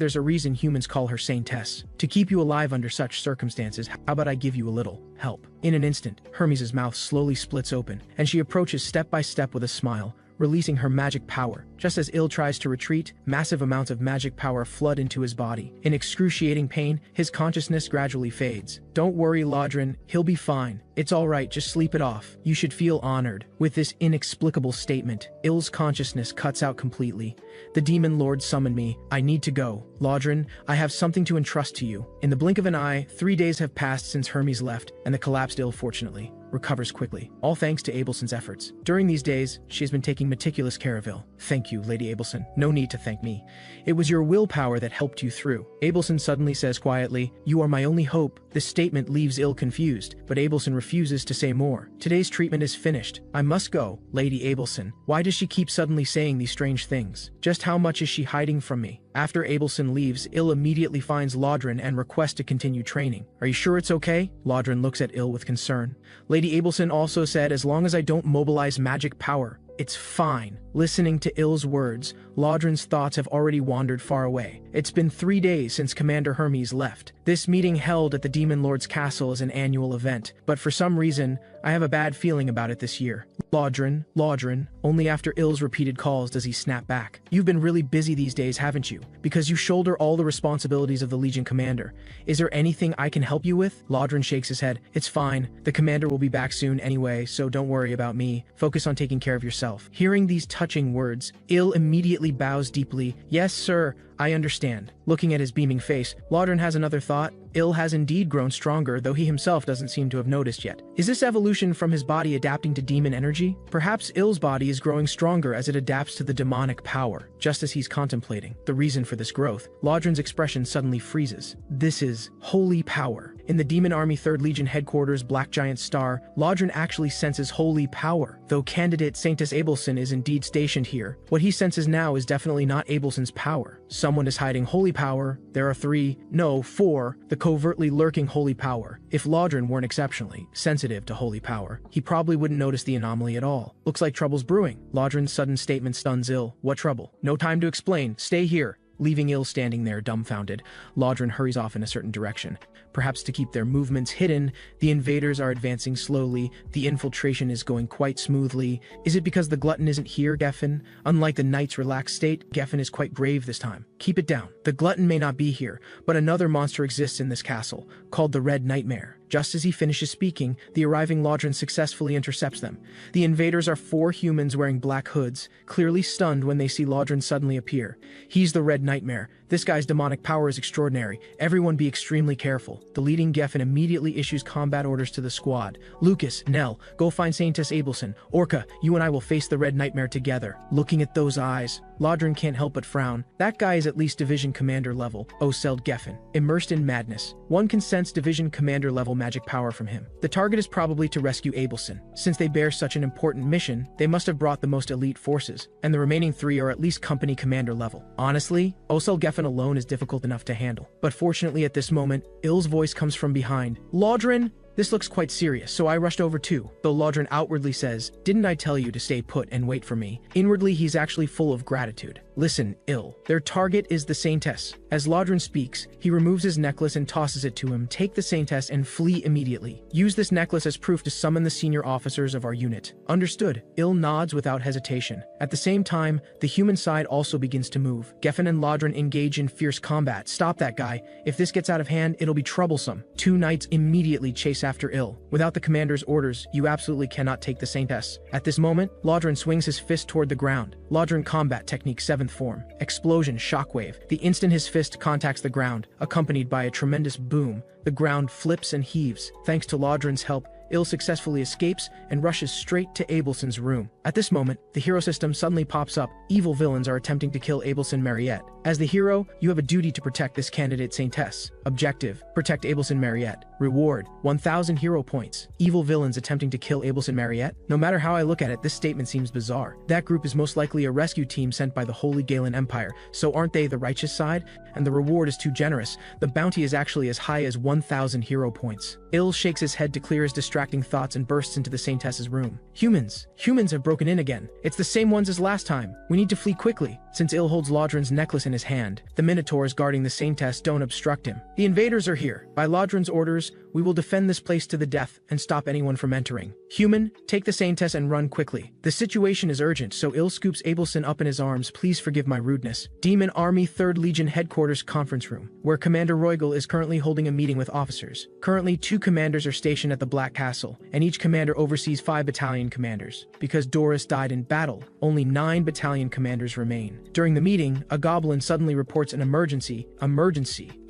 there's a reason humans call her Saintess. To keep you alive under such circumstances, how about I give you a little help? In an instant, Hermes' mouth slowly splits open, and she approaches step by step with a smile, releasing her magic power. Just as Ill tries to retreat, massive amounts of magic power flood into his body. In excruciating pain, his consciousness gradually fades. Don't worry, Lodron, he'll be fine. It's all right, just sleep it off. You should feel honored. With this inexplicable statement, Ill's consciousness cuts out completely. The demon lord summoned me. I need to go. Lodron, I have something to entrust to you. In the blink of an eye, 3 days have passed since Hermes left, and the collapsed Ill, fortunately, recovers quickly, all thanks to Abelson's efforts. During these days, she has been taking meticulous care of Ill. Thank you, Lady Abelson. No need to thank me. It was your willpower that helped you through. Abelson suddenly says quietly, you are my only hope. This statement leaves Ill confused, but Abelson refuses to say more. Today's treatment is finished. I must go, Lady Abelson. Why does she keep suddenly saying these strange things? Just how much is she hiding from me? After Abelson leaves, Ill immediately finds Lodron and requests to continue training. Are you sure it's okay? Lodron looks at Ill with concern. Lady Abelson also said, as long as I don't mobilize magic power, it's fine. Listening to Ill's words, Lodron's thoughts have already wandered far away. It's been 3 days since Commander Hermes left. This meeting held at the Demon Lord's castle is an annual event, but for some reason, I have a bad feeling about it this year. Lodron, only after Ill's repeated calls does he snap back. You've been really busy these days, haven't you? Because you shoulder all the responsibilities of the Legion commander. Is there anything I can help you with? Lodron shakes his head. It's fine. The commander will be back soon anyway, so don't worry about me. Focus on taking care of yourself. Hearing these touching touching words. Il immediately bows deeply. Yes, sir, I understand. Looking at his beaming face, Lodron has another thought. Il has indeed grown stronger, though he himself doesn't seem to have noticed yet. Is this evolution from his body adapting to demon energy? Perhaps Il's body is growing stronger as it adapts to the demonic power. Just as he's contemplating the reason for this growth, Lodron's expression suddenly freezes. This is holy power. In the Demon Army 3rd Legion headquarters Black Giant Star, Lodron actually senses holy power. Though candidate Saintess Abelson is indeed stationed here, what he senses now is definitely not Abelson's power. Someone is hiding holy power. There are 3, no, 4, the covertly lurking holy power. If Lodron weren't exceptionally sensitive to holy power, he probably wouldn't notice the anomaly at all. Looks like trouble's brewing. Lodron's sudden statement stuns Il. What trouble? No time to explain. Stay here. Leaving Il standing there dumbfounded, Lodron hurries off in a certain direction. Perhaps to keep their movements hidden, the invaders are advancing slowly. The infiltration is going quite smoothly. Is it because the glutton isn't here, Geffen? Unlike the knight's relaxed state, Geffen is quite grave this time. Keep it down. The glutton may not be here, but another monster exists in this castle, called the Red Nightmare. Just as he finishes speaking, the arriving Lodron successfully intercepts them. The invaders are 4 humans wearing black hoods, clearly stunned when they see Lodron suddenly appear. He's the Red Nightmare. This guy's demonic power is extraordinary. Everyone be extremely careful. The leading Geffen immediately issues combat orders to the squad. Lucas, Nell, go find Saintess Abelson. Orca, you and I will face the Red Nightmare together. Looking at those eyes, Lodron can't help but frown. That guy is at least division commander level, Oseld Geffen. Immersed in madness, one can sense division commander level magic power from him. The target is probably to rescue Abelson. Since they bear such an important mission, they must have brought the most elite forces, and the remaining 3 are at least company commander level. Honestly, Oseld Geffen alone is difficult enough to handle. But fortunately at this moment, Il's voice comes from behind. Lodron! This looks quite serious, so I rushed over too, though Lodron outwardly says, "Didn't I tell you to stay put and wait for me?" Inwardly, he's actually full of gratitude. Listen, Il. Their target is the Saintess. As Lodron speaks, he removes his necklace and tosses it to him. Take the Saintess and flee immediately. Use this necklace as proof to summon the senior officers of our unit. Understood. Il nods without hesitation. At the same time, the human side also begins to move. Geffen and Lodron engage in fierce combat. Stop that guy. If this gets out of hand, it'll be troublesome. 2 knights immediately chase after Il. Without the commander's orders, you absolutely cannot take the Saintess. At this moment, Lodron swings his fist toward the ground. Lodron combat technique 7th form. Explosion, shockwave. The instant his fist contacts the ground, accompanied by a tremendous boom, the ground flips and heaves. Thanks to Lodron's help, Il successfully escapes and rushes straight to Abelson's room. At this moment, the hero system suddenly pops up. Evil villains are attempting to kill Abelson Mariette. As the hero, you have a duty to protect this candidate Saintess. Objective: protect Abelson Mariette. Reward: 1,000 hero points. Evil villains attempting to kill Abelson Mariette? No matter how I look at it, this statement seems bizarre. That group is most likely a rescue team sent by the Holy Galen Empire, so aren't they the righteous side? And the reward is too generous. The bounty is actually as high as 1,000 hero points. Il shakes his head to clear his distracting thoughts and bursts into the Saintess's room. Humans have broken in again. It's the same ones as last time. We need to flee quickly. Since Il holds Lodron's necklace in his hand, the Minotaurs guarding the Saintess don't obstruct him. The invaders are here. By Lodron's orders, we will defend this place to the death and stop anyone from entering. Human, take the Saintess and run quickly. The situation is urgent, so Il scoops Abelson up in his arms. Please forgive my rudeness. Demon Army 3rd Legion headquarters conference room, where Commander Roigel is currently holding a meeting with officers. Currently, 2 commanders are stationed at the Black Castle, and each commander oversees 5 battalion commanders. Because Doris died in battle, only 9 battalion commanders remain. During the meeting, a goblin suddenly reports an emergency.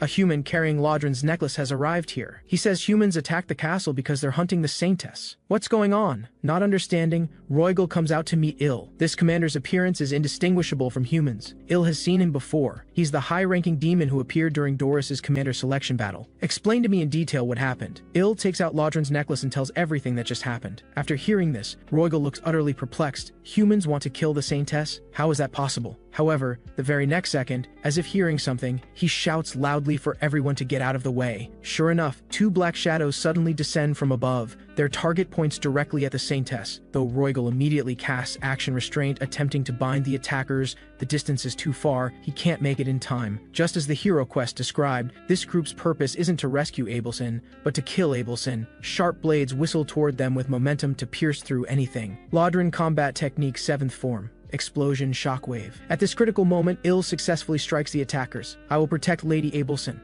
A human carrying Lodron's necklace has arrived here. He says humans attacked the castle because they're hunting the Saintess. What's going on? Not understanding, Roigel comes out to meet Il. This commander's appearance is indistinguishable from humans. Il has seen him before. He's the high-ranking demon who appeared during Doris's commander selection battle. Explain to me in detail what happened. Il takes out Lodron's necklace and tells everything that just happened. After hearing this, Roigel looks utterly perplexed. Humans want to kill the Saintess? How is that possible? However, the very next second, as if hearing something, he shouts loudly for everyone to get out of the way. Sure enough, 2 black shadows suddenly descend from above. Their target points directly at the Saintess, though Roigel immediately casts action restraint, attempting to bind the attackers. The distance is too far, he can't make it in time. Just as the hero quest described, this group's purpose isn't to rescue Abelson, but to kill Abelson. Sharp blades whistle toward them with momentum to pierce through anything. Lodron combat technique 7th form. Explosion, shockwave. At this critical moment, Il successfully strikes the attackers. I will protect Lady Abelson.